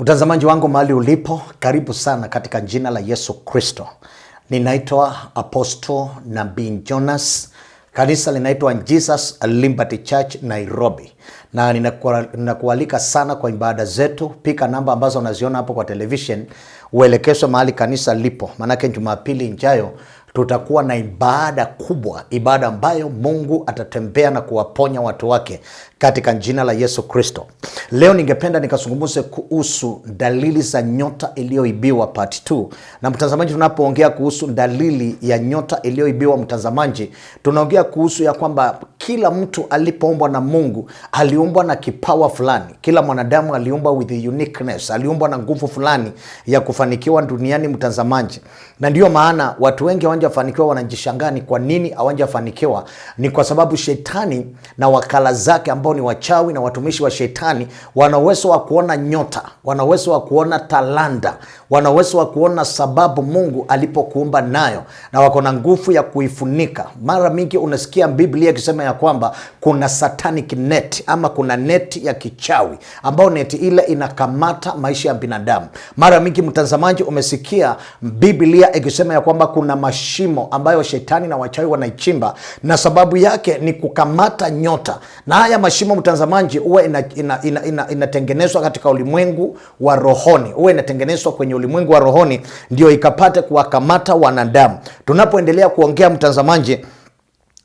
Mtazamaji wangu mahali ulipo, karibu sana katika jina la Yesu Kristo. Ninaitwa Apostle Nabii Jonas. Kanisa linaitwa Jesus Liberty Church Nairobi. Na ninakualika sana kwa ibada zetu. Pika namba ambazo unaziona hapo kwa television, uelekezwe mahali kanisa lipo. Manake Jumapili ijayo tutakuwa na ibada kubwa, ibada ambayo Mungu atatembea na kuwaponya watu wake katika jina la Yesu Kristo. Leo ningependa nikazungumze kuhusu dalili za nyota iliyoibiwa part 2. Na mtazamaji, tunapoongea kuhusu dalili ya nyota iliyoibiwa, mtazamaji, tunaongea kuhusu ya kwamba kila mtu alipoumbwa na Mungu aliumbwa na kipawa fulani. Kila mwanadamu aliumbwa with uniqueness, aliumbwa na nguvu fulani ya kufanikiwa duniani, mtazamaji. Na ndio maana watu wengi hawajafanikiwa, wanajishangaa ni kwa nini hawajafanikiwa. Ni kwa sababu shetani na wakala zake ambao ni wachawi na watumishi wa shetani wana uwezo wa kuona nyota, wana uwezo wa kuona talanta, wana uwezo wa kuona sababu Mungu alipokuumba nayo, na wako na nguvu ya kuifunika. Mara mingi unasikia Biblia ikisema ya kwamba kuna satanic net, ama kuna neti ya kichawi ambao neti ile inakamata maisha ya binadamu. Mara mingi mtazamaji, umesikia Biblia ikisema ya kwamba kuna mashimo ambayo shetani na wachawi wanaichimba, na sababu yake ni kukamata nyota. Na haya mashimo mtazamaji huwa inatengenezwa katika ulimwengu wa rohoni, huwa inatengenezwa kwenye ulimwengu wa rohoni ndio ikapate kuwakamata wanadamu. Tunapoendelea kuongea mtazamaji,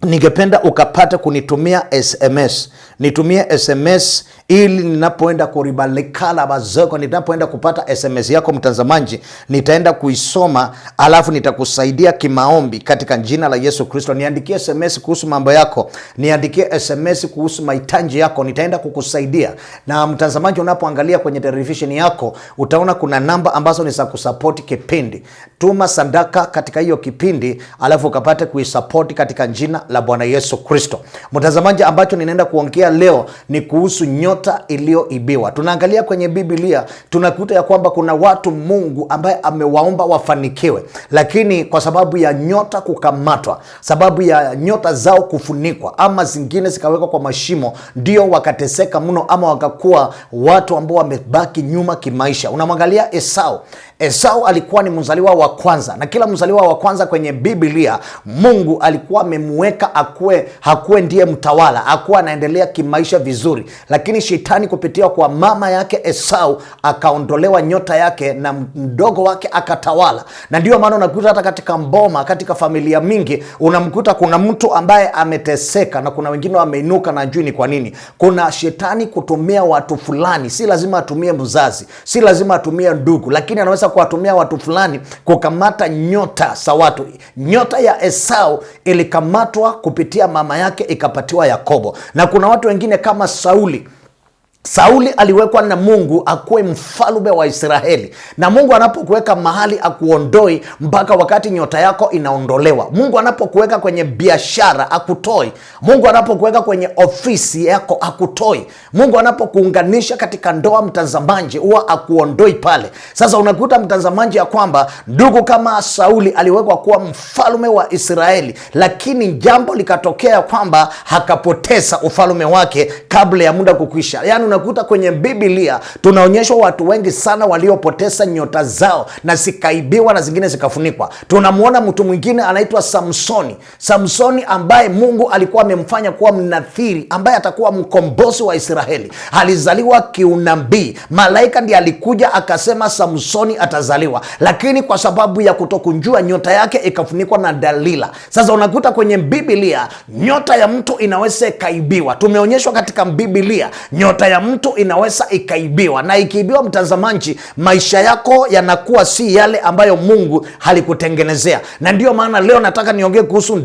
ningependa ukapata kunitumia SMS. Nitumie SMS ili ninapoenda kuribalikala bazoko, ninapoenda kupata SMS yako mtazamaji, nitaenda kuisoma, alafu nitakusaidia kimaombi katika jina la Yesu Kristo. Niandikie SMS kuhusu mambo yako, niandikie SMS kuhusu mahitaji yako, nitaenda kukusaidia. Na mtazamaji, unapoangalia kwenye television yako, utaona kuna namba ambazo ni za kusupport kipindi. Tuma sadaka katika hiyo kipindi, alafu ukapate kuisupport katika jina la Bwana Yesu Kristo. Mtazamaji, ambacho ninaenda kuongea leo ni kuhusu nyota iliyoibiwa. Tunaangalia kwenye Biblia, tunakuta ya kwamba kuna watu Mungu ambaye amewaomba wafanikiwe, lakini kwa sababu ya nyota kukamatwa, sababu ya nyota zao kufunikwa, ama zingine zikawekwa kwa mashimo, ndio wakateseka mno, ama wakakuwa watu ambao wamebaki nyuma kimaisha. Unamwangalia Esau. Esau alikuwa ni mzaliwa wa kwanza, na kila mzaliwa wa kwanza kwenye Biblia Mungu alikuwa amemweka hakuwe ndiye mtawala, hakuwa anaendelea kimaisha vizuri, lakini shetani kupitia kwa mama yake Esau akaondolewa nyota yake na mdogo wake akatawala. Na ndio maana unakuta hata katika mboma, katika familia mingi unamkuta kuna mtu ambaye ameteseka na kuna wengine wameinuka, na juu ni kwa nini. Kuna shetani kutumia watu fulani, si lazima atumie mzazi, si lazima atumie ndugu, lakini anaweza kuwatumia watu fulani kukamata nyota za watu. Nyota ya Esau ilikamatwa kupitia mama yake, ikapatiwa Yakobo. Na kuna watu wengine kama Sauli. Sauli aliwekwa na Mungu akuwe mfalme wa Israeli, na Mungu anapokuweka mahali akuondoi mpaka wakati nyota yako inaondolewa. Mungu anapokuweka kwenye biashara akutoi. Mungu anapokuweka kwenye ofisi yako akutoi. Mungu anapokuunganisha katika ndoa mtazamaji, huwa akuondoi pale. Sasa unakuta mtazamaji ya kwamba ndugu kama Sauli aliwekwa kuwa mfalme wa Israeli, lakini jambo likatokea kwamba hakapoteza ufalme wake kabla ya muda kukwisha. Yani unakuta kwenye Biblia tunaonyeshwa watu wengi sana waliopoteza nyota zao na zikaibiwa na zingine zikafunikwa. Tunamuona mtu mwingine anaitwa Samsoni. Samsoni ambaye Mungu alikuwa amemfanya kuwa mnathiri ambaye atakuwa mkombozi wa Israeli. Alizaliwa kiunabii. Malaika ndiye alikuja akasema Samsoni atazaliwa, lakini kwa sababu ya kutokunjua nyota yake ikafunikwa na Dalila. Sasa unakuta kwenye Biblia nyota ya mtu inaweza ikaibiwa. Tumeonyeshwa katika Biblia nyota ya mtu inaweza ikaibiwa, na ikiibiwa mtazamaji, maisha yako yanakuwa si yale ambayo Mungu halikutengenezea. Na ndio maana leo nataka niongee kuhusu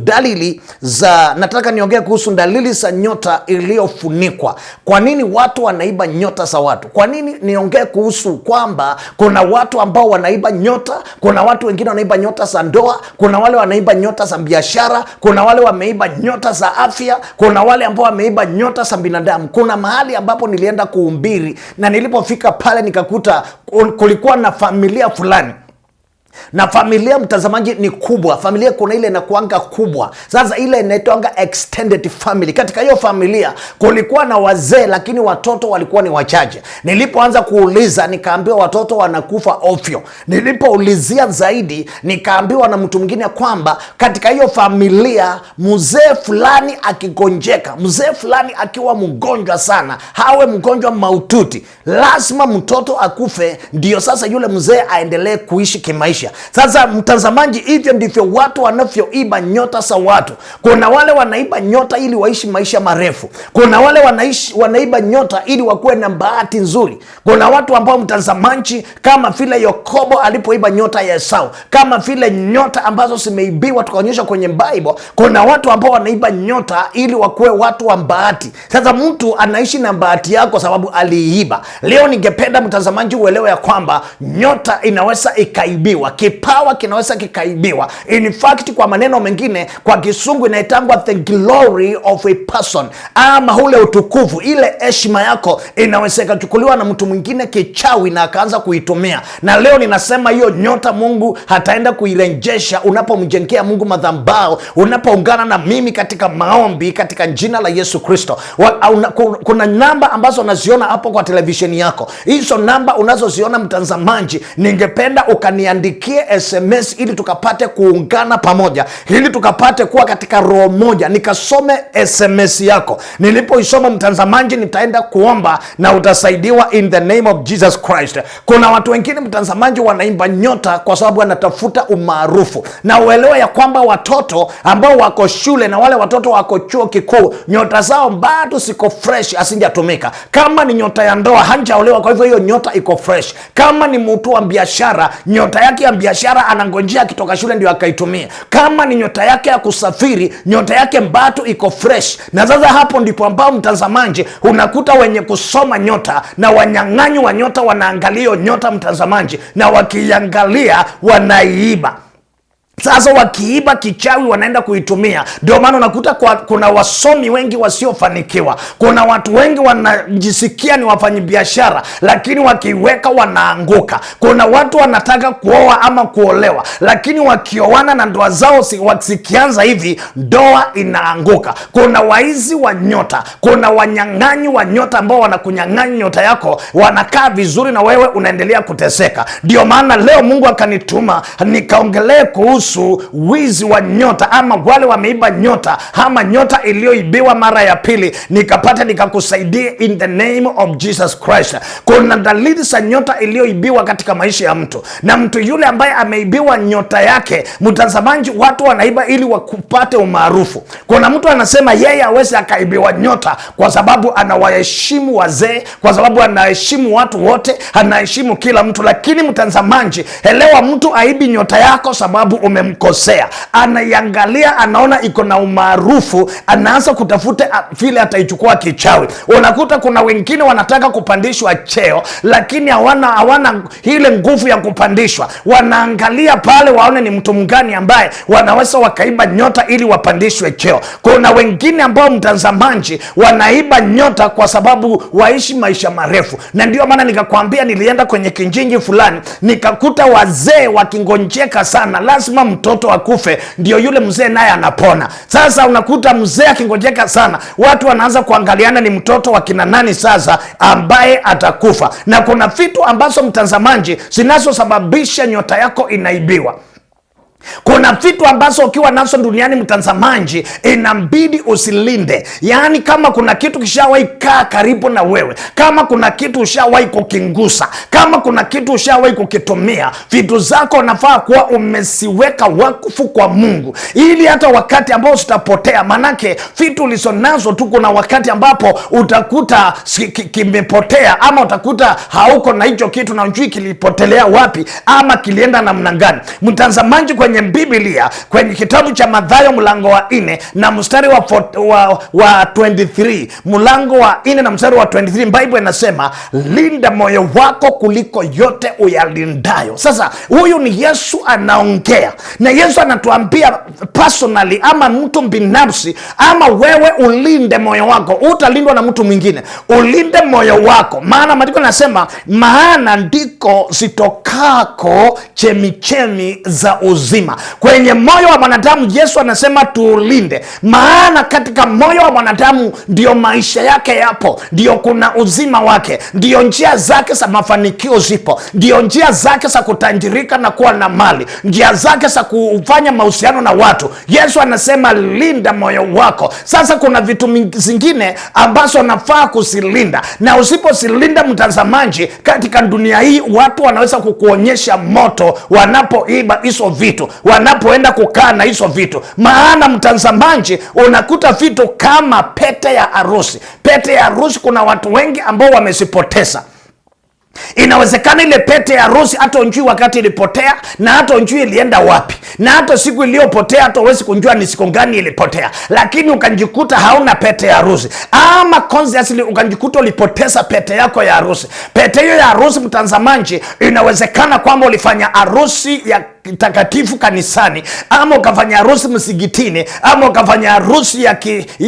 dalili za nyota iliyofunikwa. Kwa nini watu wanaiba nyota za watu? Kwa nini niongee kuhusu kwamba kuna watu ambao wanaiba nyota? Kuna watu wengine wanaiba nyota za ndoa, kuna wale wanaiba nyota za biashara, kuna wale wameiba nyota za afya, kuna wale ambao wameiba nyota za binadamu. Kuna mahali ambapo nilienda kuhubiri, na nilipofika pale nikakuta kulikuwa na familia fulani Na familia, mtazamaji, ni kubwa. Familia kuna ile inakuanga kubwa. Sasa ile inaitwanga extended family. Katika hiyo familia kulikuwa na wazee, lakini watoto walikuwa ni wachache. Nilipoanza kuuliza, nikaambiwa watoto wanakufa ovyo. Nilipoulizia zaidi, nikaambiwa na mtu mwingine kwamba katika hiyo familia mzee fulani akigonjeka, mzee fulani akiwa mgonjwa sana, hawe mgonjwa maututi, lazima mtoto akufe ndio sasa yule mzee aendelee kuishi kimaisha. Sasa mtazamaji, hivyo ndivyo watu wanavyoiba nyota za watu. Kuna wale wanaiba nyota ili waishi maisha marefu. Kuna wale wanaiba nyota ili wakuwe na bahati nzuri. Kuna watu ambao, mtazamaji, kama vile Yakobo alipoiba nyota ya Esau, kama vile nyota ambazo zimeibiwa tukaonyesha kwenye Bible, kuna watu ambao wanaiba nyota ili wakuwe watu wa bahati. Sasa mtu anaishi na bahati yako sababu aliiba. Leo ningependa mtazamaji uelewe ya kwamba nyota inaweza ikaibiwa. Kipawa kinaweza kikaibiwa. In fact, kwa maneno mengine, kwa Kisungu inaitangwa the glory of a person, ama ule utukufu, ile heshima yako inaweza ikachukuliwa na mtu mwingine kichawi na akaanza kuitumia. Na leo ninasema hiyo nyota Mungu hataenda kuirejesha unapomjengea Mungu madhabahu, unapoungana na mimi katika maombi katika jina la Yesu Kristo. Kuna namba ambazo unaziona hapo kwa televisheni yako. Hizo namba unazoziona mtazamaji, ningependa ukaniandikie SMS ili tukapate kuungana pamoja, ili tukapate kuwa katika roho moja. Nikasome SMS yako. Nilipoisoma mtazamaji, nitaenda kuomba na utasaidiwa in the name of Jesus Christ. Kuna watu wengine mtazamaji wanaimba nyota kwa sababu wanatafuta umaarufu. Na uelewe ya kwamba watoto ambao wako shule na wale watoto wako chuo kikuu, nyota zao bado siko fresh, asinjatumika. Kama ni nyota ya ndoa, hanjaolewa, kwa hivyo hiyo nyota iko fresh. Kama ni mtu wa biashara, nyota yake ya biashara anangonjea akitoka shule ndio akaitumia. Kama ni nyota yake ya kusafiri, nyota yake bado iko fresh. Na sasa hapo ndipo ambao mtazamaji unakuta wenye kusoma nyota na wanyang'anyi wa nyota wanaangalia nyota mtazamaji, na wakiangalia wanaiiba. Sasa wakiiba kichawi wanaenda kuitumia. Ndio maana unakuta kuna wasomi wengi wasiofanikiwa. Kuna watu wengi wanajisikia ni wafanyabiashara, lakini wakiweka wanaanguka. Kuna watu wanataka kuoa ama kuolewa, lakini wakioana na ndoa zao zikianza hivi, ndoa inaanguka. Kuna waizi wa nyota, kuna wanyang'anyi wa nyota ambao wanakunyang'anya nyota yako, wanakaa vizuri na wewe unaendelea kuteseka. Ndio maana leo Mungu akanituma nikaongelee kuhusu wizi wa nyota, ama wale wameiba nyota, ama nyota iliyoibiwa mara ya pili. Nikakusaidia in the name of Jesus Christ. Kuna dalili za nyota iliyoibiwa katika maisha ya mtu, na mtu yule ambaye ameibiwa nyota yake, mtazamaji, watu wanaiba ili wakupate umaarufu. Kuna mtu anasema yeye hawezi akaibiwa nyota kwa sababu anawaheshimu wazee, kwa sababu anaheshimu watu wote, anaheshimu kila mtu. Lakini mtazamaji, elewa, mtu aibi nyota yako sababu umemkosea. Anaiangalia, anaona iko na umaarufu, anaanza kutafuta vile ataichukua kichawi. Unakuta kuna wengine wanataka kupandishwa cheo, lakini hawana ile nguvu ya kupandishwa. Wanaangalia pale waone ni mtu mgani ambaye wanaweza wakaiba nyota ili wapandishwe cheo. Kuna wengine ambao mtazamaji wanaiba nyota kwa sababu waishi maisha marefu. Na ndio maana nikakwambia, nilienda kwenye kijiji fulani nikakuta wazee wakingonjeka sana, lazima mtoto akufe ndio yule mzee naye anapona. Sasa unakuta mzee akingojeka sana, watu wanaanza kuangaliana ni mtoto wa kina nani sasa ambaye atakufa. Na kuna vitu ambazo mtazamaji zinazosababisha nyota yako inaibiwa. Kuna vitu ambazo ukiwa nazo duniani mtazamaji, inabidi usilinde. Yaani kama kuna kitu kishawahi kaa karibu na wewe, kama kuna kitu ushawahi kukingusa, kama kuna kitu ushawahi kukitumia, vitu zako unafaa kuwa umesiweka wakfu kwa Mungu, ili hata wakati ambao zitapotea, manake vitu ulizonazo tu kuna wakati ambapo utakuta kimepotea, ama utakuta hauko na hicho kitu na unjui kilipotelea wapi ama kilienda namna gani. Mtazamaji, kwenye Biblia, kwenye kitabu cha Mathayo mlango wa 4 na mstari wa 23, mlango wa 4 na mstari wa 23, Bible inasema linda moyo wako kuliko yote uyalindayo. Sasa huyu ni Yesu anaongea, na Yesu anatuambia personally, ama mtu binafsi, ama wewe ulinde moyo wako. Utalindwa na mtu mwingine, ulinde moyo wako, maana maandiko yanasema maana ndiko zitokako chemichemi za uzima. Kwenye moyo wa mwanadamu Yesu anasema tuulinde, maana katika moyo wa mwanadamu ndio maisha yake yapo, ndio kuna uzima wake, ndio njia zake za mafanikio zipo, ndio njia zake za kutajirika na kuwa na mali, njia zake za kufanya mahusiano na watu. Yesu anasema linda moyo wako. Sasa kuna vitu zingine ambazo nafaa kuzilinda, na usipozilinda, mtazamaji, katika dunia hii watu wanaweza kukuonyesha moto wanapoiba hizo vitu, wanapoenda kukaa na hizo vitu. Maana mtazamaji, unakuta vitu kama pete ya harusi. Pete ya harusi kuna watu wengi ambao wamezipoteza. Inawezekana ile pete ya harusi hata unjui wakati ilipotea, na hata unjui ilienda wapi, na hata siku iliyopotea hata uwezi kunjua ni siku gani ilipotea, lakini ukajikuta hauna pete ya harusi, ama consciously ukajikuta ulipoteza pete yako ya harusi. Pete hiyo ya harusi, mtazamaji, inawezekana kwamba ulifanya harusi ya takatifu kanisani, ama ukafanya harusi msikitini, ama ukafanya harusi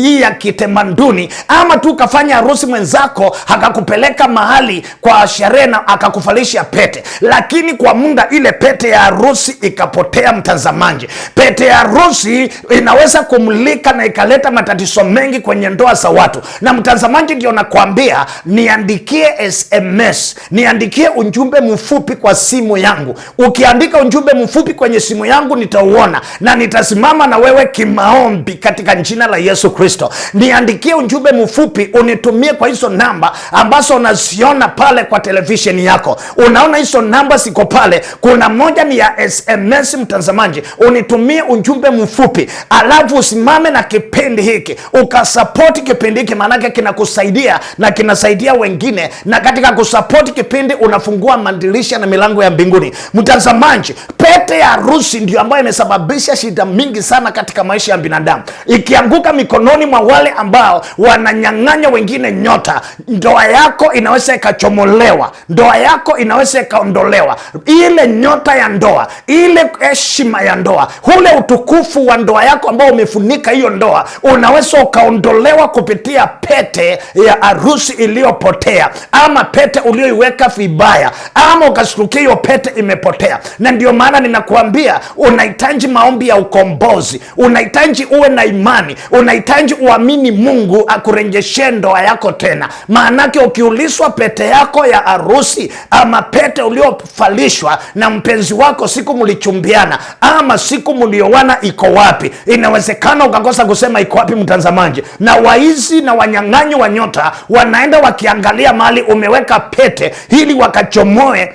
ya kitemanduni, ama tu ukafanya harusi mwenzako akakupeleka mahali kwa sherehe na akakufalisha pete, lakini kwa muda ile pete ya harusi ikapotea. Mtazamaji, pete ya harusi inaweza kumulika na ikaleta matatizo mengi kwenye ndoa za watu. Na mtazamaji, ndio nakwambia niandikie SMS, niandikie ujumbe mfupi kwa simu yangu. Ukiandika ujumbe mfupi kwenye simu yangu nitauona na nitasimama na wewe kimaombi katika jina la Yesu Kristo. Niandikie ujumbe mfupi, unitumie kwa hizo namba ambazo unaziona pale kwa televisheni yako. Unaona hizo namba ziko pale, kuna moja ni ya SMS. Mtazamaji, unitumie ujumbe mfupi, alafu usimame na kipindi hiki, ukasapoti kipindi hiki, maanake kinakusaidia na kinasaidia wengine, na katika kusapoti kipindi unafungua madirisha na milango ya mbinguni. Mtazamaji, pete ya harusi ndio ambayo imesababisha shida mingi sana katika maisha ya binadamu. Ikianguka mikononi mwa wale ambao wananyang'anya wengine nyota, ndoa yako inaweza ikachomolewa, ndoa yako inaweza ikaondolewa, ile nyota ya ndoa, ile heshima ya ndoa, ule utukufu wa ndoa yako ambao umefunika hiyo ndoa, unaweza ukaondolewa kupitia pete ya harusi iliyopotea, ama pete ulioiweka vibaya, ama ukashtukia hiyo pete imepotea. Na ndio maana ninakuambia unahitaji maombi ya ukombozi, unahitaji uwe na imani, unahitaji uamini Mungu akurejeshe ndoa yako tena. Maanake ukiulizwa pete yako ya harusi ama pete uliofalishwa na mpenzi wako siku mlichumbiana ama siku mlioana iko wapi, inawezekana ukakosa kusema iko wapi. Mtazamaji, na waizi na wanyang'anyi wa nyota wanaenda wakiangalia mahali umeweka pete ili wakachomoe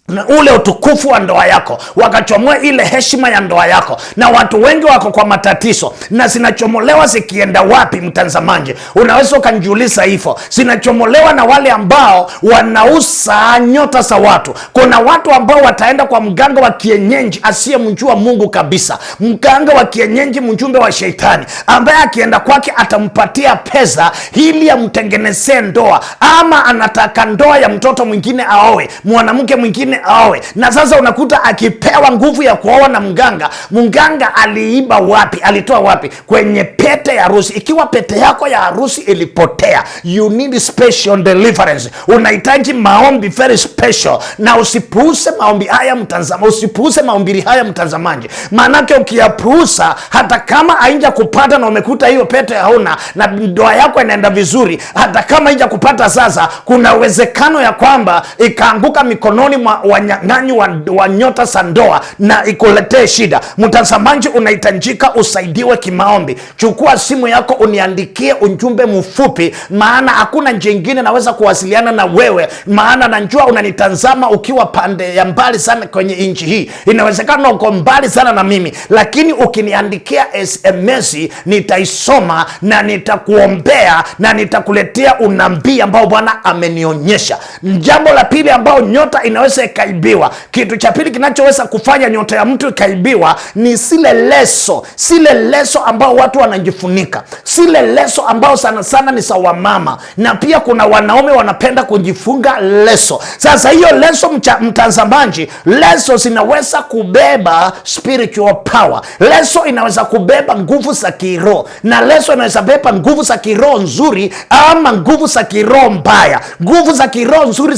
na ule utukufu wa ndoa yako, wakachomoa ile heshima ya ndoa yako. Na watu wengi wako kwa matatizo, na zinachomolewa zikienda wapi? Mtazamaji, unaweza ukajiuliza hivyo. Zinachomolewa na wale ambao wanauza nyota za watu. Kuna watu ambao wataenda kwa mganga wa kienyeji asiyemjua Mungu kabisa, mganga wa kienyeji, mjumbe wa shetani, ambaye akienda kwake atampatia pesa ili amtengenezee ndoa, ama anataka ndoa ya mtoto mwingine aoe, mwanamke mwingine aoe. Na sasa unakuta akipewa nguvu ya kuoa na mganga, mganga aliiba wapi? Alitoa wapi? Kwenye pete ya harusi. Ikiwa pete yako ya harusi ilipotea, you need special deliverance. Unahitaji maombi very special, na usipuuse maombi haya mtazamaji, usipuuse maombi haya mtazamaji, maanake ukiyapuusa, hata kama haija kupata na umekuta hiyo pete hauna na ndoa yako inaenda vizuri, hata kama haija kupata sasa, kuna uwezekano ya kwamba ikaanguka mikononi mwa wanyang'anyi wa nyota za ndoa na ikuletee shida. Mtazamaji, unahitajika usaidiwe kimaombi. Chukua simu yako uniandikie ujumbe mfupi, maana hakuna njia nyingine naweza kuwasiliana na wewe, maana najua unanitazama ukiwa pande ya mbali sana kwenye nchi hii. Inawezekana uko mbali sana na mimi, lakini ukiniandikia SMS nitaisoma na nitakuombea na nitakuletea unabii ambao Bwana amenionyesha. Jambo la pili ambao nyota inaweza ikaibiwa, kitu cha pili kinachoweza kufanya nyota ya mtu ikaibiwa ni sile leso ambao watu wanajifunika, zile leso ambao sana sana ni sawa mama, na pia kuna wanaume wanapenda kujifunga leso. Sasa hiyo leso, mtazamaji, leso zinaweza kubeba spiritual power. Leso inaweza kubeba nguvu za kiroho, na leso inaweza beba nguvu za kiroho nzuri ama nguvu za kiroho mbaya. Nguvu za kiroho nzuri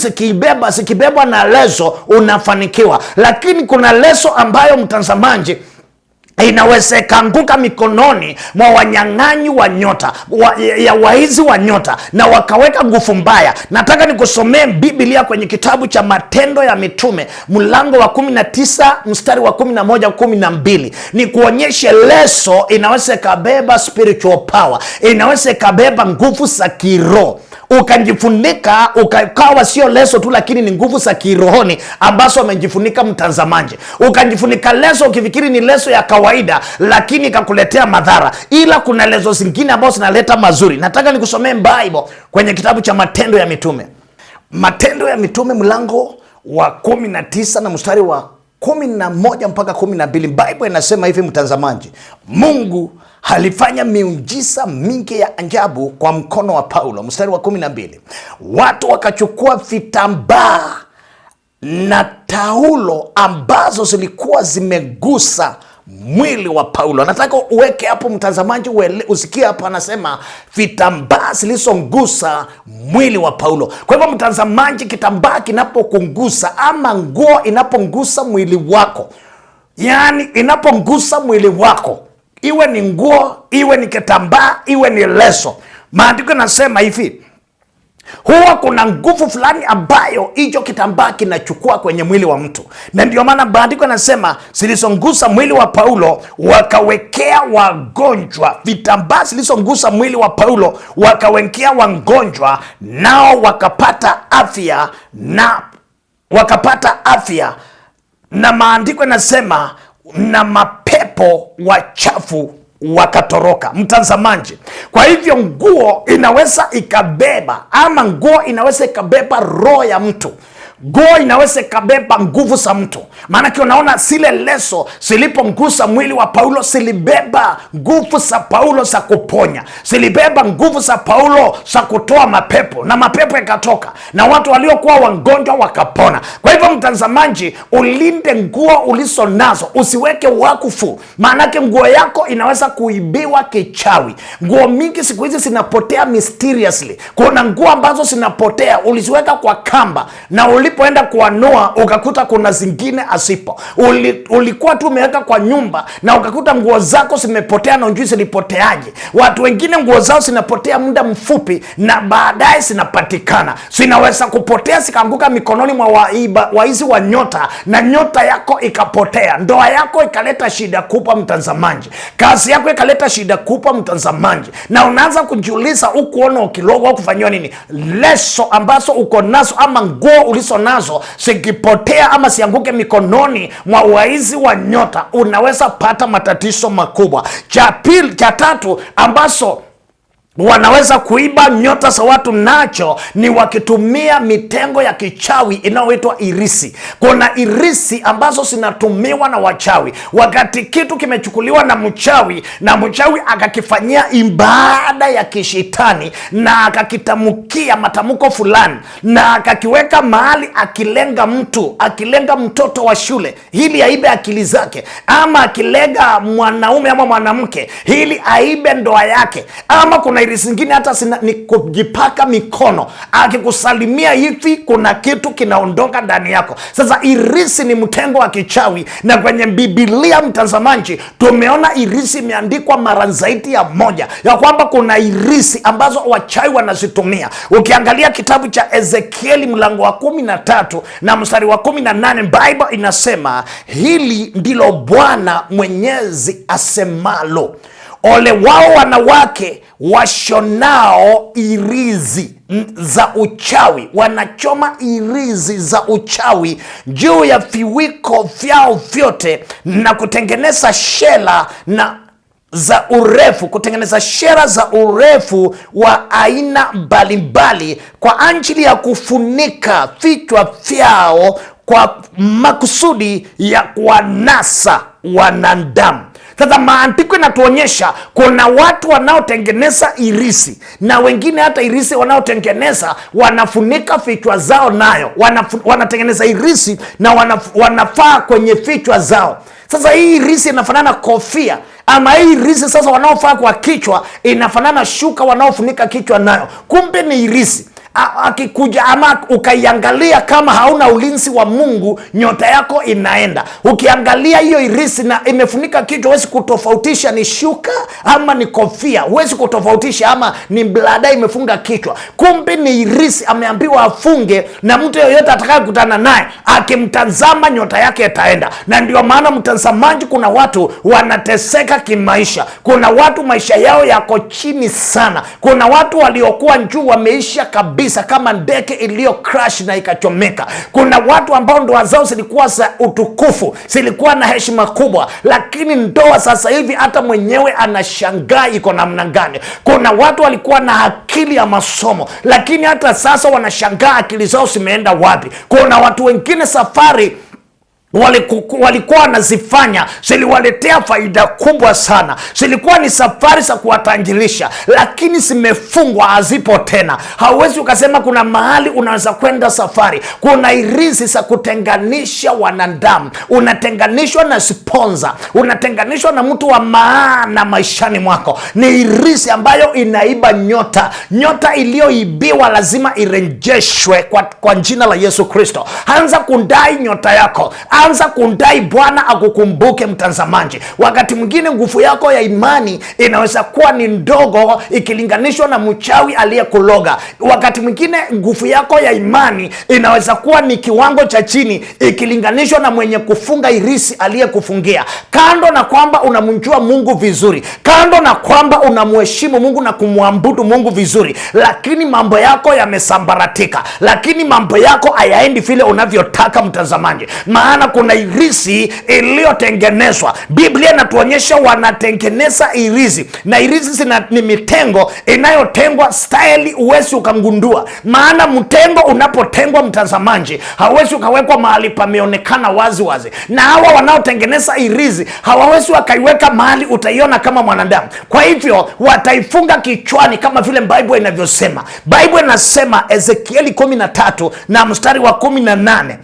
zikibebwa na leso unafanikiwa, lakini kuna leso ambayo mtazamaji inaweza ikaanguka mikononi mwa wanyang'anyi wa nyota, ya waizi wa nyota, na wakaweka nguvu mbaya. Nataka nikusomee Biblia kwenye kitabu cha Matendo ya Mitume mlango wa 19 mstari wa 11 12. Ni kuonyeshe leso inaweza ikabeba spiritual power, inaweza ikabeba nguvu za kiroho. Ukajifunika ukawa sio leso tu, lakini ni nguvu za kirohoni ambazo umejifunika mtazamaji. Ukajifunika leso ukifikiri ni leso ya kawaida, lakini ikakuletea madhara. Ila kuna leso zingine ambazo zinaleta mazuri. Nataka nikusomee Bible kwenye kitabu cha Matendo ya Mitume. Matendo ya Mitume mlango wa 19 na mstari wa 11 mpaka 12. Bible inasema hivi mtazamaji: Mungu alifanya miujiza mingi ya ajabu kwa mkono wa Paulo. Mstari wa 12, watu wakachukua vitambaa na taulo ambazo zilikuwa zimegusa mwili wa Paulo. Nataka uweke hapo mtazamaji, usikie hapo anasema vitambaa zilizogusa mwili wa Paulo. Kwa hivyo mtazamaji, kitambaa kinapokungusa ama nguo inapongusa mwili wako, yani inapongusa mwili wako, iwe ni nguo, iwe ni kitambaa, iwe ni leso, maandiko yanasema hivi, huwa kuna nguvu fulani ambayo hicho kitambaa kinachukua kwenye mwili wa mtu. Na ndio maana maandiko yanasema zilizongusa mwili wa Paulo wakawekea wagonjwa. Vitambaa zilizongusa mwili wa Paulo wakawekea wagonjwa, nao wakapata afya, na maandiko yanasema na mapepo wachafu wakatoroka. Mtazamaji, kwa hivyo nguo inaweza ikabeba, ama nguo inaweza ikabeba roho ya mtu. Nguo inaweza ikabeba nguvu za mtu. Maana unaona zile leso zilipongusa mwili wa Paulo, zilibeba nguvu za Paulo za kuponya, zilibeba nguvu za Paulo za kutoa mapepo, na mapepo yakatoka, na watu waliokuwa wagonjwa wakapona. Kwa hivyo mtazamaji, ulinde nguo ulizo nazo, usiweke wakufu, maanake nguo yako inaweza kuibiwa kichawi. Nguo mingi siku hizi zinapotea mysteriously. Kuna nguo ambazo zinapotea, uliziweka kwa kamba, na ulipoenda kuanua ukakuta kuna zingine asipo. Ulikuwa tu umeweka kwa nyumba na ukakuta nguo zako zimepotea na unjui zilipoteaje. Watu wengine nguo zao zinapotea muda mfupi na baadaye zinapatikana. Zinaweza kupotea zikaanguka mikononi mwa waizi wa nyota, na nyota yako ikapotea. Ndoa yako ikaleta shida kubwa mtazamaji. Kazi yako ikaleta shida kubwa mtazamaji. Na unaanza kujiuliza ukuona ukilogo au kufanywa nini. Leso ambazo uko nazo ama nguo ulizo nazo sikipotea ama sianguke mikononi mwa waizi wa nyota, unaweza pata matatizo makubwa. Cha tatu ambazo wanaweza kuiba nyota za watu nacho ni wakitumia mitengo ya kichawi inayoitwa irisi. Kuna irisi ambazo zinatumiwa na wachawi. Wakati kitu kimechukuliwa na mchawi, na mchawi akakifanyia ibada ya kishitani na akakitamukia matamko fulani na akakiweka mahali, akilenga mtu, akilenga mtoto wa shule ili aibe akili zake, ama akilenga mwanaume ama mwanamke ili aibe ndoa yake, ama kuna irisi zingine hata ni kujipaka mikono, akikusalimia hivi kuna kitu kinaondoka ndani yako. Sasa irisi ni mtengo wa kichawi, na kwenye Biblia mtazamaji, tumeona irisi imeandikwa mara zaidi ya moja, ya kwamba kuna irisi ambazo wachawi wanazitumia. Ukiangalia kitabu cha Ezekieli mlango wa 13 na mstari wa 18, Bible inasema hili ndilo Bwana Mwenyezi asemalo, ole wao wanawake washonao irizi za uchawi, wanachoma irizi za uchawi juu ya viwiko vyao vyote na kutengeneza shela za urefu, kutengeneza shera za urefu wa aina mbalimbali kwa ajili ya kufunika vichwa vyao kwa makusudi ya kuwanasa wanadamu. Sasa maandiko yanatuonyesha kuna watu wanaotengeneza irisi, na wengine hata irisi wanaotengeneza wanafunika vichwa zao nayo, wanatengeneza irisi na wanafaa kwenye vichwa zao. Sasa hii irisi inafanana kofia, ama hii irisi sasa wanaofaa kwa kichwa inafanana shuka wanaofunika kichwa nayo. Kumbe ni irisi. Akikuja ama ukaiangalia, kama hauna ulinzi wa Mungu, nyota yako inaenda. Ukiangalia hiyo irisi na imefunika kichwa, huwezi kutofautisha ni shuka ama ni kofia, huwezi kutofautisha, ama ni blada imefunga kichwa. Kumbe ni irisi. Ameambiwa afunge, na mtu yeyote atakayekutana naye akimtazama, nyota yake itaenda. Na ndio maana mtazamaji, kuna watu wanateseka kimaisha, kuna watu maisha yao yako chini sana, kuna watu waliokuwa juu wameisha kabisa kama ndege iliyo crash na ikachomeka. Kuna watu ambao ndoa zao zilikuwa za utukufu, zilikuwa na heshima kubwa, lakini ndoa sasa hivi hata mwenyewe anashangaa iko namna gani. Kuna watu walikuwa na akili ya masomo, lakini hata sasa wanashangaa akili zao zimeenda wapi. Kuna watu wengine safari walikuwa wanazifanya ziliwaletea faida kubwa sana, zilikuwa ni safari za kuwatanjilisha, lakini zimefungwa, hazipo tena. Hauwezi ukasema kuna mahali unaweza kwenda safari. Kuna irisi za kutenganisha wanadamu, unatenganishwa na sponsor, unatenganishwa na mtu wa maana maishani mwako. Ni irisi ambayo inaiba nyota. Nyota iliyoibiwa lazima irejeshwe kwa jina la Yesu Kristo. Anza kundai nyota yako, anza kundai Bwana akukumbuke. Mtazamaji, wakati mwingine nguvu yako ya imani inaweza kuwa ni ndogo ikilinganishwa na mchawi aliyekuloga. Wakati mwingine nguvu yako ya imani inaweza kuwa ni kiwango cha chini ikilinganishwa na mwenye kufunga irisi aliyekufungia. Kando na kwamba unamjua Mungu vizuri, kando na kwamba unamheshimu Mungu na kumwabudu Mungu vizuri, lakini mambo yako yamesambaratika, lakini mambo yako hayaendi vile unavyotaka. Mtazamaji, maana kuna irisi iliyotengenezwa. Biblia inatuonyesha wanatengeneza irisi, na irisi ni mitengo inayotengwa style uwezi ukangundua. Maana mtengo unapotengwa, mtazamaji, hauwezi ukawekwa mahali pameonekana wazi wazi, na hawa wanaotengeneza irisi hawawezi wakaiweka mahali utaiona kama mwanadamu. Kwa hivyo wataifunga kichwani kama vile Bible inavyosema. Bible inasema Ezekieli 13 na mstari wa 18,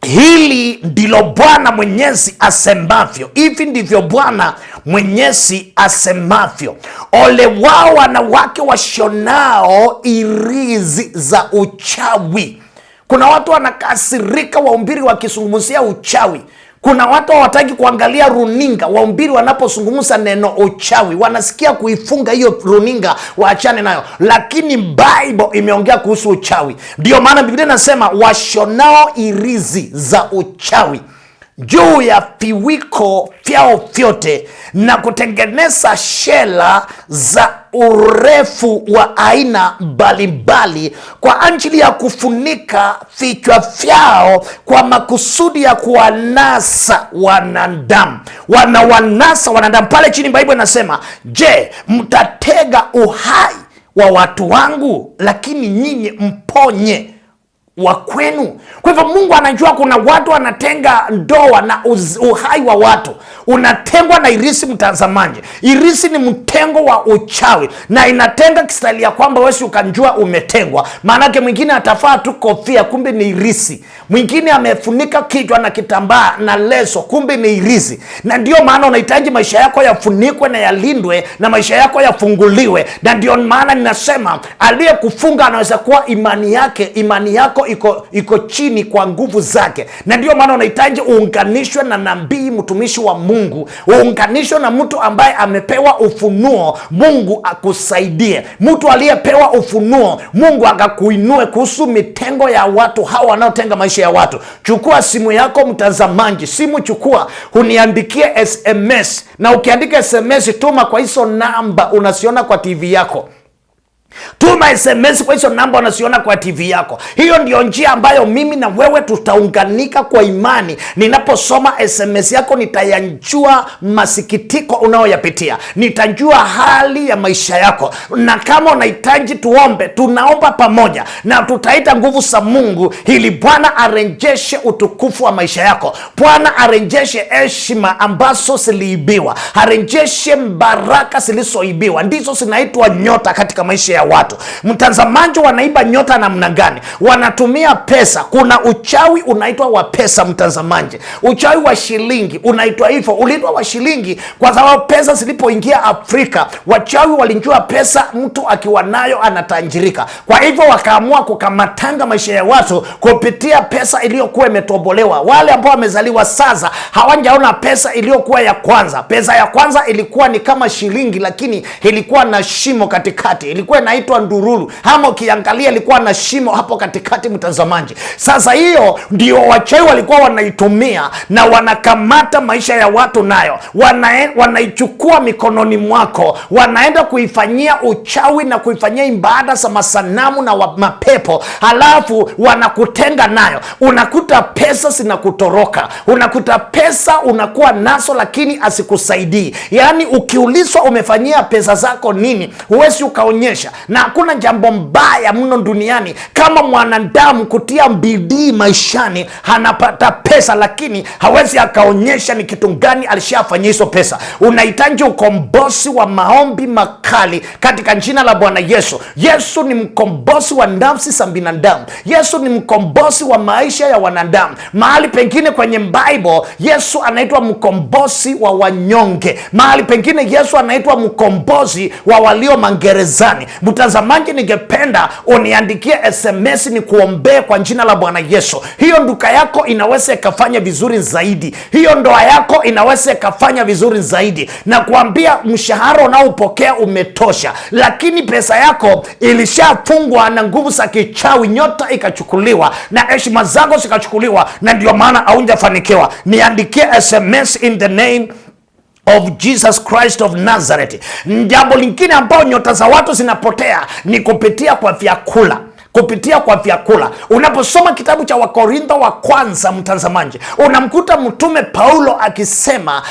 hili ndilo Bwana Mwenyezi asemavyo, hivi ndivyo Bwana Mwenyezi asemavyo, ole wao wanawake washonao irizi za uchawi. Kuna watu wanakasirika wahubiri wakizungumzia uchawi. Kuna watu hawataki kuangalia runinga wahubiri wanapozungumza neno uchawi, wanasikia kuifunga hiyo runinga, waachane nayo. Lakini Bible imeongea kuhusu uchawi. Ndio maana Biblia inasema washonao irizi za uchawi juu ya viwiko vyao vyote na kutengeneza shela za urefu wa aina mbalimbali kwa ajili ya kufunika vichwa vyao kwa makusudi ya kuwanasa wanadamu. Wanawanasa wanadamu. Pale chini Bible inasema, je, mtatega uhai wa watu wangu, lakini nyinyi mponye wa kwenu. Kwa hivyo Mungu anajua kuna watu wanatenga ndoa na uhai wa watu unatengwa na irisi. Mtazamaji, irisi ni mtengo wa uchawi, na inatenga kistali ya kwamba wewe ukanjua umetengwa. Maanake mwingine atafaa tu kofia, kumbe ni irisi. Mwingine amefunika kichwa na kitambaa na leso, kumbe ni irisi. Na ndio maana unahitaji maisha yako yafunikwe na yalindwe, na maisha yako yafunguliwe. Na ndio maana ninasema aliyekufunga anaweza kuwa imani yako iko chini kwa nguvu zake. Na ndio maana unahitaji uunganishwe na nabii, mtumishi wa Mungu, uunganishwe na mtu ambaye amepewa ufunuo, Mungu akusaidie. Mtu aliyepewa ufunuo, Mungu akakuinue kuhusu mitengo ya watu hawa wanaotenga maisha ya watu. Chukua simu yako mtazamaji, simu chukua, uniandikie SMS, na ukiandika SMS tuma kwa hizo namba unasiona kwa TV yako. Tuma SMS kwa hizo namba unasiona kwa TV yako. Hiyo ndio njia ambayo mimi na wewe tutaunganika kwa imani. Ninaposoma SMS yako nitayanjua masikitiko unayoyapitia, nitajua hali ya maisha yako, na kama unahitaji tuombe, tunaomba pamoja na tutaita nguvu za Mungu ili Bwana arejeshe utukufu wa maisha yako. Bwana arejeshe heshima ambazo ziliibiwa, arejeshe baraka zilizoibiwa. Ndizo zinaitwa nyota katika maisha ya watu. Mtazamaji, wanaiba nyota namna gani? Wanatumia pesa. Kuna uchawi unaitwa wa pesa, mtazamaji. Uchawi wa shilingi unaitwa hivyo. Uliitwa wa shilingi kwa sababu pesa zilipoingia Afrika, wachawi walijua pesa mtu akiwa nayo anatajirika. Kwa hivyo wakaamua kukamatanga maisha ya watu kupitia pesa iliyokuwa imetobolewa. Wale ambao wamezaliwa sasa hawajaona pesa iliyokuwa ya kwanza. Pesa ya kwanza ilikuwa ni kama shilingi, lakini ilikuwa na shimo katikati. Ilikuwa inaitwa ndururu, ama ukiangalia ilikuwa na shimo hapo katikati, mtazamaji. Sasa hiyo ndio wachawi walikuwa wanaitumia, na wanakamata maisha ya watu nayo. Wanaichukua mikononi mwako, wanaenda kuifanyia uchawi na kuifanyia ibada za masanamu na mapepo, halafu wanakutenga nayo. Unakuta pesa zinakutoroka, unakuta pesa unakuwa nazo lakini asikusaidii. Yaani ukiulizwa umefanyia pesa zako nini, huwezi ukaonyesha. Na hakuna jambo mbaya mno duniani kama mwanadamu kutia bidii maishani, anapata pesa lakini hawezi akaonyesha ni kitu gani alishafanyia hizo pesa. Unahitaji ukombozi wa maombi makali katika jina la Bwana Yesu. Yesu ni mkombozi wa nafsi za binadamu. Yesu ni mkombozi wa maisha ya wanadamu. Mahali pengine kwenye Bible Yesu anaitwa mkombozi wa wanyonge. Mahali pengine Yesu anaitwa mkombozi wa walio magerezani. Mtazamaji, ningependa uniandikie SMS ni kuombea kwa jina la Bwana Yesu. Hiyo nduka yako inaweza ikafanya vizuri zaidi. Hiyo ndoa yako inaweza ikafanya vizuri zaidi. Na kuambia mshahara unaopokea umetosha, lakini pesa yako ilishafungwa na nguvu za kichawi, nyota ikachukuliwa na heshima zako zikachukuliwa, na ndio maana haujafanikiwa. Niandikie SMS in the name of Jesus Christ of Nazareth. Jambo lingine ambao nyota za watu zinapotea ni kupitia kwa vyakula. Kupitia kwa vyakula. Unaposoma kitabu cha Wakorintho wa kwanza, mtazamaji, unamkuta mtume Paulo akisema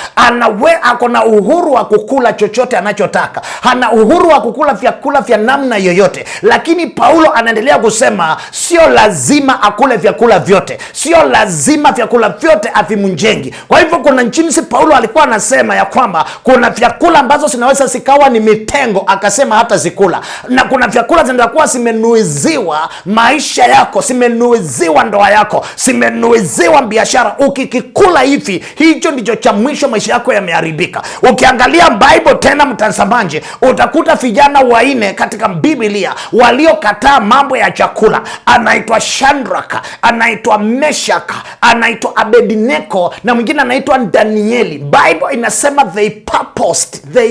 ako na uhuru wa kukula chochote anachotaka. Ana uhuru wa kukula vyakula vya namna yoyote. Lakini Paulo anaendelea kusema sio lazima akule vyakula vyote. Sio lazima vyakula vyote avimjengi. Kwa hivyo kuna jinsi Paulo alikuwa anasema ya kwamba kuna vyakula ambazo zinaweza zikawa ni mitengo, akasema hata zikula. Na kuna vyakula zinakuwa zimenuiziwa maisha yako, simenuiziwa ndoa yako, simenuiziwa biashara. Ukikikula hivi, hicho ndicho cha mwisho, maisha yako yameharibika. Ukiangalia Bible tena, mtazamaji, utakuta vijana wanne katika Biblia waliokataa mambo ya chakula. Anaitwa Shadraka, anaitwa Meshaka, anaitwa Abednego, na mwingine anaitwa Danieli. Bible inasema they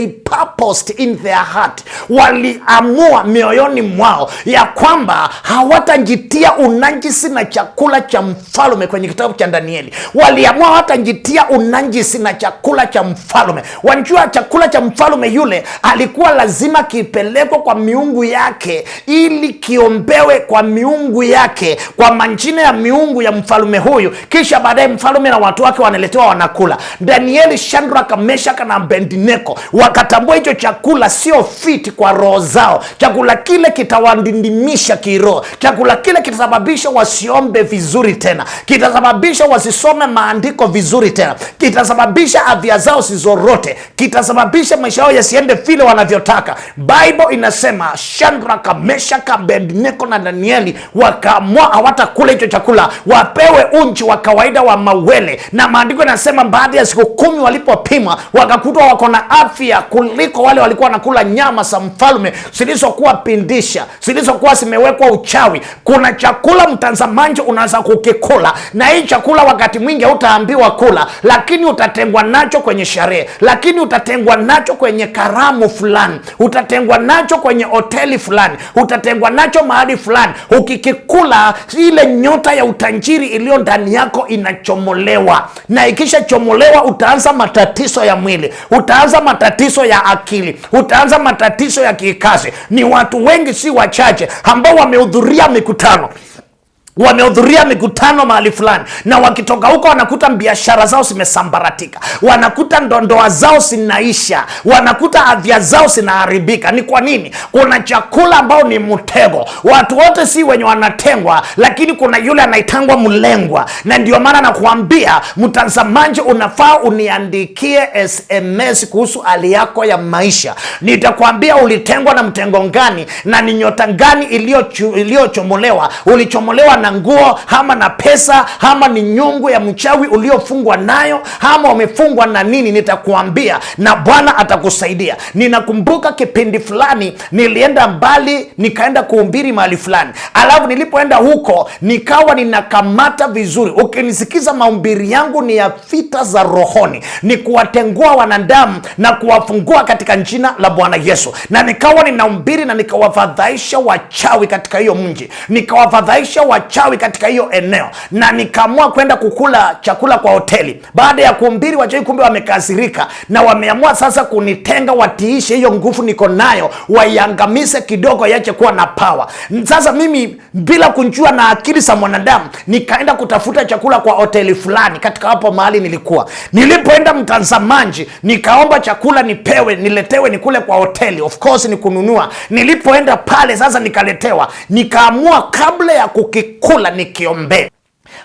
purposed in their heart. Waliamua mioyoni mwao ya kwamba hawatajitia unajisi na chakula cha mfalme. Kwenye kitabu cha Danieli waliamua hawatajitia unajisi na chakula cha mfalme. Wanajua chakula cha mfalme yule alikuwa lazima kipelekwe kwa miungu yake, ili kiombewe kwa miungu yake, kwa majina ya miungu ya mfalme huyu, kisha baadaye mfalme na watu wake wanaletewa wanakula. Danieli, Shadraka, Meshaka na Abednego wakatambua hicho chakula sio fiti kwa roho zao. Chakula kile kitawadindimisha kiroho. Chakula kile kitasababisha wasiombe vizuri tena, kitasababisha wasisome maandiko vizuri tena, kitasababisha afya zao zizorote, kitasababisha maisha yao yasiende vile wanavyotaka. Bible inasema Shadraka, Meshaka, Abednego na Danieli wakaamua hawatakula hicho chakula, wapewe unji wa kawaida wa mawele. Na maandiko yanasema baada ya siku 10 walipopimwa wakakutwa wako na afya kuliko wale walikuwa wanakula nyama za mfalme zilizokuwa pindisha, zilizokuwa zimewekwa uchawi. Kuna chakula mtazamaji unaweza kukikula, na hii chakula wakati mwingi hautaambiwa kula, lakini utatengwa nacho kwenye sherehe, lakini utatengwa nacho kwenye karamu fulani, utatengwa nacho kwenye hoteli fulani, utatengwa nacho mahali fulani. Ukikikula, ile nyota ya utajiri iliyo ndani yako inachomolewa, na ikisha chomolewa utaanza matatizo ya mwili, utaanza matatizo ya akili, utaanza matatizo ya kikazi. Ni watu wengi, si wachache, ambao wamehudhuria mikutano mahali fulani, na wakitoka huko wanakuta biashara zao zimesambaratika, wanakuta ndoa zao zinaisha, wanakuta afya zao zinaharibika. Ni kwa nini? Kuna chakula ambao ni mtego. Watu wote si wenye wanatengwa, lakini kuna yule anaitangwa mlengwa. Na ndio maana nakuambia mtazamaji, unafaa uniandikie SMS kuhusu hali yako ya maisha. Nitakwambia ulitengwa na mtengo gani, na ni nyota gani iliyochomolewa. Ulichomolewa na nguo, ama na pesa, ama ni nyungu ya mchawi uliofungwa nayo, ama umefungwa na nini? Nitakuambia na Bwana atakusaidia. Ninakumbuka kipindi fulani nilienda mbali, nikaenda kuhubiri mahali fulani, alafu nilipoenda huko nikawa ninakamata vizuri. Ukinisikiza mahubiri yangu ni ya vita za rohoni, ni kuwatengua wanadamu na kuwafungua katika jina la Bwana Yesu. Na nikawa ninahubiri na nikawafadhaisha wachawi katika hiyo mji, nikawafadhaisha wachawi katika hiyo eneo, na nikaamua kwenda kukula chakula kwa hoteli. Baada ya kuhubiri, wachawi kumbe wamekasirika na wameamua sasa kunitenga, watiishe hiyo nguvu niko nayo, waiangamize kidogo, yache kuwa na power. Sasa mimi bila kunjua na akili za mwanadamu, nikaenda kutafuta chakula kwa hoteli fulani katika hapo mahali nilikuwa. Nilipoenda mtazamaji, nikaomba chakula nipewe, niletewe, nikule kwa hoteli. Of course ni kununua. Nilipoenda pale sasa nikaletewa, nikaamua kabla ya kukikula nikiombe.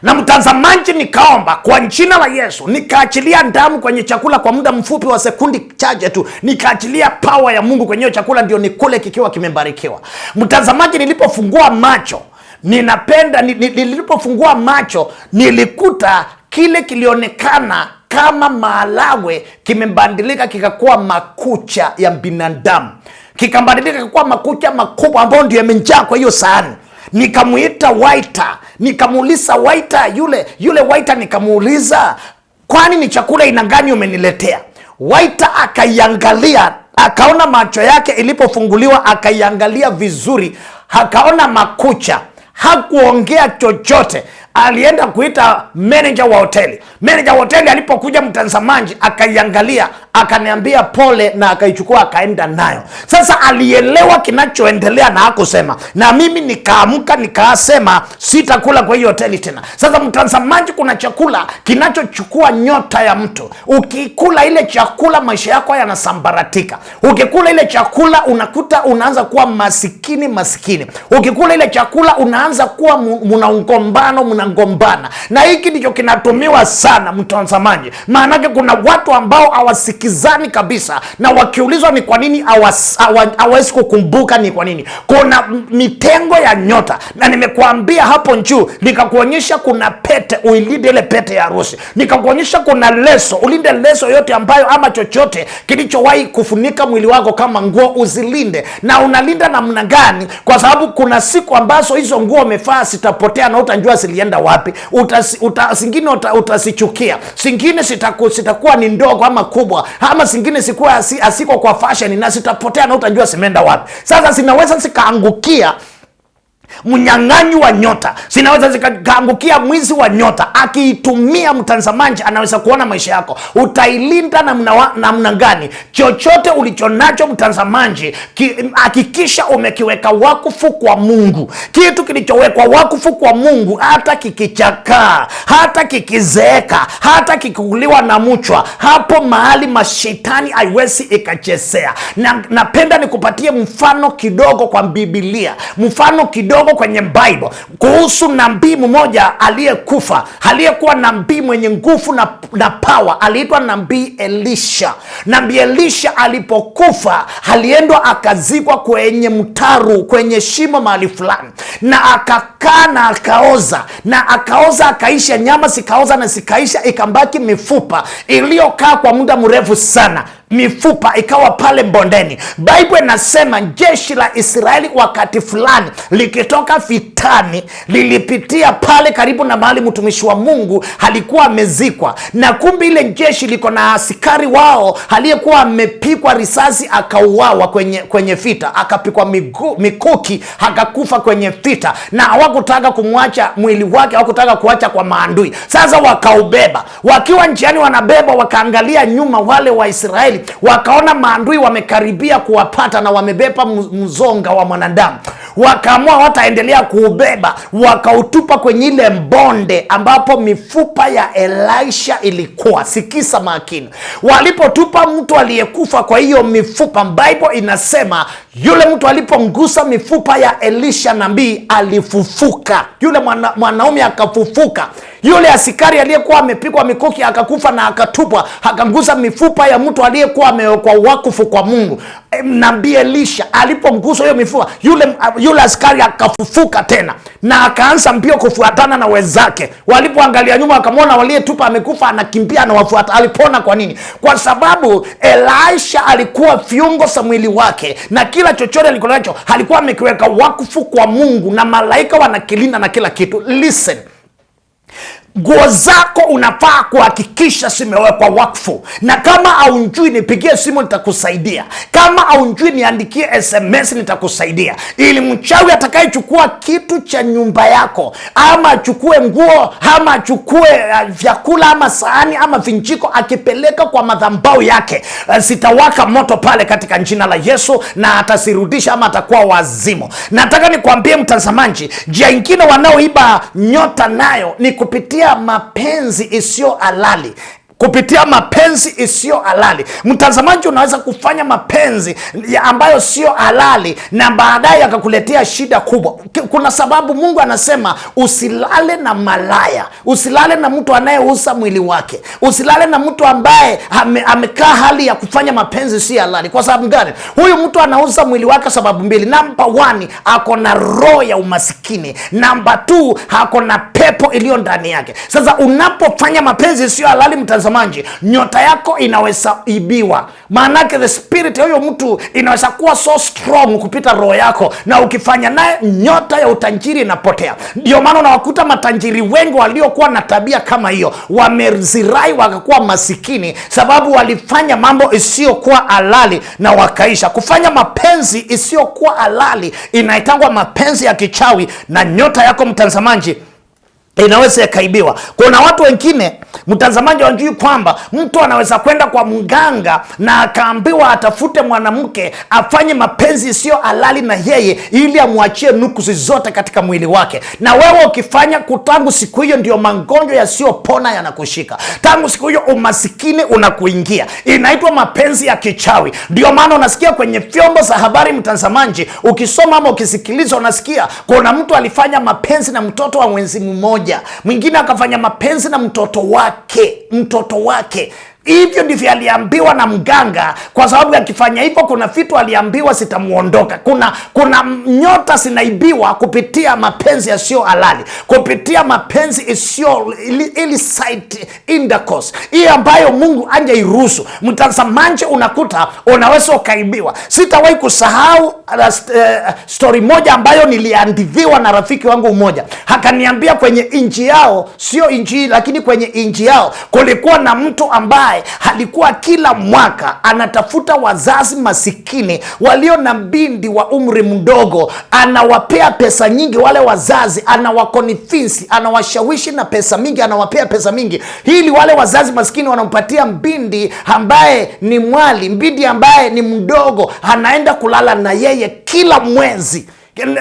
Na mtazamaji, nikaomba kwa jina la Yesu, nikaachilia damu kwenye chakula kwa muda mfupi wa sekundi chache tu, nikaachilia power ya Mungu kwenye chakula, ndio nikule kikiwa kimebarikiwa. Mtazamaji, nilipofungua macho, nilipofungua macho nilikuta kile kilionekana kama maharagwe kimebadilika kikakuwa makucha ya binadamu, kikabadilika kikakuwa makucha makubwa ambayo ndio yamejaa kwa hiyo sahani. Nikamuita waiter, nikamuuliza waiter, yule waiter nikamuuliza, kwani ni chakula ina gani umeniletea? Waiter akaiangalia, akaona macho yake ilipofunguliwa, akaiangalia vizuri, akaona makucha, hakuongea chochote. Alienda kuita manager wa hoteli. Manager wa hoteli alipokuja mtazamaji, akaiangalia, akaniambia pole, na akaichukua akaenda nayo. Sasa alielewa kinachoendelea na hakusema, na mimi nikaamka nikasema sitakula kwa hiyo hoteli tena. Sasa mtazamaji, kuna chakula kinachochukua nyota ya mtu. Ukikula ile chakula maisha yako yanasambaratika. Ukikula ile chakula unakuta unaanza kuwa masikini. Ukikula ile chakula unaanza kuwa mnagombana, na hiki ndicho kinatumiwa sana mtazamaji. Maanake kuna watu ambao hawasikizani kabisa, na wakiulizwa ni kwa nini hawawezi kukumbuka ni kwa nini. Kuna mitengo ya nyota, na nimekuambia hapo juu, nikakuonyesha kuna pete, uilinde ile pete ya harusi. Nikakuonyesha kuna leso, ulinde leso yote ambayo ama chochote kilichowahi kufunika mwili wako kama nguo, uzilinde. Na unalinda namna gani? Kwa sababu kuna siku ambazo hizo nguo umefaa zitapotea na utajua zilienda wapi. Singine utasichukia, singine sitakuwa ni ndogo ama kubwa, ama singine sikuwa asiko kwa fashion na sitapotea na utajua zimeenda wapi. Sasa zinaweza zikaangukia mnyang'anyi wa nyota, zinaweza zikaangukia mwizi wa nyota. Akiitumia mtazamaji, anaweza kuona maisha yako. Utailinda namna gani? Chochote ulichonacho mtazamaji, hakikisha umekiweka wakfu kwa Mungu. Kitu kilichowekwa wakfu kwa Mungu, hata kikichakaa, hata kikizeeka, hata kikuliwa na mchwa, hapo mahali mashetani haiwezi ikachezea. Na napenda nikupatie mfano kidogo kwa Biblia, mfano kidogo kwenye Bible kuhusu nabii mmoja aliyekufa, aliyekuwa nabii mwenye nguvu na power. Aliitwa nabii Elisha. Nabii Elisha alipokufa, aliendwa akazikwa kwenye mtaru, kwenye shimo mahali fulani, na akakaa na akaoza akaisha, nyama zikaoza na zikaisha, ikambaki mifupa iliyokaa kwa muda mrefu sana. mifupa ikawa pale bondeni. Bible inasema jeshi la Israeli wakati fulani likitoka vitani lilipitia pale karibu na mahali mtumishi wa Mungu alikuwa amezikwa, na kumbe ile jeshi liko na askari wao aliyekuwa amepigwa risasi akauawa kwenye vita, akapigwa mikuki akakufa kwenye vita, na hawakutaka kumwacha mwili wake, hawakutaka kuacha kwa maandui. Sasa wakaubeba, wakiwa njiani wanabeba, wakaangalia nyuma wale wa Israeli, wakaona maandui wamekaribia kuwapata na wamebeba mzonga wa mwanadamu. Wakaamua wataendelea kuubeba, wakautupa kwenye ile bonde ambapo mifupa ya Elisha ilikuwa. Sikisa makini, walipotupa mtu aliyekufa kwa hiyo mifupa, Bible inasema yule mtu alipongusa mifupa ya Elisha nabii alifufuka. Yule mwanaume akafufuka. Yule askari aliyekuwa amepigwa mikuki akakufa na akatupwa, akangusa mifupa ya mtu aliyekuwa amewekwa wakfu kwa Mungu. Nabii Elisha alipongusa hiyo mifupa, yule askari akafufuka tena na akaanza mbio kufuatana na wenzake. Walipoangalia nyuma wakamwona waliyetupa amekufa, anakimbia na wafuata. Alipona. Kwa nini? Kwa sababu Elisha alikuwa viungo za mwili wake na kila chochote alikuwa nacho alikuwa amekiweka wakfu kwa Mungu, na malaika wanakilinda na kila kitu. Listen, nguo zako unafaa kuhakikisha zimewekwa wakfu, na kama haunjui nipigie simu nitakusaidia, kama haunjui niandikie SMS nitakusaidia, ili mchawi atakayechukua kitu cha nyumba yako, ama achukue nguo, ama achukue vyakula, ama sahani, ama vinjiko, akipeleka kwa madhabahu yake, sitawaka moto pale katika jina la Yesu, na atasirudisha ama atakuwa wazimu. Nataka nikwambie mtazamaji, njia nyingine wanaoiba nyota nayo ni kupitia mapenzi isiyo halali. Kupitia mapenzi isiyo halali. Mtazamaji, unaweza kufanya mapenzi ambayo sio halali na baadaye akakuletea shida kubwa. Kuna sababu Mungu anasema usilale na malaya, usilale na mtu anayeuza mwili wake, usilale na mtu ambaye amekaa hali ya kufanya mapenzi si halali. Kwa sababu gani? Huyu mtu anauza mwili wake sababu mbili. Number 1, ako na roho ya umasikini. Number 2, ako na pepo iliyo ndani yake. Sasa unapofanya mapenzi sio halali, mtazamaji, nyota yako inaweza ibiwa. Maanake the spirit ya huyo mtu inaweza kuwa so strong kupita roho yako, na ukifanya naye nyota ya utajiri inapotea. Ndio maana unawakuta matajiri wengi waliokuwa na tabia kama hiyo wamezirai wakakuwa masikini, sababu walifanya mambo isiyokuwa halali na wakaisha. Kufanya mapenzi isiyokuwa halali inaitangwa mapenzi ya kichawi, na nyota yako mtazamaji inaweza ikaibiwa. Kuna watu wengine mtazamaji wanjui kwamba mtu anaweza kwenda kwa mganga na akaambiwa atafute mwanamke afanye mapenzi sio halali na yeye ili amwachie nukusi zote katika mwili wake. Na wewe ukifanya kutangu siku hiyo ndio magonjwa yasiyopona yanakushika. Tangu siku hiyo umasikini unakuingia. Inaitwa mapenzi ya kichawi. Ndio maana unasikia kwenye vyombo za habari mtazamaji, ukisoma ama ukisikiliza unasikia kuna mtu alifanya mapenzi na mtoto wa mwezi mmoja, mwingine akafanya mapenzi na mtoto wake. Hivyo ndivyo aliambiwa na mganga, kwa sababu akifanya hivyo kuna vitu aliambiwa sitamuondoka. Kuna nyota zinaibiwa kupitia mapenzi yasiyo halali, kupitia mapenzi isiyo illicit intercourse, hii ambayo Mungu hajairuhusu. Mtazamaji, unakuta unaweza ukaibiwa. Sitawahi kusahau story moja ambayo niliandithiwa na rafiki wangu mmoja. Akaniambia kwenye inchi yao, sio inchi lakini kwenye inchi yao kulikuwa na mtu ambaye alikuwa kila mwaka anatafuta wazazi masikini walio na binti wa umri mdogo, anawapea pesa nyingi wale wazazi, anawakonvince, anawashawishi na pesa mingi, anawapea pesa mingi ili wale wazazi masikini wanampatia binti ambaye ni mwali, binti ambaye ni mdogo, anaenda kulala na yeye kila mwezi.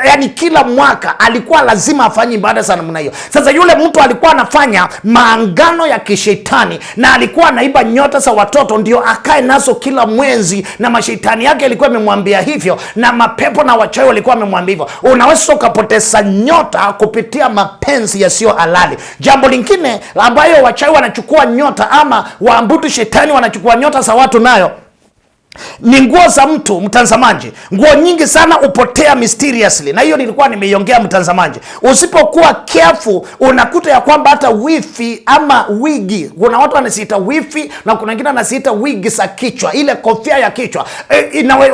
Yani kila mwaka alikuwa lazima afanye ibada sana namna hiyo. Sasa yule mtu alikuwa anafanya maangano ya kishetani na alikuwa anaiba nyota za watoto ndio akae nazo kila mwezi, na mashetani yake alikuwa amemwambia hivyo, na mapepo na wachawi walikuwa wamemwambia hivyo. Unaweza ukapoteza nyota kupitia mapenzi yasiyo halali. Jambo lingine ambayo wachawi wanachukua nyota, ama waambutu shetani wanachukua nyota za watu nayo ni nguo za mtu mtazamaji. Nguo nyingi sana upotea mysteriously, na hiyo nilikuwa nimeiongea mtazamaji. Usipokuwa careful unakuta ya kwamba hata wifi ama wigi, kuna watu wanasiita wifi na kuna wengine wanasiita wigi za kichwa, ile kofia ya kichwa,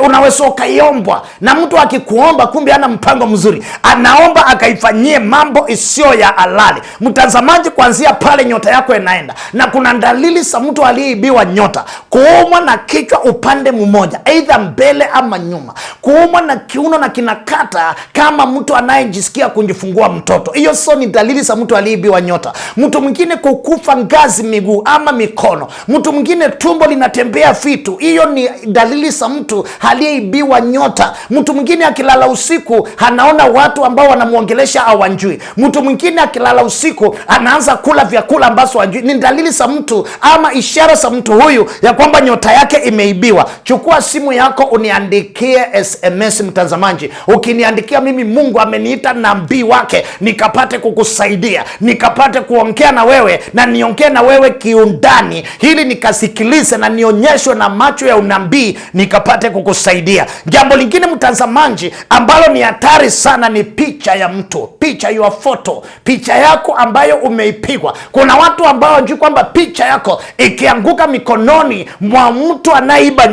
unaweza ukaiombwa na mtu akikuomba, kumbe ana mpango mzuri, anaomba akaifanyie mambo isiyo ya halali. Mtazamaji, kuanzia pale nyota yako inaenda, na kuna dalili za mtu aliyeibiwa nyota: kuumwa na kichwa upande mmoja, aidha mbele ama nyuma, kuumwa na kiuno na kinakata kama mtu anayejisikia kujifungua mtoto. Hiyo sio ni dalili za mtu aliyeibiwa nyota. Mtu mwingine kukufa ngazi miguu ama mikono, mtu mwingine tumbo linatembea vitu, hiyo ni dalili za mtu aliyeibiwa nyota. Mtu mwingine akilala usiku anaona watu ambao wanamuongelesha hawajui. Mtu mwingine akilala usiku anaanza kula vyakula ambazo hajui. Ni dalili za mtu ama ishara za mtu huyu ya kwamba nyota yake imeibiwa. Chukua simu yako uniandikie SMS mtazamaji. Ukiniandikia mimi, Mungu ameniita nabii wake nikapate kukusaidia, nikapate kuongea na wewe na niongee na wewe kiundani, ili nikasikilize na nionyeshwe na macho ya unabii nikapate kukusaidia. Jambo lingine mtazamaji ambalo ni hatari sana ni picha ya mtu, picha, your photo, picha yako ambayo umeipigwa. Kuna watu ambao hawajui kwamba picha yako ikianguka mikononi mwa mtu anayeiba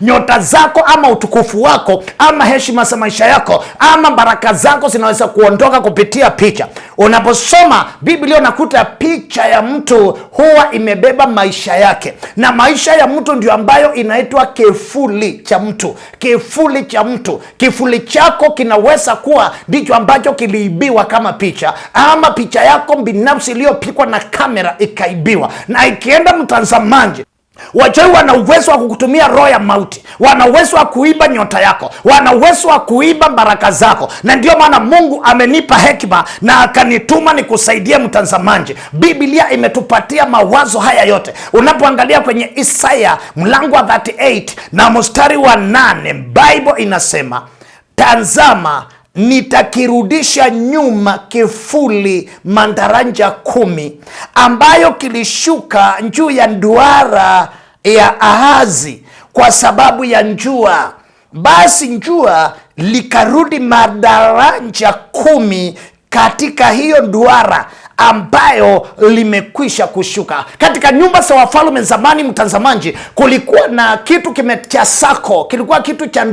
nyota zako ama utukufu wako ama heshima za maisha yako ama baraka zako zinaweza kuondoka kupitia picha. Unaposoma Biblia unakuta picha ya mtu huwa imebeba maisha yake, na maisha ya mtu ndio ambayo inaitwa kifuli cha mtu. Kifuli cha mtu, kifuli chako kinaweza kuwa ndicho ambacho kiliibiwa kama picha, ama picha yako binafsi iliyopigwa na kamera ikaibiwa. Na ikienda mtazamaji, wachawi wana uwezo wa kukutumia roho ya mauti, wana uwezo wa kuiba nyota yako, wana uwezo wa kuiba baraka zako. Na ndio maana Mungu amenipa hekima na akanituma nikusaidie mtazamaji. Biblia imetupatia mawazo haya yote. Unapoangalia kwenye Isaya mlango wa 38 na mstari wa 8, Bible inasema, tazama nitakirudisha nyuma kifuli mandaranja 10 ambayo kilishuka juu ya duara ya Ahazi kwa sababu ya njua. Basi njua likarudi madaranja 10 katika hiyo duara ambayo limekwisha kushuka. Katika nyumba za wafalme zamani mtazamaji, kulikuwa na kitu cha sako, kilikuwa kitu cha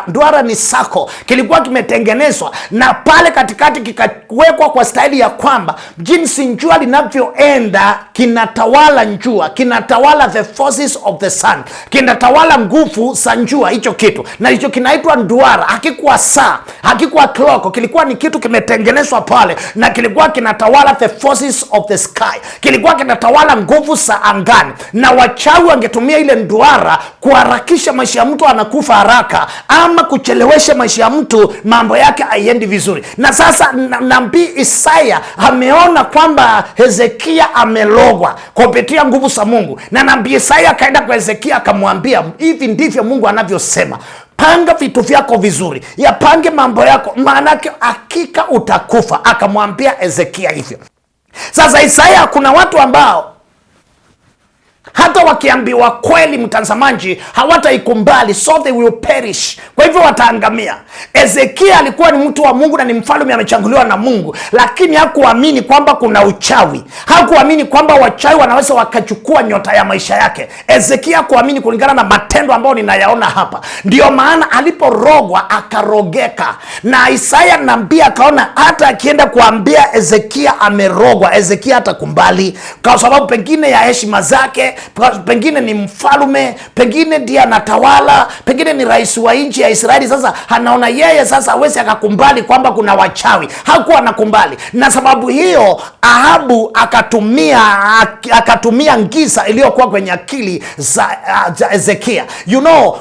duara ni sako, kilikuwa kimetengenezwa na pale katikati kikawekwa kwa staili ya kwamba jinsi njua linavyoenda kinatawala njua, kinatawala the forces of the sun, kinatawala nguvu za njua, hicho kitu, na hicho kinaitwa duara. Hakikuwa saa, hakikuwa clock, kilikuwa ni kitu kimetengenezwa pale na kilikuwa kinatawala the forces of the sky, kilikuwa kinatawala nguvu za angani. Na wachawi wangetumia ile duara kuharakisha maisha ya mtu anakufa haraka, ama kuchelewesha maisha ya mtu mambo yake haiendi vizuri. Na sasa nabii Isaya ameona kwamba Hezekia amelogwa kupitia nguvu za Mungu, na nabii Isaya akaenda kwa Hezekia akamwambia, hivi ndivyo Mungu anavyosema, panga vitu vyako vizuri, yapange mambo yako, maanake hakika utakufa. Akamwambia Hezekia hivyo. Sasa Isaya, kuna watu ambao hata wakiambiwa kweli mtazamaji hawataikumbali, so they will perish, kwa hivyo wataangamia. Hezekia alikuwa ni mtu wa Mungu na ni mfalme, amechanguliwa na Mungu, lakini hakuamini kwamba kuna uchawi, hakuamini kwamba wachawi wanaweza wakachukua nyota ya maisha yake. Hezekia hakuamini kulingana na matendo ambayo ninayaona hapa. Ndio maana aliporogwa akarogeka, na Isaya nabii akaona hata akienda kuambia Hezekia amerogwa, Hezekia hatakumbali, kwa sababu pengine ya heshima zake, pengine ni mfalume, pengine ndiye anatawala, pengine ni rais wa nchi ya Israeli. Sasa anaona yeye sasa hawezi akakumbali kwamba kuna wachawi, hakuwa anakumbali. Na sababu hiyo Ahabu akatumia ngisa iliyokuwa kwenye akili za Hezekia. You know,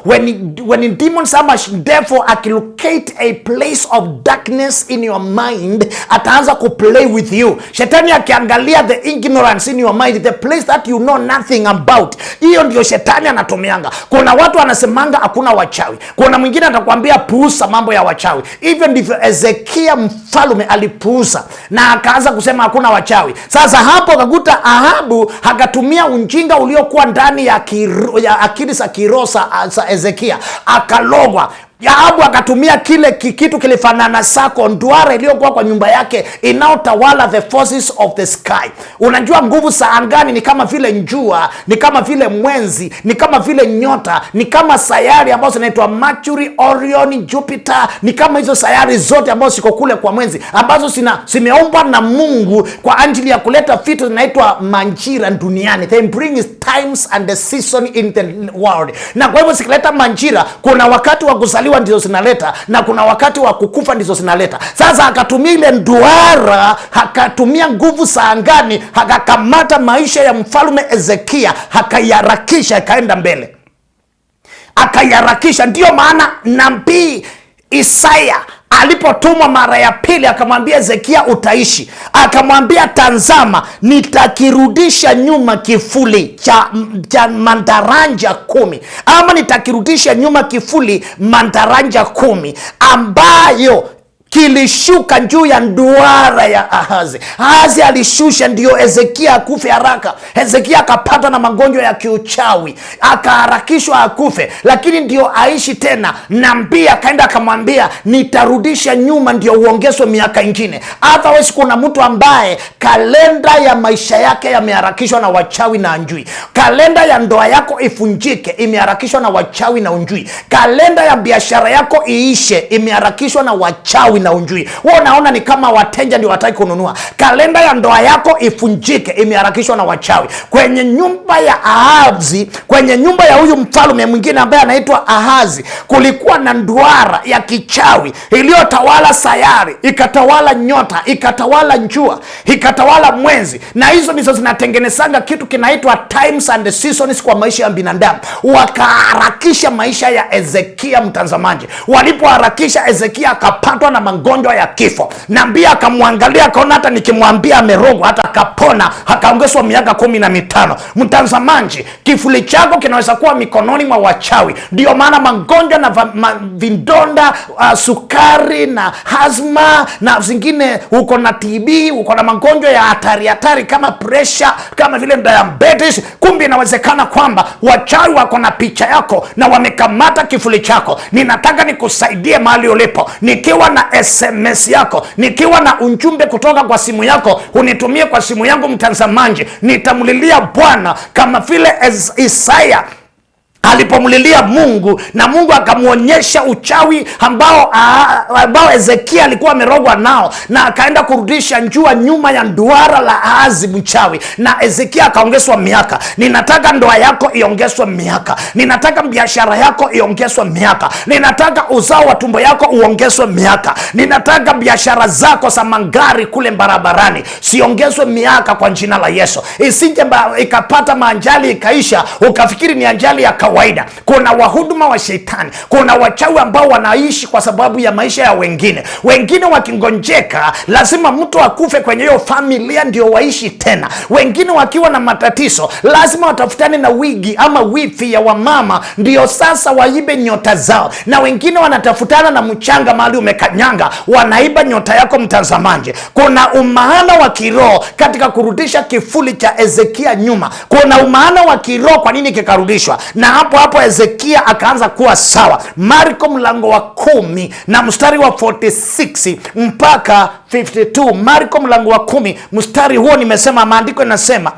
when demons ama therefore accumulate a place of darkness in your mind, ataanza kuplay with you. Shetani akiangalia the ignorance in your mind, the place that you know nothing about, about. Hiyo ndio shetani anatumianga. Kuna watu wanasemanga hakuna wachawi, kuna mwingine atakwambia puusa mambo ya wachawi. Hivyo ndivyo Hezekia mfalme alipuusa na akaanza kusema hakuna wachawi. Sasa hapo akakuta Ahabu akatumia unjinga uliokuwa ndani ya akili za kiroho za Hezekia, akalogwa. Ahabu akatumia kile kitu kilifanana sako nduara iliyokuwa kwa nyumba yake inaotawala the forces of the sky. Unajua nguvu za angani ni kama vile njua, ni kama vile mwenzi, ni kama vile nyota, ni kama sayari ambazo zinaitwa Mercury, Orion, Jupiter, ni kama hizo sayari zote ambazo ziko kule kwa mwenzi ambazo zimeumbwa na Mungu kwa ajili ya kuleta vitu zinaitwa manjira duniani. They bring times and the season in the world. Na kwa hivyo zikileta manjira, kuna wakati wa kuzaliwa ndizo zinaleta na kuna wakati wa kukufa ndizo zinaleta. Sasa akatumia ile nduara, akatumia nguvu za angani, akakamata maisha ya mfalme Hezekia, akayaharakisha, akaenda mbele, akayaharakisha. Ndio maana nabii Isaya alipotumwa mara ya pili akamwambia Hezekia utaishi, akamwambia tazama nitakirudisha nyuma kifuli cha mandaranja 10, ama nitakirudisha nyuma kifuli mandaranja 10 ambayo kilishuka juu ya nduara ya Ahazi. Ahazi alishusha ndio Hezekia akufe haraka. Hezekia akapata na magonjwa ya kiuchawi, akaharakishwa akufe, lakini ndio aishi tena. Nabii akaenda akamwambia nitarudisha nyuma ndio uongezwe miaka ingine. Otherwise kuna mtu ambaye kalenda ya maisha yake yameharakishwa na wachawi na anjui. Kalenda ya ndoa yako ifunjike imeharakishwa na wachawi na unjui. Kalenda ya biashara yako iishe imeharakishwa na wachawi na unjui. Wewe unaona ni kama wateja ndio wataki kununua. Kalenda ya ndoa yako ifunjike imeharakishwa na wachawi. Kwenye nyumba ya Ahazi, kwenye nyumba ya huyu mfalme mwingine ambaye anaitwa Ahazi, kulikuwa na nduara ya kichawi iliyotawala sayari, ikatawala nyota, ikatawala jua, ikatawala mwezi, na hizo ndizo zinatengenezanga kitu kinaitwa times and seasons kwa maisha ya binadamu. Wakaharakisha maisha ya Hezekia mtazamaji. Walipoharakisha, Hezekia akapatwa na magonjwa ya kifo. Nabii akamwangalia akaona hata nikimwambia amerogwa hata akapona, akaongezwa miaka 15. Mtazamaji, kifuli chako kinaweza kuwa mikononi mwa wachawi. Ndio maana magonjwa na vidonda, sukari na asma na zingine, uko na TB, uko na magonjwa ya hatari kama pressure, kama vile diabetes, kumbe inawezekana kwamba wachawi wako na picha yako na wamekamata kifuli chako. Ninataka nikusaidie mahali ulipo, nikiwa na SMS yako, nikiwa na ujumbe kutoka kwa simu yako, unitumie kwa simu yangu mtazamaji. Nitamlilia Bwana kama vile Isaya alipomlilia Mungu na Mungu akamuonyesha uchawi ambao Hezekia alikuwa amerogwa nao, na akaenda kurudisha njua nyuma ya nduara la Ahazi mchawi, na Hezekia akaongezwa miaka. Ninataka ndoa yako iongezwe miaka, ninataka biashara yako iongezwe miaka, ninataka uzao wa tumbo yako uongezwe miaka, ninataka biashara zako za magari kule barabarani siongezwe miaka kwa jina la Yesu. Isije ikapata manjali ikaisha ukafikiri ni ajali ya kawaida. Kuna wahuduma wa shetani, kuna wachawi ambao wanaishi kwa sababu ya maisha ya wengine. Wengine wakingonjeka lazima mtu akufe kwenye hiyo familia ndio waishi tena. Wengine wakiwa na matatizo lazima watafutane na wigi ama wifi ya wamama ndio sasa waibe nyota zao. Na wengine wanatafutana na mchanga mahali umekanyanga, wanaiba nyota yako mtazamaji. Kuna umaana wa kiroho katika kurudisha kifuli cha Hezekia nyuma. Kuna umaana wa kiroho kwa nini kikarudishwa, na hapo Hezekia akaanza kuwa sawa. Marko mlango wa 10 na mstari wa 46 mpaka 52. Marko mlango wa 10 mstari huo nimesema, maandiko yanasema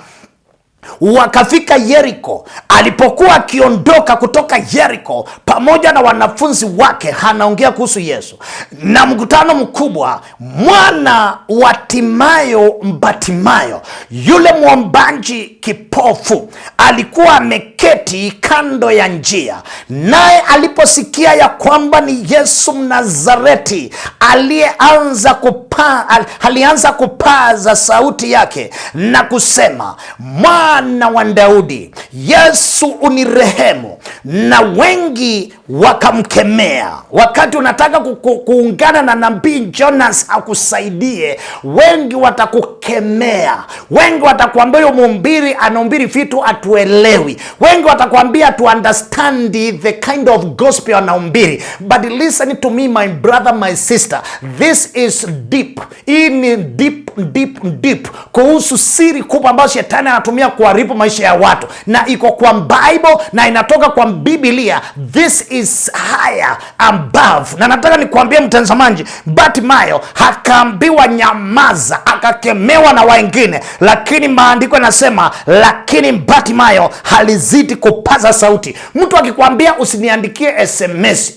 wakafika Yeriko. Alipokuwa akiondoka kutoka Yeriko pamoja na wanafunzi wake, anaongea kuhusu Yesu na mkutano mkubwa, mwana wa Timayo Mbatimayo, yule mwombaji kipofu, alikuwa ameketi akaketi kando ya njia, naye aliposikia ya kwamba ni Yesu Mnazareti alianza kupaza sauti yake na kusema, Mwana wa Daudi, Yesu unirehemu. Na wengi wakamkemea. Wakati unataka kuungana na nabii Jonas akusaidie, wengi watakukemea. Wengi watakwambia mhubiri anahubiri vitu atuelewi. Wengi watakwambia to understand the kind of gospel anahubiri. But listen to me, my brother, my sister, this is deep. Hii ni deep kuhusu siri kubwa ambayo shetani anatumia kuharibu maisha ya watu, na iko kwa Bible na inatoka kwa Biblia. This is higher above. Na nataka nikwambie mtazamaji, Bartimayo akaambiwa nyamaza, akakemewa na wengine, lakini maandiko yanasema lakini Bartimayo halizidi kupaza sauti. Mtu akikwambia usiniandikie SMS,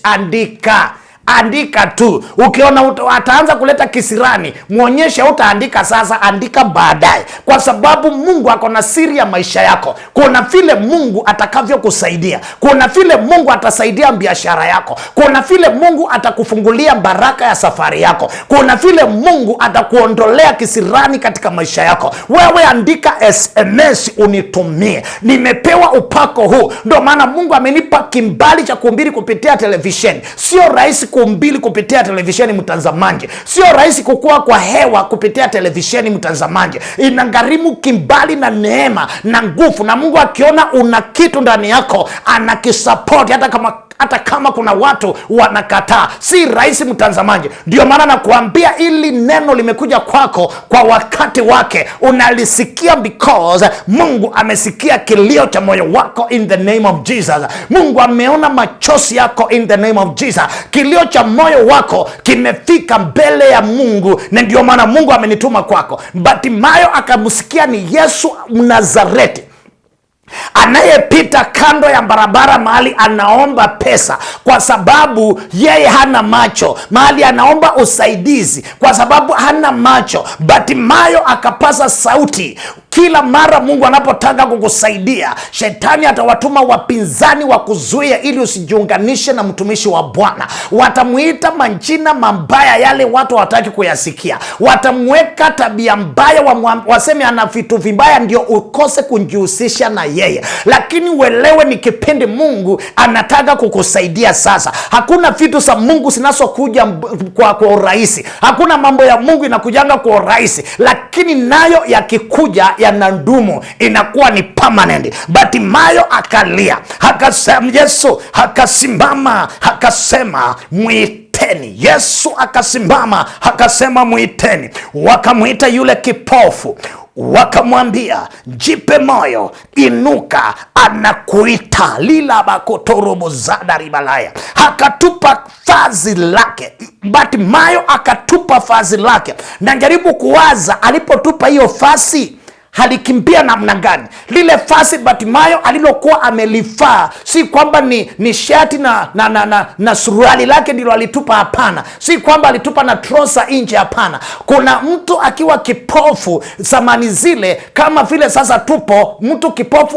andika tu. Ukiona ataanza kuleta kisirani, muonyeshe utaandika sasa, andika baadaye, kwa sababu Mungu ako na siri ya maisha yako. Kuna vile Mungu atakavyo kusaidia, kuna vile Mungu atasaidia biashara yako, kuna vile Mungu atakufungulia baraka ya safari yako, kuna vile Mungu atakuondolea kisirani katika maisha yako. Wewe andika SMS unitumie. Nimepewa upako huu, ndio maana Mungu amenipa kimbali cha kuhubiri kupitia televisheni. Sio rahisi kuhubiri kupitia televisheni mtazamaji. Sio rahisi kukua kwa hewa kupitia televisheni mtazamaji. Inagharimu kimbali na neema na nguvu, na Mungu akiona una kitu ndani yako anakisupport hata kama kuna watu wanakataa. Si rahisi mtazamaji. Ndio maana nakuambia ili neno limekuja kwako kwa wakati wake, unalisikia because Mungu amesikia kilio cha moyo wako in the name of Jesus. Mungu ameona machozi yako in the name of Jesus. Kilio cha moyo wako kimefika mbele ya Mungu, na ndio maana Mungu amenituma kwako. Bartimayo akamsikia ni Yesu Mnazareti anayepita kando ya barabara mahali anaomba pesa kwa sababu yeye hana macho, mahali anaomba usaidizi kwa sababu hana macho. Bartimayo akapaza sauti. Kila mara Mungu anapotaka kukusaidia, shetani atawatuma wapinzani wa kuzuia ili usijiunganishe na mtumishi wa Bwana. Watamuita majina mabaya yale watu hawataki kuyasikia. Watamweka tabia mbaya, waseme ana vitu vibaya ndio ukose kujihusisha na yeye. Lakini uelewe ni kipindi Mungu anataka kukusaidia sasa. Hakuna vitu za Mungu zinazokuja kwa urahisi. Hakuna mambo ya Mungu inakujanga kwa urahisi, lakini nayo yakikuja yanandumu, inakuwa ni permanent. Bartimayo akalia, akasema, Yesu akasimama akasema mwiteni. Yesu akasimama akasema mwiteni. Wakamwita yule kipofu, wakamwambia jipe moyo, inuka, anakuita. Lila bakotorobo zada ribalaya. Akatupa vazi lake. Bartimayo akatupa vazi lake. Na jaribu kuwaza alipotupa hiyo vazi alikimbia namna gani? Lile vazi Bartimayo alilokuwa amelivaa si kwamba ni shati na suruali lake ndilo alitupa, hapana. Si kwamba alitupa na trosa nje, hapana. Kuna mtu akiwa kipofu zamani zile, kama vile sasa tupo, mtu kipofu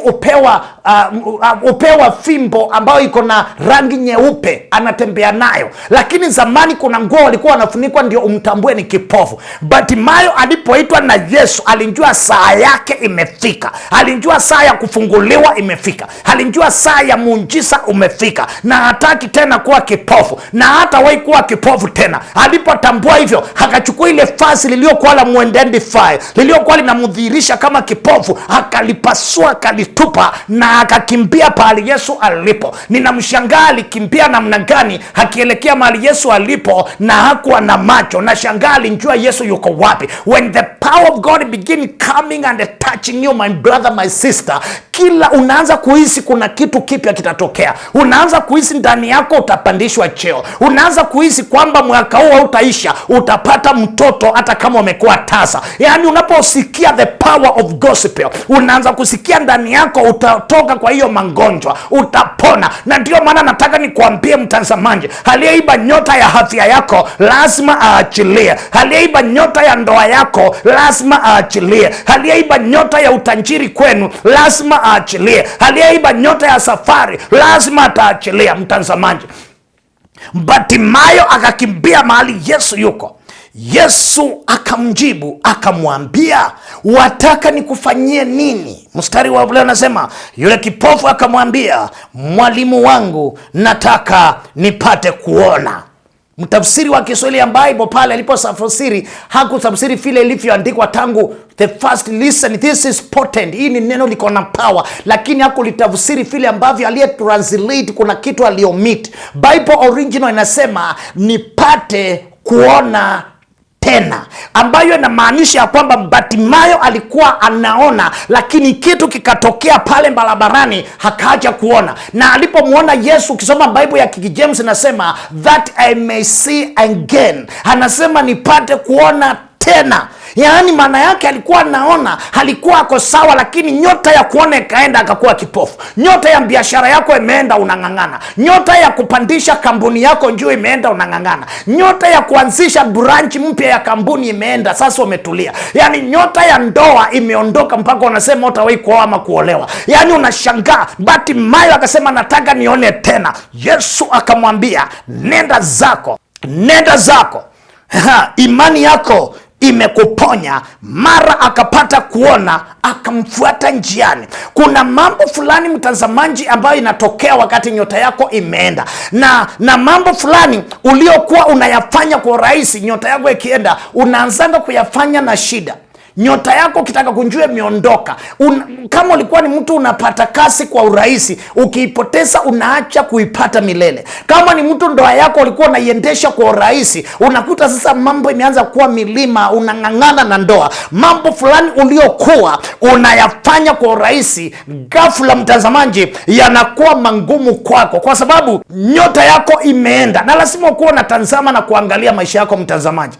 upewa fimbo ambayo iko na rangi nyeupe anatembea nayo, lakini zamani kuna nguo walikuwa wanafunikwa ndio umtambue ni kipofu. Bartimayo alipoitwa na Yesu alijua saa yake imefika. Alijua saa ya kufunguliwa imefika. Alijua saa ya muujiza umefika, na hataki tena kuwa kipofu, na hatawahi kuwa kipofu tena. Alipotambua hivyo, akachukua ile vazi lililokuwa la muidentify, lililokuwa linamdhihirisha kama kipofu, akalipasua, akalitupa na akakimbia pale Yesu alipo. Ninamshangaa alikimbia namna gani akielekea mahali Yesu alipo na hakuwa na macho. Na shangaa alijua Yesu yuko wapi. When the power of God begin coming and touching you, my brother, my sister, kila unaanza kuhisi kuna kitu kipya kitatokea. Unaanza kuhisi ndani yako utapandishwa cheo. Unaanza kuhisi kwamba mwaka huu hautaisha, utapata mtoto hata kama umekuwa tasa. Yaani unaposikia the power of gospel, unaanza kusikia ndani yako, utatoka kwa hiyo magonjwa, utapona. Na ndio maana nataka nikuambie mtazamaji, aliyeiba nyota ya afya yako lazima aachilie. Aliyeiba nyota ya ndoa yako lazima aachilie. Aliyeiba nyota ya utajiri kwenu lazima aachilie. Aliyeiba nyota ya safari lazima ataachilia. Mtazamaji, Bartimayo akakimbia mahali Yesu yuko. Yesu akamjibu akamwambia, wataka nikufanyie nini? Mstari wa leo nasema, yule kipofu akamwambia, mwalimu wangu, nataka nipate kuona. Mtafsiri wa Kiswahili ya Bible pale alipotafsiri hakutafsiri vile ilivyoandikwa tangu the first listen, this is potent, hii ni neno liko na power, lakini hakulitafsiri vile ambavyo aliye translate kuna kitu aliomit. Bible original inasema nipate kuona tena, ambayo inamaanisha kwamba Bartimayo alikuwa anaona, lakini kitu kikatokea pale barabarani hakaja kuona. Na alipomwona Yesu, ukisoma Bible ya King James inasema that I may see again, anasema nipate kuona tena. Yaani maana yake alikuwa anaona, alikuwa ako sawa, lakini nyota ya kuona ikaenda akakuwa kipofu. Nyota ya biashara yako imeenda, unang'ang'ana. Nyota ya kupandisha kampuni yako juu imeenda, unang'ang'ana. Nyota ya kuanzisha branch mpya ya kampuni imeenda, sasa umetulia. Yaani nyota ya ndoa imeondoka mpaka unasema utawahi kuoa ama kuolewa. Yaani unashangaa. Bartimayo akasema nataka nione tena. Yesu akamwambia, nenda zako, nenda zako, imani yako imekuponya. Mara akapata kuona, akamfuata njiani. Kuna mambo fulani mtazamaji ambayo inatokea wakati nyota yako imeenda, na mambo fulani uliokuwa unayafanya kwa urahisi, nyota yako ikienda unaanzanga kuyafanya na shida. Nyota yako kitaka kunjua imeondoka. Kama ulikuwa ni mtu unapata kasi kwa urahisi, ukiipoteza unaacha kuipata milele. Kama ni mtu ndoa yako ulikuwa unaiendesha kwa urahisi, unakuta sasa mambo imeanza kuwa milima, unang'ang'ana na ndoa. Mambo fulani uliokuwa unayafanya kwa urahisi, ghafla mtazamaji, yanakuwa mangumu kwako kwa sababu nyota yako imeenda. Na lazima ukuwa unatazama na kuangalia maisha yako mtazamaji.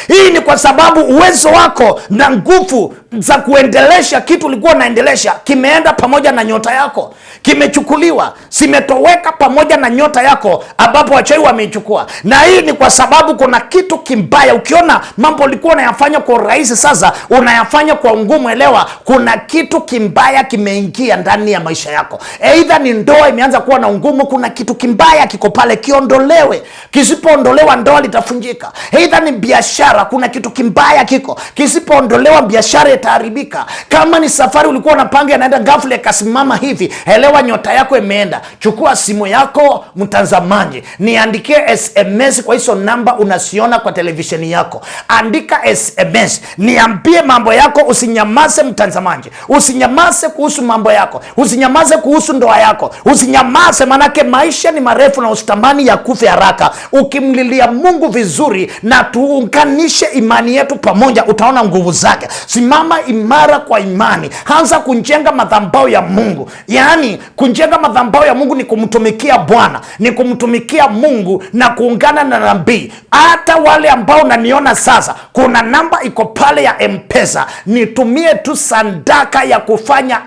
Hii ni kwa sababu uwezo wako na nguvu za kuendelesha kitu ulikuwa unaendelesha kimeenda pamoja na nyota yako, kimechukuliwa, simetoweka pamoja na nyota yako ambapo wachawi wameichukua. Na hii ni kwa sababu kuna kitu kimbaya. Ukiona mambo ulikuwa unayafanya kwa urahisi, sasa unayafanya kwa ngumu, elewa kuna kitu kimbaya kimeingia ndani ya maisha yako. Aidha ni ndoa imeanza kuwa na ngumu, kuna kitu kimbaya kiko pale, kiondolewe. Kisipoondolewa ndoa litafunjika. Aidha ni biashara, kuna kitu kimbaya kiko, kisipoondolewa biashara itaharibika. Kama ni safari ulikuwa unapanga inaenda, ghafla ikasimama hivi, elewa nyota yako imeenda. Chukua simu yako mtazamaji, niandikie SMS kwa hizo namba unasiona kwa televisheni yako. Andika SMS, niambie mambo yako. Usinyamaze mtazamaji, usinyamaze kuhusu mambo yako, usinyamaze kuhusu ndoa yako, usinyamaze, manake maisha ni marefu na usitamani ya kufe haraka. Ukimlilia Mungu vizuri na tuunganishe imani yetu pamoja, utaona nguvu zake. Simama imara kwa imani, anza kujenga madhabahu ya Mungu. Yaani kujenga madhabahu ya Mungu ni kumtumikia Bwana, ni kumtumikia Mungu na kuungana na nabii. Hata wale ambao unaniona sasa, kuna namba iko pale ya M-Pesa, nitumie tu sadaka ya kufanya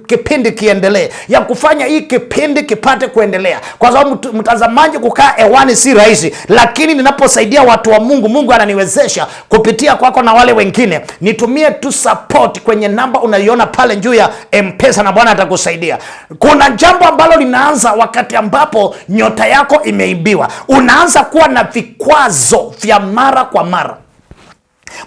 kipindi kiendelee, ya kufanya hii kipindi kipate kuendelea, kwa sababu mtazamaji, kukaa hewani si rahisi, lakini ninaposaidia watu wa Mungu, Mungu ananiwezesha kupitia kwako na wale wengine. Nitumie tu support kwenye namba unaiona pale juu ya M-Pesa na Bwana atakusaidia. Kuna jambo ambalo linaanza wakati ambapo nyota yako imeibiwa. Unaanza kuwa na vikwazo vya mara kwa mara.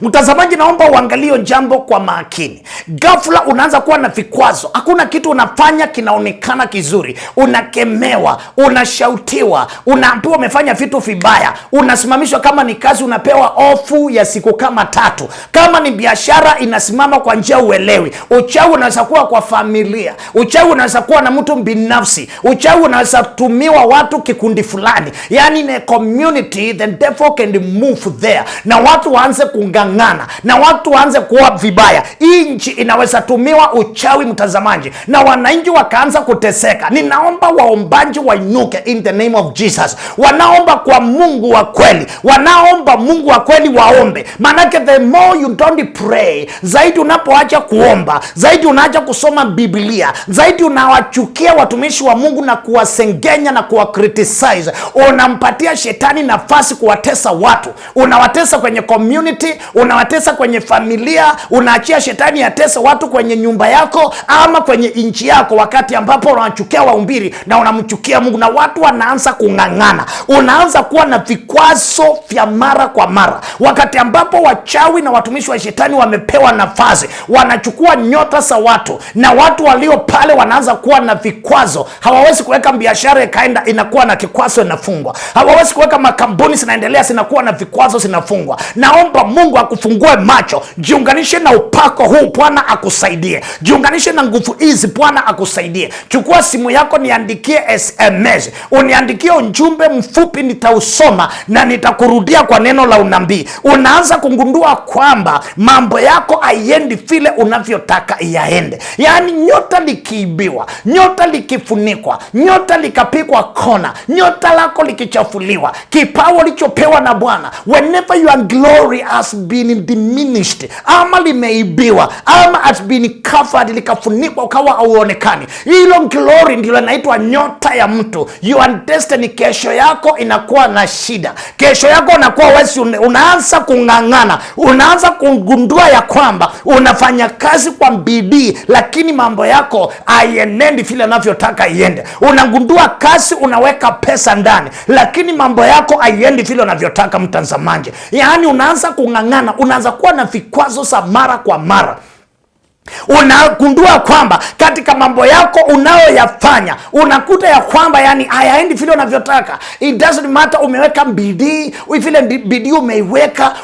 Mtazamaji, naomba uangalie jambo kwa makini. Ghafla unaanza kuwa na vikwazo. Hakuna kitu unafanya kinaonekana kizuri. Unakemewa, unashautiwa, unaambiwa umefanya vitu vibaya, unasimamishwa. Kama ni kazi unapewa ofu ya siku kama 3. Kama ni biashara inasimama kwa njia uelewi. Uchawi unaweza kuwa kwa familia. Uchawi unaweza kuwa na mtu binafsi. Uchawi unaweza tumiwa watu kikundi fulani. Yaani in a community the devil can move there. Na watu waanze kungangana na watu waanze kuwa vibaya, hii nchi inaweza tumiwa uchawi, mtazamaji, na wananchi wakaanza kuteseka. Ninaomba waombaji wainuke in the name of Jesus. Wanaomba kwa Mungu wa kweli, wanaomba Mungu wa kweli waombe, manake the more you don't pray, zaidi unapoacha kuomba, zaidi unaacha kusoma Biblia, zaidi unawachukia watumishi wa Mungu na kuwasengenya na kuwacriticize, unampatia shetani nafasi kuwatesa watu. Unawatesa kwenye community, unawatesa kwenye familia, unaachia shetani atese watu kwenye nyumba yako ama kwenye nchi yako, wakati ambapo unawachukia wahubiri na unamchukia Mungu, na watu wanaanza kung'ang'ana. Unaanza kuwa na vikwazo vya mara kwa mara, wakati ambapo wachawi na watumishi wa shetani wamepewa nafasi, wanachukua nyota za watu, na watu walio pale wanaanza kuwa na vikwazo. Hawawezi kuweka biashara ikaenda, inakuwa na kikwazo, inafungwa. Hawawezi kuweka makampuni zinaendelea, zinakuwa na vikwazo, zinafungwa. Naomba Mungu akufungue macho, jiunganishe na upako huu, Bwana akusaidie. Jiunganishe na nguvu hizi, Bwana akusaidie. Chukua simu yako, niandikie SMS, uniandikie ujumbe mfupi, nitausoma na nitakurudia kwa neno la unabii. Unaanza kugundua kwamba mambo yako haiendi vile unavyotaka yaende. Yaani nyota likiibiwa, nyota likifunikwa, nyota likapigwa kona, nyota lako likichafuliwa, kipawa lichopewa na Bwana, whenever your glory has been diminished, ama limeibiwa, ama has been covered, likafunikwa ukawa hauonekani, hilo glory ndilo inaitwa nyota ya mtu. Your destiny, kesho yako inakuwa na shida. Kesho yako unakuwa wesi, unaanza kung'ang'ana, unaanza kugundua ya kwamba unafanya kazi kwa bidii, lakini mambo yako haienendi vile unavyotaka iende. Unagundua kazi, unaweka pesa ndani, lakini mambo yako haiendi vile unavyotaka, mtazamaji. Yaani unaanza kung'ang'ana, unaanza kuwa na vikwazo za mara kwa mara. Unagundua kwamba katika mambo yako unayoyafanya unakuta ya kwamba yani hayaendi vile unavyotaka. It doesn't matter umeweka bidii, vile bidii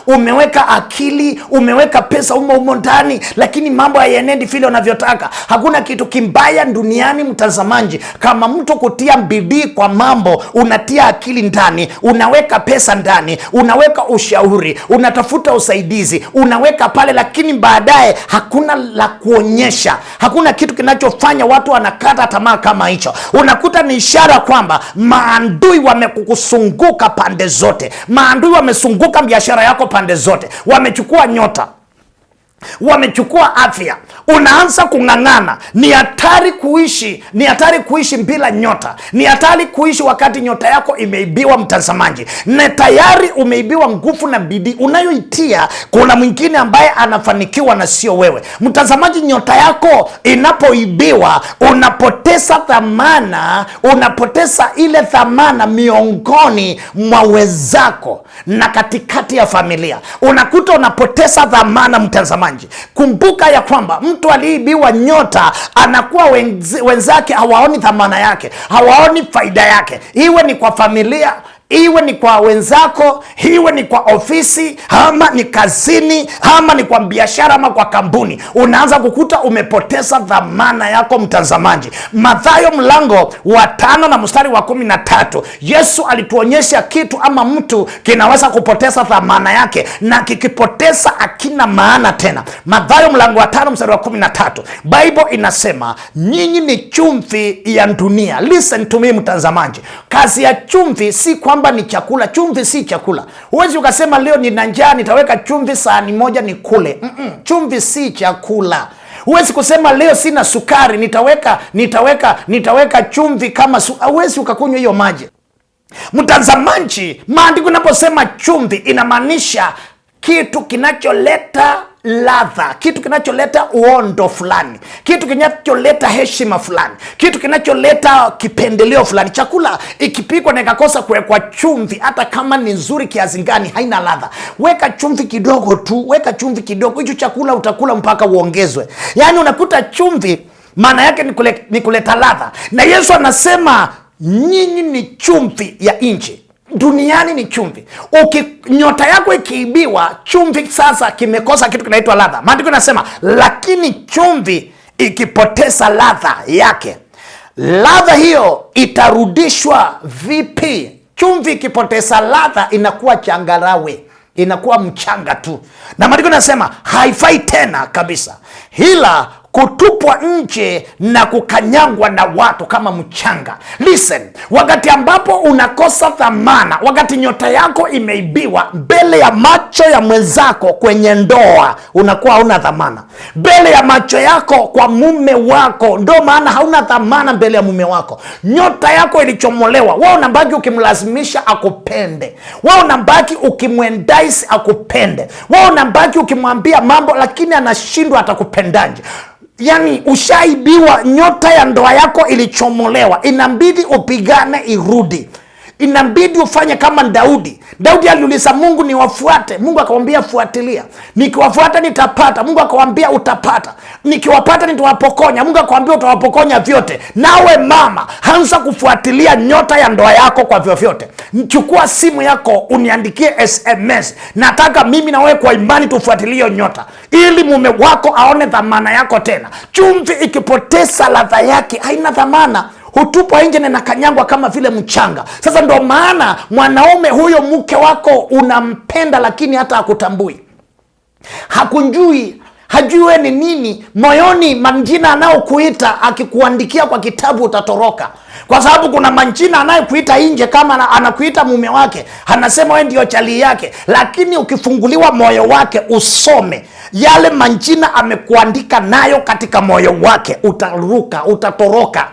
umeweka akili, umeweka pesa umo ndani, lakini mambo hayaendi vile unavyotaka. Hakuna kitu kimbaya duniani, mtazamaji, kama mtu kutia bidii kwa mambo. Unatia akili ndani, unaweka pesa ndani, unaweka ushauri, unatafuta usaidizi, unaweka pale, lakini baadaye hakuna la kuonyesha. Hakuna kitu kinachofanya watu wanakata tamaa kama hicho. Unakuta ni ishara kwamba maadui wamekusunguka pande zote. Maadui wamesunguka biashara yako pande zote. Wamechukua nyota, wamechukua afya. Unaanza kung'ang'ana. Ni hatari kuishi bila nyota. Ni hatari kuishi wakati nyota yako imeibiwa, mtazamaji, na tayari umeibiwa nguvu na bidii unayoitia. Kuna mwingine ambaye anafanikiwa na sio wewe, mtazamaji. Nyota yako inapoibiwa, unapoteza dhamana, unapoteza ile dhamana miongoni mwa wenzako na katikati ya familia. Unakuta unapoteza dhamana, mtazamaji. Kumbuka ya kwamba mtu aliibiwa nyota, anakuwa wenzake hawaoni dhamana yake, hawaoni faida yake, iwe ni kwa familia, iwe ni kwa wenzako, iwe ni kwa ofisi, ama ni kazini, ama ni kwa biashara, ama kwa kampuni. Unaanza kukuta umepoteza dhamana yako, mtazamaji. Mathayo mlango wa 5 na mstari wa 13, Yesu alituonyesha kitu ama mtu kinaweza kupoteza dhamana yake, na kikipoteza akina maana tena. Mathayo mlango wa 5 mstari wa 13, Bible inasema, nyinyi ni chumvi ya dunia. Listen to me, mtazamaji. Kazi ya chumvi si kwamba ni chakula. Chumvi si chakula. Huwezi ukasema leo nina njaa nitaweka chumvi sahani moja nikule. Chumvi si chakula. Huwezi kusema leo sina sukari nitaweka chumvi kama huwezi ukakunywa hiyo maji. Mtazamaji, maandiko naposema chumvi inamaanisha kitu kinacholeta ladha, kitu kinacholeta uondo fulani, kitu kinacholeta heshima fulani, kitu kinacholeta kipendeleo fulani. Chakula ikipikwa na ikakosa kuwekwa chumvi, hata kama ni nzuri kiasi gani, haina ladha. Weka chumvi kidogo tu, weka chumvi kidogo, hicho chakula utakula mpaka uongezwe. Yaani unakuta chumvi maana yake ni kuleta ladha. Na Yesu anasema nyinyi ni chumvi ya nchi. Duniani ni chumvi. Nyota yako ikiibiwa, chumvi sasa kimekosa kitu kinaitwa ladha. Maandiko yanasema, lakini chumvi ikipoteza ladha yake, ladha hiyo itarudishwa vipi? Chumvi ikipoteza ladha inakuwa changarawe. inakuwa mchanga tu, na maandiko nasema haifai tena kabisa, ila kutupwa nje na kukanyangwa na watu kama mchanga. Listen, wakati ambapo unakosa dhamana, wakati nyota yako imeibiwa mbele ya macho ya mwenzako kwenye ndoa, unakuwa hauna dhamana mbele ya macho yako kwa mume wako. Ndo maana hauna dhamana mbele ya mume wako. Nyota yako ilichomolewa, wewe unabaki ukimlazimisha akupende, wewe unabaki ukimwendaisi akupende, wewe unabaki ukimwambia mambo lakini anashindwa atakupendaje. Yani ushaibiwa, nyota ya ndoa yako ilichomolewa, inabidi upigane irudi. Inabidi ufanye kama Daudi. Daudi aliuliza Mungu niwafuate, Mungu akamwambia fuatilia. Nikiwafuata nitapata, Mungu akamwambia utapata. Nikiwapata nitawapokonya, Mungu akamwambia utawapokonya vyote. Nawe mama, anza kufuatilia nyota ya ndoa yako kwa vyovyote. Chukua simu yako uniandikie SMS, nataka mimi na wewe kwa imani tufuatilie nyota, ili mume wako aone dhamana yako tena. Chumvi ikipoteza ladha yake haina dhamana, hutupwa nje na kanyangwa kama vile mchanga. Sasa ndo maana mwanaume huyo mke wako unampenda, lakini hata hakutambui, hakunjui, hajui ni nini moyoni. Manjina anayokuita akikuandikia kwa kitabu utatoroka, kwa sababu kuna manjina anayekuita nje kama anakuita mume wake, anasema wewe ndio chali yake, lakini ukifunguliwa moyo wake usome yale manjina amekuandika nayo katika moyo wake, utaruka, utatoroka.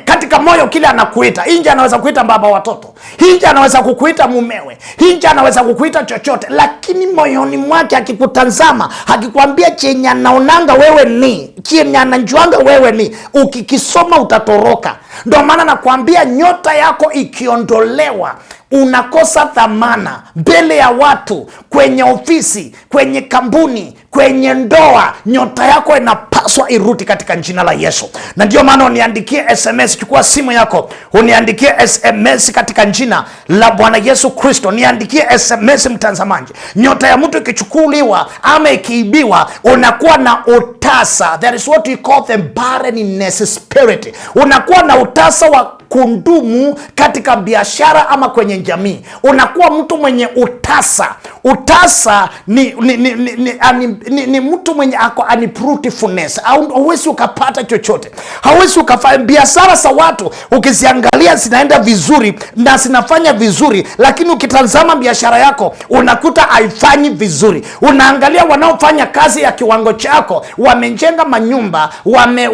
Katika moyo kile anakuita nje, anaweza kuita baba watoto, nje anaweza kukuita mumewe, nje anaweza kukuita chochote, lakini moyoni mwake akikutazama, akikwambia chenye anaonanga wewe ni, chenye anajuanga wewe ni, ukikisoma utatoroka. Ndio maana nakwambia nyota yako ikiondolewa unakosa dhamana mbele ya watu, kwenye ofisi, kwenye kampuni, kwenye ndoa. Nyota yako inapaswa irudi katika jina la Yesu. Na ndio maana uniandikie SMS, chukua simu yako uniandikie SMS katika jina la Bwana Yesu Kristo. Niandikie SMS mtazamaji. Nyota ya mtu ikichukuliwa ama ikiibiwa, unakuwa na utasa. There is what we call the barrenness spirit. Unakuwa na utasa wa kundumu katika biashara ama kwenye jamii. Unakuwa mtu mwenye utasa. Utasa ni mtu mwenye ako unfruitfulness. Hauwezi ukapata chochote, hauwezi ukafanya biashara za watu. Ukiziangalia zinaenda vizuri na zinafanya vizuri, lakini ukitazama biashara yako unakuta haifanyi vizuri. Unaangalia wanaofanya kazi ya kiwango chako, wamejenga manyumba,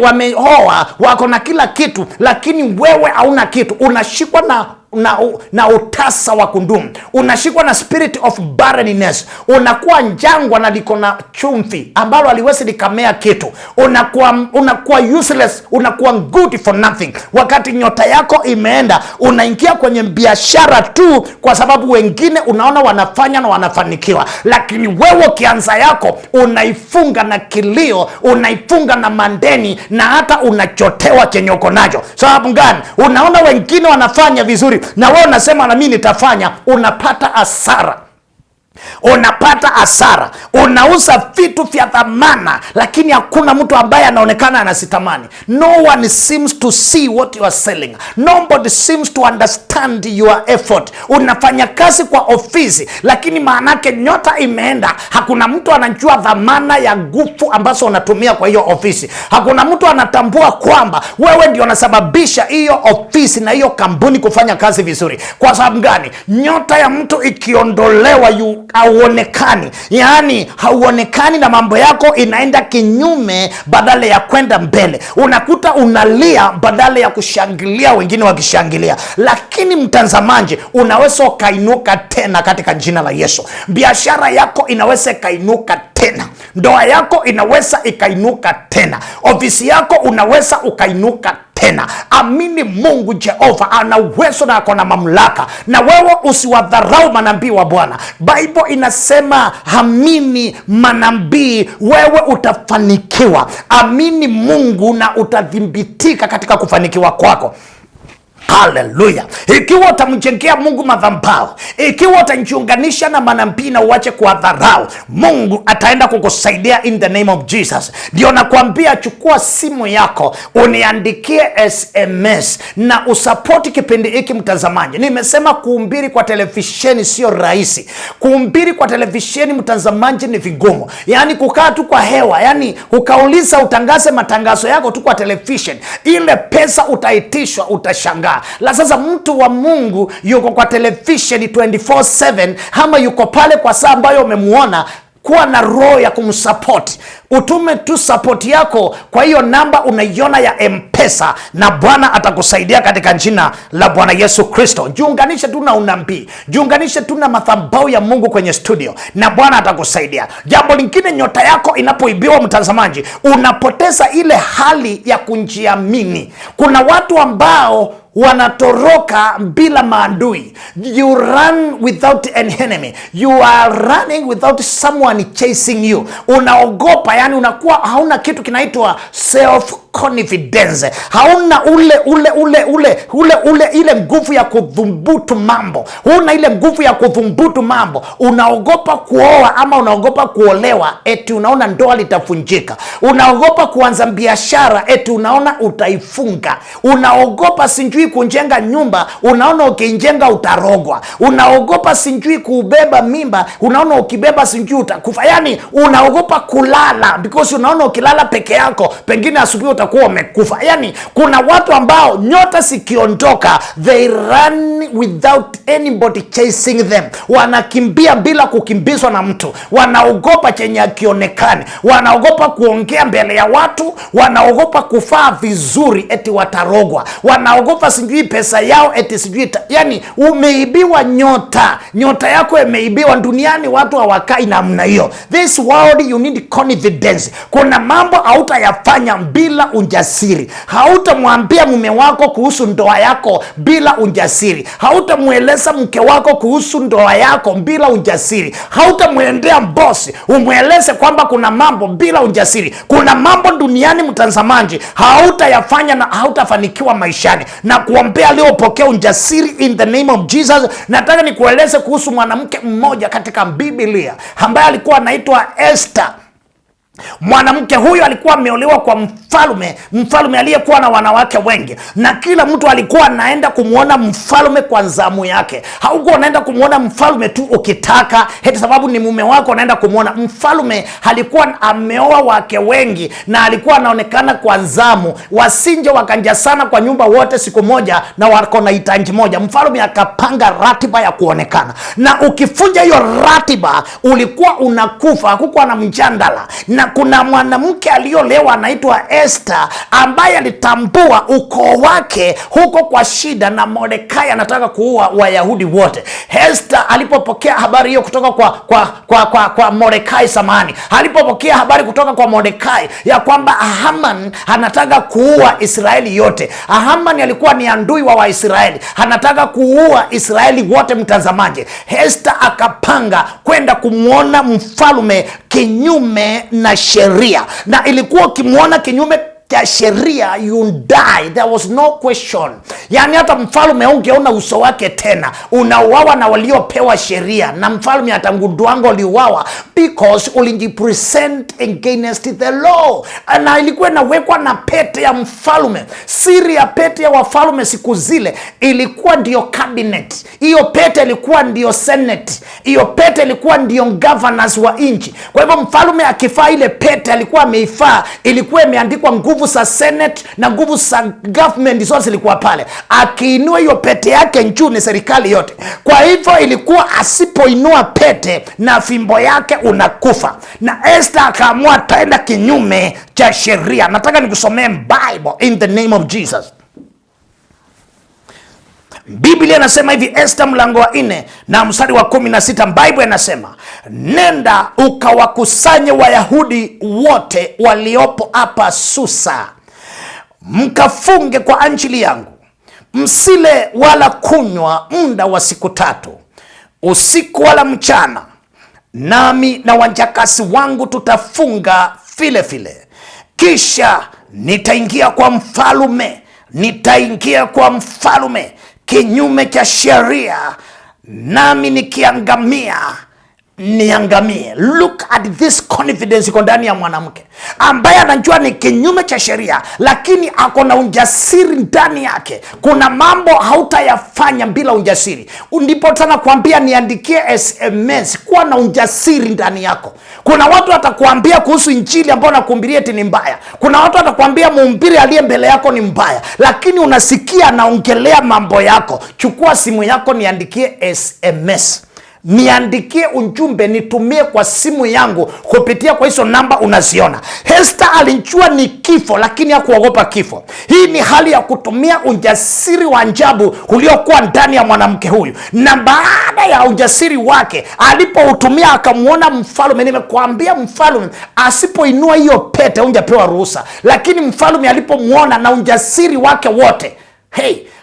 wameoa, wako na kila kitu, lakini wewe hauna kitu. Unashikwa na utasa wa kundumu, unashikwa na spirit of barrenness. Unakuwa njangwa na liko na chumvi ambalo aliwezi likamea kitu. Unakuwa useless, unakuwa good for nothing. Wakati nyota yako imeenda, unaingia kwenye biashara tu kwa sababu wengine unaona wanafanya na wanafanikiwa, lakini wewe kianza yako unaifunga na kilio, unaifunga na mandeni, na hata unachotewa chenye uko nacho. Sababu gani? Unaona wengine wanafanya vizuri na wewe unasema na mimi nitafanya. Unapata hasara, unapata hasara. Unauza vitu vya dhamana, lakini hakuna mtu ambaye anaonekana anasitamani. No one seems to see what you are selling. Nobody seems to understand your effort. Unafanya kazi kwa ofisi, lakini maanake nyota imeenda. Hakuna mtu anajua dhamana ya nguvu ambazo unatumia kwa hiyo ofisi. Hakuna mtu anatambua kwamba wewe ndio unasababisha hiyo ofisi na hiyo kampuni kufanya kazi vizuri. Kwa sababu gani? Nyota ya mtu ikiondolewa, hauonekani. Yani hauonekani na mambo yako inaenda kinyume badala ya kwenda mbele. Unakuta unalia badala ya kushangilia wengine wakishangilia. Lakini mtazamaji, unaweza ukainuka tena katika jina la Yesu. Biashara yako inaweza ikainuka tena, ndoa yako inaweza ikainuka tena, ofisi yako unaweza ukainuka tena. Amini Mungu Jehova ana uwezo na akona mamlaka, na wewe usiwadharau manabii wa Bwana. Bible inasema amini manabii, wewe utafanikiwa. Amini Mungu na utadhibitika katika kufanikiwa kwako. Haleluya! Ikiwa utamjengea Mungu madhabahu, ikiwa utajiunganisha na manabii na uache kuwadharau, Mungu ataenda kukusaidia in the name of Jesus. Ndio nakwambia, chukua simu yako uniandikie SMS na usapoti kipindi hiki. Mtazamaji, nimesema kuhubiri kwa televisheni sio rahisi. Kuhubiri kwa televisheni, mtazamaji, ni vigumu. Yani kukaa tu kwa hewa, yani ukauliza utangaze matangazo yako tu kwa television, ile pesa utaitishwa, utashangaa. La sasa mtu wa Mungu yuko kwa television 24/7, ama yuko pale kwa saa ambayo umemuona, kuwa na roho ya kumsupport. Utume tu support yako kwa hiyo namba unaiona ya M-Pesa, na Bwana atakusaidia katika jina la Bwana Yesu Kristo. Jiunganishe tu na unabii, jiunganishe tu na madhabahu ya Mungu kwenye studio, na Bwana atakusaidia. Jambo lingine, nyota yako inapoibiwa, mtazamaji, unapoteza ile hali ya kujiamini. Kuna watu ambao wanatoroka bila maadui. You run without an enemy. You are running without someone chasing you. Unaogopa, yani unakuwa hauna kitu kinaitwa self confidence. Hauna ile nguvu ya kudhubutu mambo. Huna ile nguvu ya kudhubutu mambo. Unaogopa kuoa ama unaogopa kuolewa, eti unaona ndoa litavunjika. Unaogopa kuanza biashara, eti unaona utaifunga. Unaogopa sijui kujenga nyumba, unaona ukijenga utarogwa. Unaogopa sijui kubeba mimba, unaona ukibeba sijui utakufa. Yani unaogopa kulala because unaona ukilala peke yako pengine asubuhi utakuwa umekufa. Yani kuna watu ambao nyota sikiondoka, they run without anybody chasing them. Wanakimbia bila kukimbizwa na mtu. Wanaogopa chenye akionekane. Wanaogopa kuongea mbele ya watu. Wanaogopa kufaa vizuri, eti watarogwa. Wanaogopa sijui pesa yao, eti sijui yani umeibiwa nyota. Nyota yako imeibiwa. Duniani watu hawakai namna hiyo. This world you need confidence. Kuna mambo hautayafanya bila ujasiri. Hautamwambia mume wako kuhusu ndoa yako bila ujasiri. Hautamweleza mke wako kuhusu ndoa yako bila ujasiri. Hautamwendea bosi umweleze kwamba kuna mambo bila ujasiri. Kuna mambo duniani, mtazamaji, hautayafanya na hautafanikiwa maishani. Na kuombea leo pokea ujasiri in the name of Jesus. Nataka nikueleze kuhusu mwanamke mmoja katika Biblia ambaye alikuwa anaitwa Esther. Mwanamke huyu alikuwa ameolewa kwa mfalme aliyekuwa na wanawake wengi, na kila mtu alikuwa anaenda kumuona mfalme kwa zamu yake. Haukuwa unaenda kumuona mfalme tu ukitaka, hata sababu ni mume wako unaenda kumuona. Mfalme alikuwa ameoa wake wengi na alikuwa anaonekana kwa zamu, wasinje wakanja sana kwa nyumba wote siku moja na wako na hitaji moja. Mfalme akapanga ratiba ya kuonekana, na ukifunja hiyo ratiba ulikuwa unakufa. Hakukuwa na mjandala. Na kuna mwanamke aliolewa anaitwa Esther, ambaye alitambua ukoo wake huko kwa shida, na Mordekai anataka kuua Wayahudi wote. Esther alipopokea habari hiyo kutoka kwa Mordekai, samani, alipopokea habari kutoka kwa Mordekai ya kwamba Haman anataka kuua Israeli yote. Haman alikuwa ni adui wa Waisraeli, anataka kuua Israeli wote. Mtazamaji, Esther akapanga kwenda kumwona mfalme kinyume na sheria, na ilikuwa ukimwona kinyume ya sheria you die, there was no question. Yani hata mfalme ungeona uso wake tena, unauawa na waliopewa sheria, na mfalme atangundwango uliuawa because ulijipresent against the law. Na ilikuwa inawekwa na pete ya mfalme. Siri ya pete ya wafalme siku zile ilikuwa ndio cabinet. Hiyo pete ilikuwa ndio senate. Hiyo pete ilikuwa ndio governors wa nchi. Kwa hivyo mfalme akifaa ile pete alikuwa ameifaa, ilikuwa imeandikwa nguvu za senate na nguvu za government zote zilikuwa pale. Akiinua hiyo pete yake juu ni serikali yote. Kwa hivyo ilikuwa asipoinua pete na fimbo yake unakufa. Na Esther akaamua ataenda kinyume cha sheria. Nataka nikusomee Bible in the name of Jesus. Biblia inasema hivi, Esther mlango wa 4 na mstari wa 16, Bible inasema, nenda ukawakusanye Wayahudi wote waliopo hapa Susa, mkafunge kwa ajili yangu, msile wala kunywa muda wa siku 3, usiku wala mchana, nami na wajakazi wangu tutafunga vile vile. Kisha nitaingia kwa mfalme nitaingia kwa mfalme kinyume cha sheria, nami nikiangamia niangamie. Look at this confidence iko ndani ya mwanamke ambaye anajua ni kinyume cha sheria, lakini ako na ujasiri ndani yake. Kuna mambo hautayafanya bila ujasiri. Ndipo sana kuambia niandikie SMS, kuwa na ujasiri ndani yako. Kuna watu watakuambia kuhusu injili ambayo nakuhubiria eti ni mbaya. Kuna watu watakuambia mhubiri aliye mbele yako ni mbaya, lakini unasikia anaongelea mambo yako. Chukua simu yako, niandikie SMS, niandikie ujumbe, nitumie kwa simu yangu kupitia kwa hizo namba unaziona. Esther alijua ni kifo, lakini hakuogopa kifo. Hii ni hali ya kutumia ujasiri wa ajabu uliokuwa ndani ya mwanamke huyu, na baada ya ujasiri wake alipoutumia akamuona mfalme. Nimekuambia mfalme asipoinua hiyo pete hunjapewa ruhusa, lakini mfalme alipomuona na ujasiri wake wote,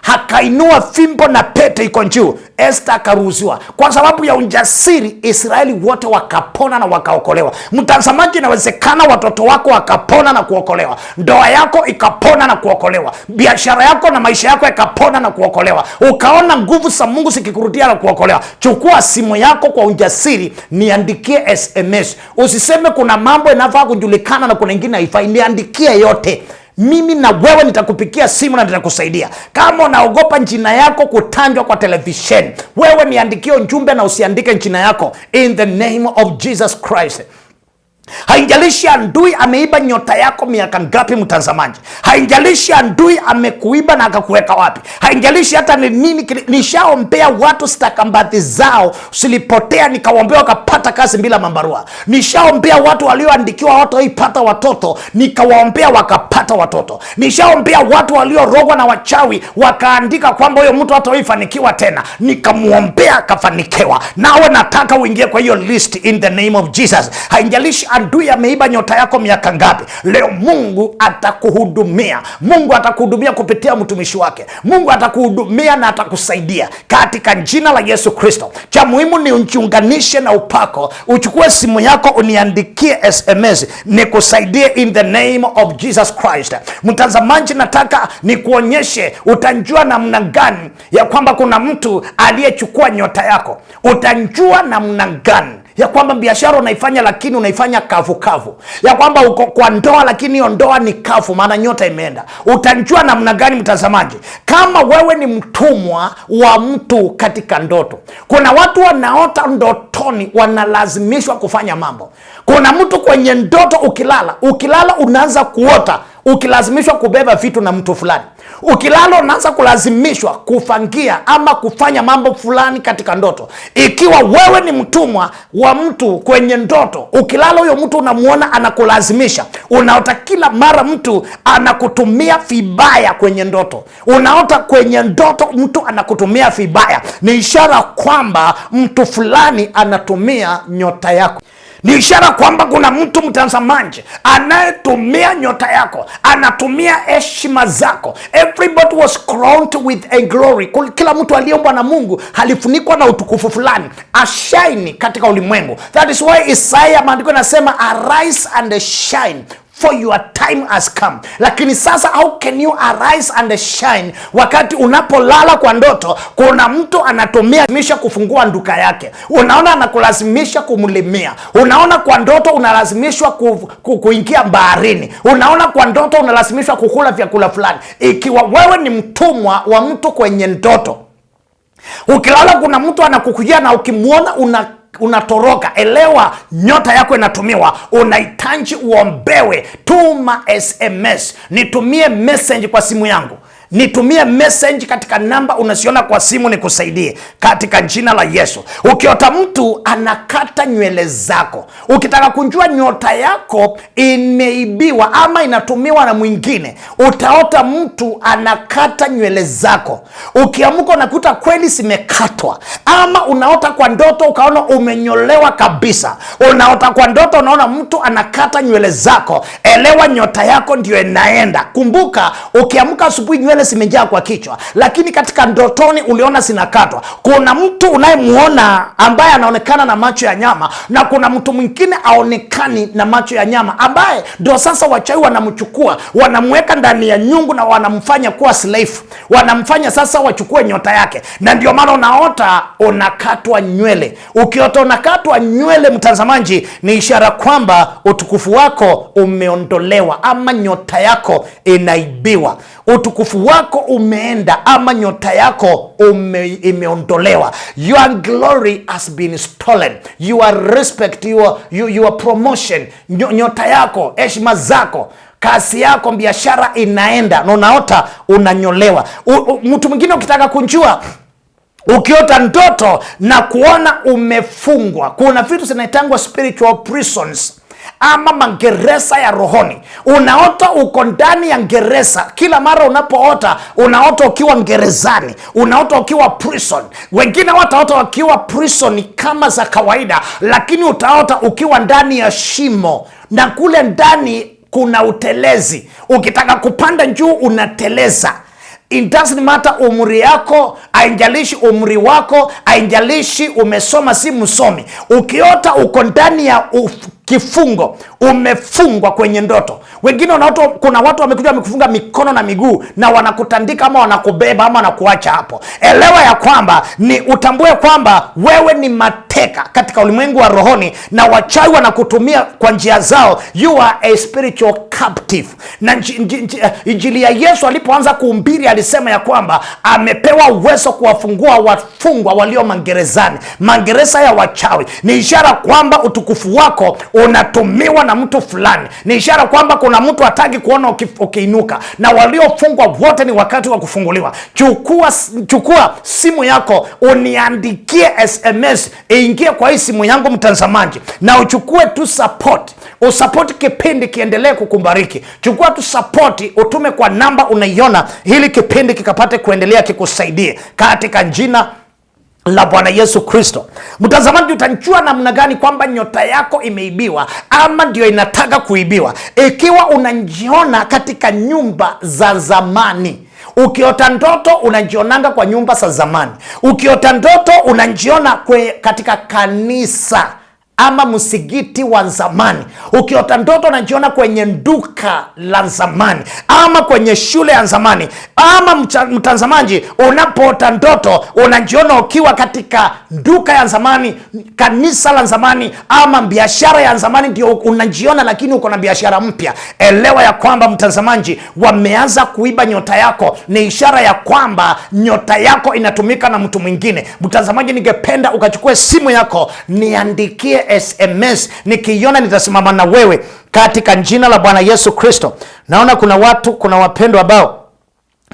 hakainua fimbo na pete iko juu, Esther akaruhusiwa. Kwa sababu ya ujasiri, Israeli wote wakapona na wakaokolewa. Mtazamaji, inawezekana watoto wako wakapona na kuokolewa, ndoa yako ikapona na kuokolewa, biashara yako na maisha yako ikapona na kuokolewa, ukaona nguvu za Mungu zikikurudia na kuokolewa. Chukua simu yako kwa ujasiri, niandikie SMS. Usiseme kuna mambo yanafaa kujulikana na kuna ingine haifai. Niandikie yote. Mimi na wewe nitakupikia simu na nitakusaidia. Kama unaogopa jina yako kutanjwa kwa televisheni, wewe niandikie ujumbe na usiandike jina yako, in the name of Jesus Christ. Haijalishi adui ameiba nyota yako miaka ngapi mtazamaji. Haijalishi adui amekuiba na akakuweka wapi. Haijalishi hata ni nini. Nishaombea watu stakabadhi zao silipotea, nikawaombea wakapata kazi bila mambarua. Nishaombea watu walioandikiwa hawataipata watoto, nikawaombea wakapata watoto. Nishaombea watu waliorogwa na wachawi wakaandika kwamba huyo mtu hataifanikiwa tena, nikamuombea akafanikiwa. Nawe nataka uingie kwa hiyo list in the name of Jesus. Haijalishi adui ameiba nyota yako miaka ngapi, leo Mungu atakuhudumia. Mungu atakuhudumia kupitia mtumishi wake. Mungu atakuhudumia na atakusaidia katika jina la Yesu Kristo. Cha muhimu ni ujiunganishe na upako. Uchukue simu yako uniandikie SMS nikusaidie in the name of Jesus Christ. Mtazamaji, nataka nikuonyeshe, utajua namna gani ya kwamba kuna mtu aliyechukua nyota yako. Utajua namna gani ya kwamba biashara unaifanya lakini unaifanya kavu kavu, ya kwamba uko kwa ndoa lakini hiyo ndoa ni kavu, maana nyota imeenda. Utajua namna gani mtazamaji? Kama wewe ni mtumwa wa mtu katika ndoto. Kuna watu wanaota ndotoni wanalazimishwa kufanya mambo. Kuna mtu kwenye ndoto, ukilala unaanza kuota ukilazimishwa kubeba vitu na mtu fulani. Ukilala unaanza kulazimishwa kufangia ama kufanya mambo fulani katika ndoto. Ikiwa wewe ni mtumwa wa mtu kwenye ndoto, ukilala huyo mtu unamuona anakulazimisha. Unaota kila mara mtu anakutumia vibaya kwenye ndoto. Unaota kwenye ndoto mtu anakutumia vibaya, ni ishara kwamba mtu fulani anatumia nyota yako. Ni ishara kwamba kuna mtu mtazamaji anayetumia nyota yako, anatumia heshima zako. Everybody was crowned with a glory. Kila mtu aliyeumbwa na Mungu alifunikwa na utukufu fulani, ashine katika ulimwengu. That is why Isaiah maandiko yanasema arise and shine, for your time has come. Lakini sasa, how can you arise and shine wakati unapolala kwa ndoto kuna mtu anatumia misha kufungua nduka yake? Unaona anakulazimisha kumlimia. Unaona kwa ndoto unalazimishwa kuingia baharini. Unaona kwa ndoto unalazimishwa kukula vyakula fulani. Ikiwa wewe ni mtumwa wa mtu kwenye ndoto, ukilala kuna mtu anakukujia na ukimuona unatoroka, elewa nyota yako inatumiwa. Unahitaji uombewe. Tuma SMS, nitumie message kwa simu yangu, nitumie message katika namba unasiona kwa simu, nikusaidie katika jina la Yesu. Ukiota mtu anakata nywele zako, ukitaka kujua nyota yako imeibiwa ama inatumiwa na mwingine, utaota mtu anakata nywele zako. Ukiamka unakuta kweli zimekatwa, ama unaota kwa ndoto ukaona umenyolewa kabisa. Unaota kwa ndoto unaona mtu anakata nywele zako, elewa nyota yako ndio inaenda. Kumbuka, ukiamka asubuhi nywele nywele zimejaa kwa kichwa, lakini katika ndotoni uliona zinakatwa. Kuna mtu unayemuona ambaye anaonekana na macho ya nyama, na kuna mtu mwingine aonekani na macho ya nyama, ambaye ndio sasa wachawi wanamchukua, wanamweka ndani ya nyungu na wanamfanya kuwa slave, wanamfanya sasa wachukue nyota yake. Na ndio maana unaota unakatwa nywele. Ukiota unakatwa nywele, mtazamaji, ni ishara kwamba utukufu wako umeondolewa ama nyota yako inaibiwa. Utukufu wako umeenda ama nyota yako imeondolewa. Your glory has been stolen. Your respect, your promotion, nyota yako, heshima zako, kasi yako, biashara inaenda, na unaota unanyolewa. Mtu mwingine ukitaka kunjua, ukiota ndoto na kuona umefungwa, kuna vitu zinaitangwa spiritual prisons ama magereza ya rohoni. Unaota uko ndani ya gereza. Kila mara unapoota, unaota ukiwa gerezani, unaota ukiwa prison. Wengine wataota wakiwa prison kama za kawaida, lakini utaota ukiwa ndani ya shimo, na kule ndani kuna utelezi. Ukitaka kupanda juu unateleza. It doesn't matter umri yako, haijalishi umri wako, haijalishi umesoma si msomi. Ukiota uko ndani ya kifungo, umefungwa kwenye ndoto. Wengine unaota kuna watu wamekuja wamekufunga mikono na miguu, na wanakutandika ama wanakubeba ama wanakuacha hapo. Elewa ya kwamba utambue kwamba wewe ni mateka katika ulimwengu wa rohoni, na wachawi wanakutumia kwa njia zao. You are a spiritual captive. Na Injili ya Yesu alipoanza kuhubiri alisema ya kwamba amepewa uwezo kuwafungua wafungwa walio magerezani, magereza ya wachawi. Ni ishara kwamba utukufu wako unatumiwa na mtu fulani. Ni ishara kwamba kuna mtu hataki kuona ukiinuka, na waliofungwa wote ni wakati wa kufunguliwa. Chukua simu yako, uniandikie SMS, ingie kwa hii simu yangu mtazamaji, na uchukue tu usupport kipindi kiendelee kukubariki. Chukua tu support, utume kwa namba unaiona, ili kipindi kikapate kuendelea kikusaidie katika jina la Bwana Yesu Kristo. Mtazamaji, utajua namna gani kwamba nyota yako imeibiwa ama ndio inataka kuibiwa? Ikiwa unajiona katika nyumba za zamani. Ukiota ndoto unajionanga kwa nyumba za zamani. Ukiota ndoto unajiona katika kanisa ama msikiti wa zamani. Ukiota ndoto unajiona kwenye duka la zamani ama kwenye shule ya zamani. Ama mtazamaji, unapoota ndoto unajiona ukiwa katika duka ya zamani, kanisa la zamani ama biashara ya zamani ndio unajiona, lakini uko na biashara mpya. Elewa ya kwamba mtazamaji, wameanza kuiba nyota yako. Ni ishara ya kwamba nyota yako inatumika na mtu mwingine. Mtazamaji, ningependa ukachukue simu yako, niandikie SMS, nikiona nitasimama na wewe katika jina la Bwana Yesu Kristo. Naona kuna wapendwa ambao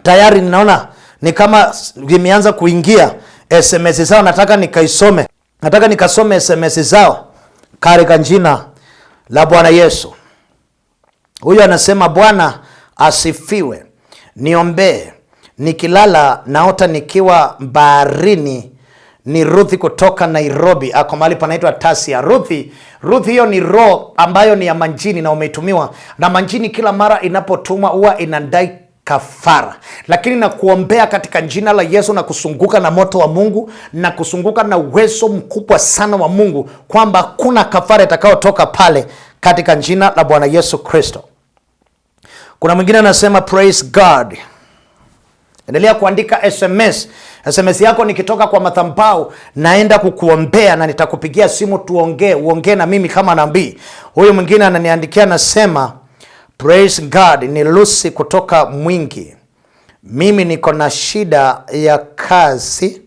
tayari ninaona ni kama vimeanza kuingia SMS zao. Nataka nikasome SMS zao katika jina la Bwana Yesu. Huyu anasema, Bwana asifiwe, niombee, nikilala naota nikiwa baharini. Ni Ruthi kutoka Nairobi. Ako mahali panaitwa Tasia. Ruthi hiyo ni roho ambayo ni ya manjini na umetumiwa na manjini. Kila mara inapotumwa huwa inadai kafara, lakini na kuombea katika jina la Yesu na kusunguka na moto wa Mungu na kusunguka na uwezo mkubwa sana wa Mungu, kwamba kuna kafara itakayotoka pale katika jina la Bwana Yesu Kristo. Kuna mwingine anasema praise God. Endelea kuandika SMS. SMS yako nikitoka kwa madhabahu naenda kukuombea na nitakupigia simu uongee na mimi kama nabii. Huyu mwingine ananiandikia anasema praise God, ni Lucy kutoka Mwingi. Mimi niko na shida ya kazi,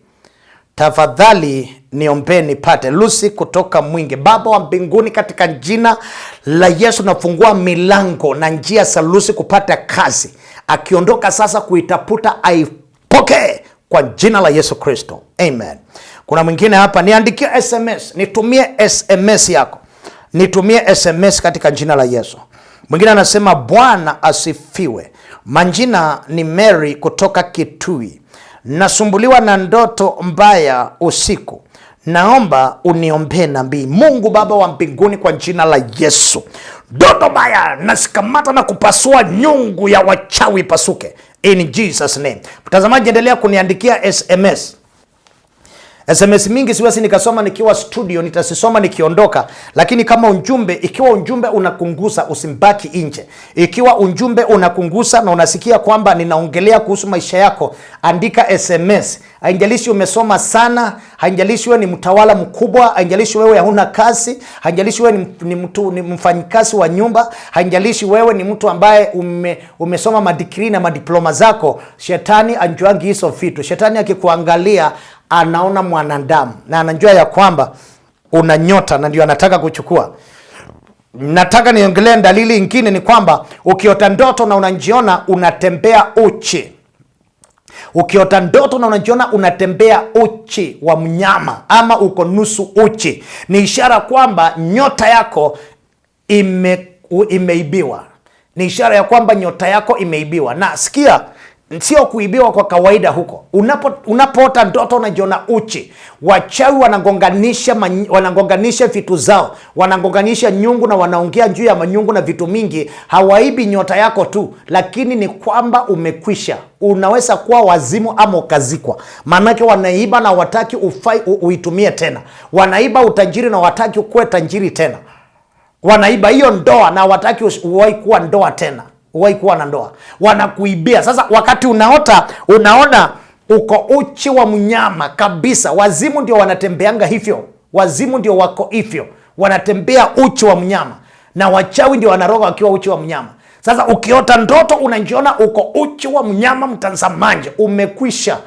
tafadhali niombee nipate. Lucy kutoka Mwingi. Baba wa mbinguni, katika jina la Yesu nafungua milango na njia za Lucy kupata kazi. Akiondoka sasa kuitafuta aipokee kwa jina la Yesu Kristo. Amen. Kuna mwingine hapa, niandikie SMS, nitumie SMS yako. Nitumie SMS katika jina la Yesu. Mwingine anasema Bwana asifiwe. Manjina ni Mary kutoka Kitui. Nasumbuliwa na ndoto mbaya usiku. Naomba uniombee nabii. Mungu Baba wa mbinguni, kwa jina la Yesu, Ndoto baya nasikamata na kupasua nyungu ya wachawi pasuke in Jesus name. Mtazamaji, endelea kuniandikia SMS mingi siwezi nikasoma nikiwa studio, nitasisoma nikiondoka, lakini kama unjumbe, ikiwa unjumbe unakungusa usimbaki nje. Ikiwa unjumbe unakungusa na unasikia kwamba ninaongelea kuhusu maisha yako, andika SMS. Haijalishi umesoma sana, haijalishi wewe ni mtawala mkubwa, haijalishi wewe huna kazi, haijalishi wewe ni mfanyikazi wa nyumba, haijalishi wewe ni mtu ambaye umesoma madigrii na madiploma zako. Shetani anjuangi hizo vitu. Shetani akikuangalia anaona mwanadamu na anajua ya kwamba una nyota na ndio anataka kuchukua. Nataka niongelee dalili nyingine, ni kwamba ukiota ndoto na unajiona unatembea uchi. Ukiota ndoto na unajiona unatembea uchi wa mnyama ama uko nusu uchi, ni ishara kwamba nyota yako imeibiwa. Ni ishara ya kwamba nyota yako imeibiwa. Na sikia, sio kuibiwa kwa kawaida huko. Unapoota ndoto unajiona uchi, wachawi wanagonganisha vitu zao, wanagonganisha nyungu na wanaongea juu ya manyungu na vitu mingi. Hawaibi nyota yako tu, lakini ni kwamba umekwisha. Unaweza kuwa wazimu ama ukazikwa. Maanake wanaiba na wataki uitumie tena. Wanaiba utajiri na wataki ukuwe tajiri tena. Wanaiba hiyo ndoa na wataki uwahi kuwa ndoa tena. Uwahi kuwa na ndoa. Wanakuibia. Sasa wakati unaona uko uchi wa mnyama kabisa. Wazimu ndio wanatembeanga hivyo. Wazimu ndio wako hivyo. Wanatembea uchi wa mnyama. Na wachawi ndio wanaroga wakiwa uchi wa mnyama. Sasa ukiota ndoto unajiona uko uchi wa mnyama, mtazamaji, umekwisha.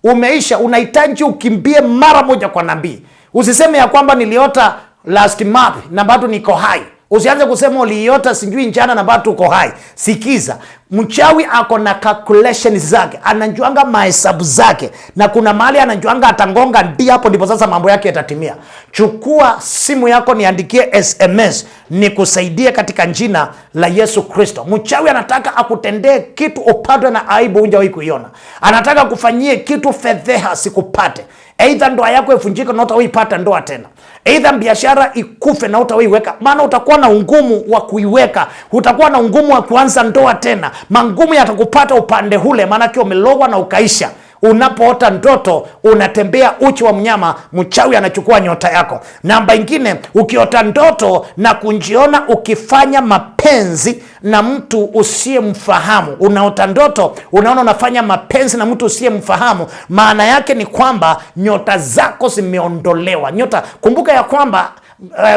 Umeisha. Unahitaji ukimbie mara moja kwa nabii. Usiseme ya kwamba niliota last month na bado niko hai. Usianze kusema uliota sijui njana na bado uko hai. Sikiza, mchawi ako na calculations zake, anajuanga mahesabu zake, na kuna mahali anajuanga atangonga, ndio hapo ndipo sasa mambo yake yatatimia. Chukua simu yako niandikie SMS nikusaidie katika jina la Yesu Kristo. Mchawi anataka akutendee kitu upatwe na aibu hujawahi kuiona. Anataka kufanyie kitu fedheha sikupate. Aidha ndoa yako ifunjike na utaipata ndoa tena. Aidha biashara ikufe na utaiweka. Maana utakuwa na ungumu wa kuiweka. Utakuwa na ungumu wa kuanza ndoa tena. Mangumu yatakupata upande hule, maana umelogwa na ukaisha. Unapoota ndoto unatembea uchi wa mnyama, mchawi anachukua nyota yako. Namba ingine, ukiota ndoto na kujiona ukifanya mapenzi na mtu usiyemfahamu. Unaota ndoto unaona unafanya mapenzi na mtu usiyemfahamu, maana yake ni kwamba nyota zako zimeondolewa. Nyota, kumbuka ya kwamba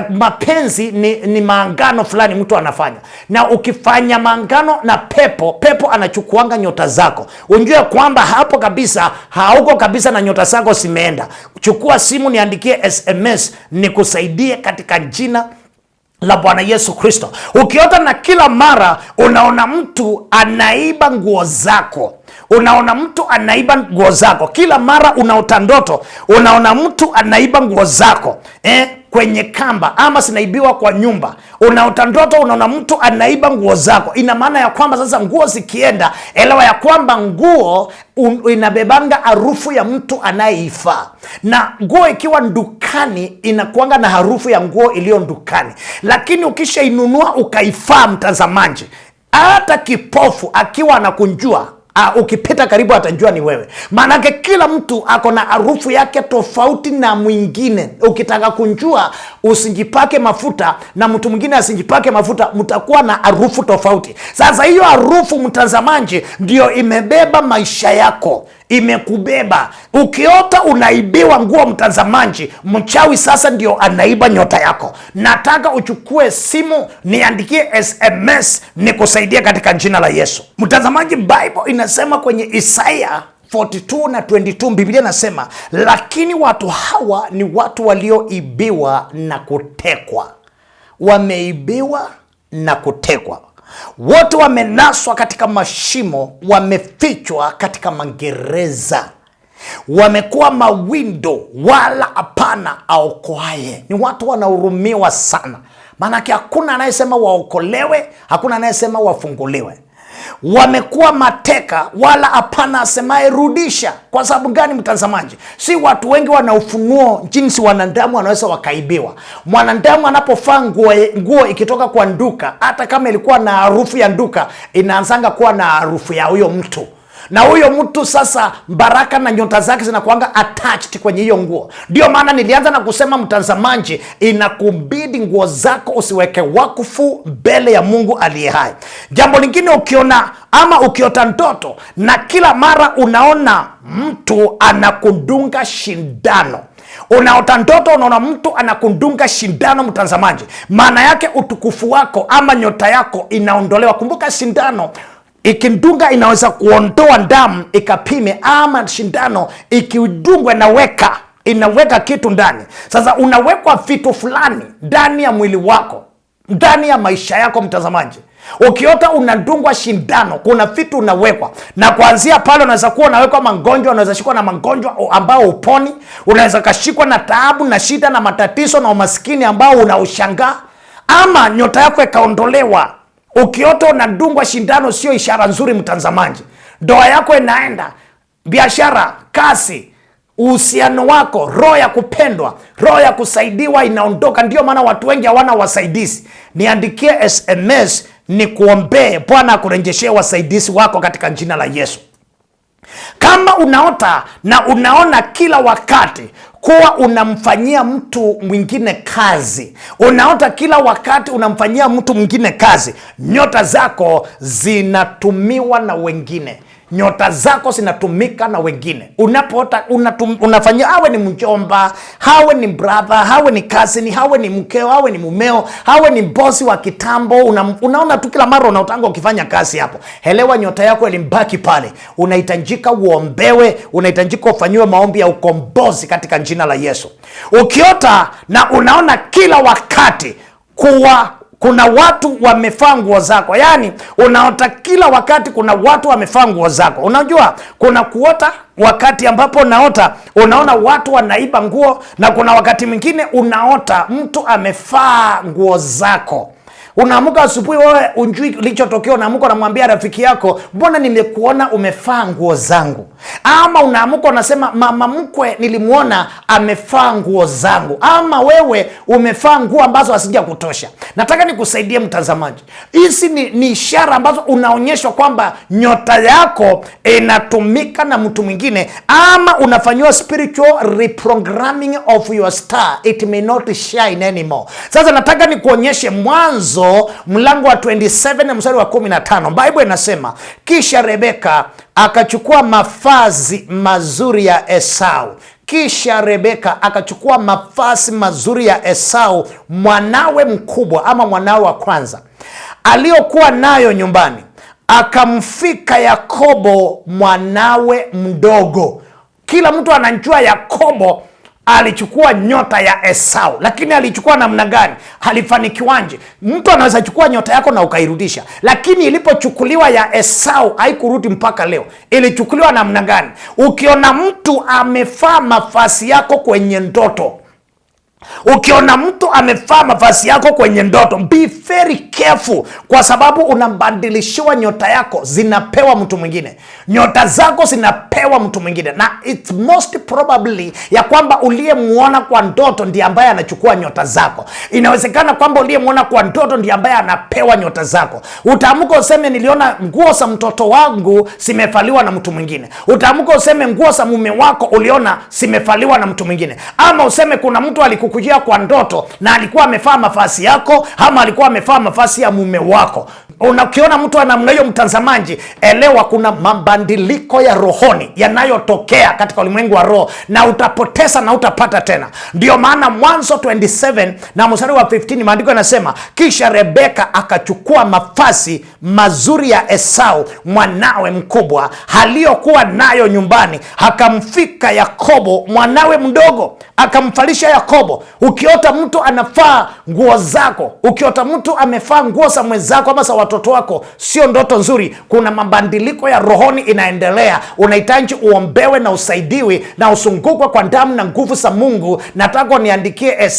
mapenzi ni maangano fulani mtu anafanya, na ukifanya maangano na pepo anachukuanga nyota zako. Unjue kwamba hapo kabisa hauko kabisa na nyota zako zimeenda. Chukua simu niandikie SMS nikusaidie katika jina la Bwana Yesu Kristo. Ukiota na kila mara unaona mtu anaiba nguo zako, unaona mtu anaiba nguo zako, kila mara unaota ndoto unaona mtu anaiba nguo zako kwenye kamba ama sinaibiwa kwa nyumba, unaota ndoto unaona mtu anaiba nguo zako, ina maana ya kwamba sasa nguo zikienda, elewa ya kwamba nguo inabebanga harufu ya mtu anayeifaa, na nguo ikiwa dukani inakuanga na harufu ya nguo iliyo dukani. Lakini ukishainunua ukaifaa, mtazamaji, hata kipofu akiwa anakunjua ukipita karibu atajua ni wewe. Maanake kila mtu ako na harufu yake tofauti na mwingine. Ukitaka kunjua, usijipake mafuta na mtu mwingine asijipake mafuta, mtakuwa na harufu tofauti. Sasa hiyo harufu, mtazamaji, ndio imebeba maisha yako, imekubeba. Ukiota unaibiwa nguo, mtazamaji, mchawi sasa ndio anaiba nyota yako. Nataka uchukue simu niandikie SMS nikusaidie katika jina la Yesu. Mtazamaji, Bible inasema kwenye Isaya 42 na 22, Biblia inasema, lakini watu hawa ni watu walioibiwa na kutekwa. Wameibiwa na kutekwa. Wote wamenaswa katika mashimo, wamefichwa katika magereza. Wamekuwa mawindo wala hapana aokoaye. Ni watu wanahurumiwa sana. Maanake hakuna anayesema waokolewe, hakuna anayesema wafunguliwe. wamekuwa mateka, wala hapana asemaye rudisha. Kwa sababu gani, mtazamaji? Si watu wengi wana ufunuo jinsi wanadamu wanaweza wakaibiwa. Mwanadamu anapofaa nguo ikitoka kwa nduka, hata kama ilikuwa na harufu ya nduka, inaanzanga kuwa na harufu ya huyo mtu, na huyo mtu sasa baraka na nyota zake zinakuanga attached kwenye hiyo nguo. Ndio maana nilianza na kusema, mtazamaji, inakubidi nguo zako usiweke wakfu mbele ya Mungu aliye hai. Jambo lingine, ukiota ndoto na kila mara unaona mtu anakudunga shindano, unaota ndoto unaona mtu anakudunga shindano, mtazamaji, maana yake utukufu wako ama nyota yako inaondolewa. Kumbuka, shindano ikidunga inaweza kuondoa damu ikapime, ama shindano ikidungwa inaweka kitu ndani. Sasa unawekwa vitu fulani ndani ya mwili wako, ndani ya maisha yako, mtazamaji. Ukiota unadungwa shindano, kuna vitu unawekwa, na kuanzia pale unaweza kuwa unawekwa magonjwa. Unaweza shikwa na magonjwa ambao uponi, unaweza kashikwa na taabu na shida na matatizo na umaskini ambao unaushangaa, ama nyota yako ikaondolewa. Ukiota unadungwa shindano sio ishara nzuri, mtazamaji. Ndoa yako inaenda, biashara, kazi, uhusiano wako, roho ya kupendwa, roho ya kusaidiwa inaondoka. Ndio maana watu wengi hawana wasaidizi. Niandikie SMS nikuombee, Bwana akurejeshe wasaidizi wako katika jina la Yesu. Kama unaota na unaona kila wakati kuwa unamfanyia mtu mwingine kazi, unaota kila wakati unamfanyia mtu mwingine kazi, nyota zako zinatumiwa na wengine. Nyota zako zinatumika na wengine. Unapoota unafanyia, hawe ni mjomba, hawe ni brother, hawe ni cousin, hawe ni mkeo, hawe ni mumeo, hawe ni bosi wa kitambo, unaona tu kila mara unaotanga ukifanya kazi hapo. Elewa, nyota yako ilimbaki pale. Unahitajika uombewe, unahitajika ufanyiwe maombi ya ukombozi katika jina la Yesu. Ukiota na unaona kila wakati kuwa kuna watu wamevaa nguo zako, yani unaota kila wakati kuna watu wamevaa nguo zako. Unajua kuna kuota wakati ambapo unaona watu wanaiba nguo, na kuna wakati mwingine unaota mtu amevaa nguo zako. Unaamka asubuhi, wewe unjui kilichotokea, unaamka unamwambia rafiki yako, mbona nimekuona umevaa nguo zangu? Ama unaamka unasema, mama mkwe nilimuona amevaa nguo zangu. Ama wewe umevaa nguo ambazo hasija kutosha. Nataka nikusaidie mtazamaji, hizi ni ishara ambazo unaonyeshwa kwamba nyota yako inatumika na mtu mwingine, ama unafanyiwa spiritual reprogramming of your star. It may not shine anymore. Sasa nataka nikuonyeshe Mwanzo mlango wa 27 na mstari wa 15. Bible inasema, kisha Rebeka akachukua mavazi mazuri ya Esau. Kisha Rebeka akachukua mavazi mazuri ya Esau, mwanawe mkubwa ama mwanawe wa kwanza, aliyokuwa nayo nyumbani, akamfika Yakobo mwanawe mdogo. Kila mtu anajua Yakobo alichukua nyota ya Esau, lakini alichukua namna gani? Halifanikiwanje? Mtu anaweza chukua nyota yako na ukairudisha, lakini ilipochukuliwa ya Esau haikurudi mpaka leo. Ilichukuliwa namna gani? Ukiona mtu amevaa mavazi yako kwenye ndoto, ukiona mtu amevaa mavazi yako kwenye ndoto, be very careful, kwa sababu unabadilishiwa nyota yako, zinapewa mtu mwingine. Nyota zako zinapewa mtu mwingine, na it's most probably ya kwamba uliyemuona kwa ndoto ndiye ambaye anachukua nyota zako. Inawezekana kwamba uliyemuona kwa ndoto ndiye ambaye anapewa nyota zako. Utaamka useme, niliona nguo za mtoto wangu zimefaliwa na mtu mwingine. Utaamka useme, nguo za mume wako uliona zimefaliwa na mtu mwingine. Ama useme kuna mtu alikukujia kwa ndoto na alikuwa amevaa mavazi yako, ama alikuwa amevaa mavazi ya mume wako. Unakiona mtu anamna hiyo, mtazamaji, elewa kuna mabadiliko ya rohoni yanayotokea katika ulimwengu wa roho, na utapoteza na utapata tena. Ndio maana Mwanzo 27 na mstari wa 15 maandiko yanasema, kisha Rebeka akachukua mavazi mazuri ya Esau mwanawe mkubwa aliyokuwa nayo nyumbani, akamfika Yakobo mwanawe mdogo, akamfalisha Yakobo. Ukiota mtu anafaa nguo zako, ukiota mtu amefaa nguo za mwenzako ama za watu watoto wako sio ndoto nzuri. Kuna mabadiliko ya rohoni inaendelea, unahitaji uombewe na usaidiwi na usungukwe kwa damu na nguvu za Mungu. Nataka niandikie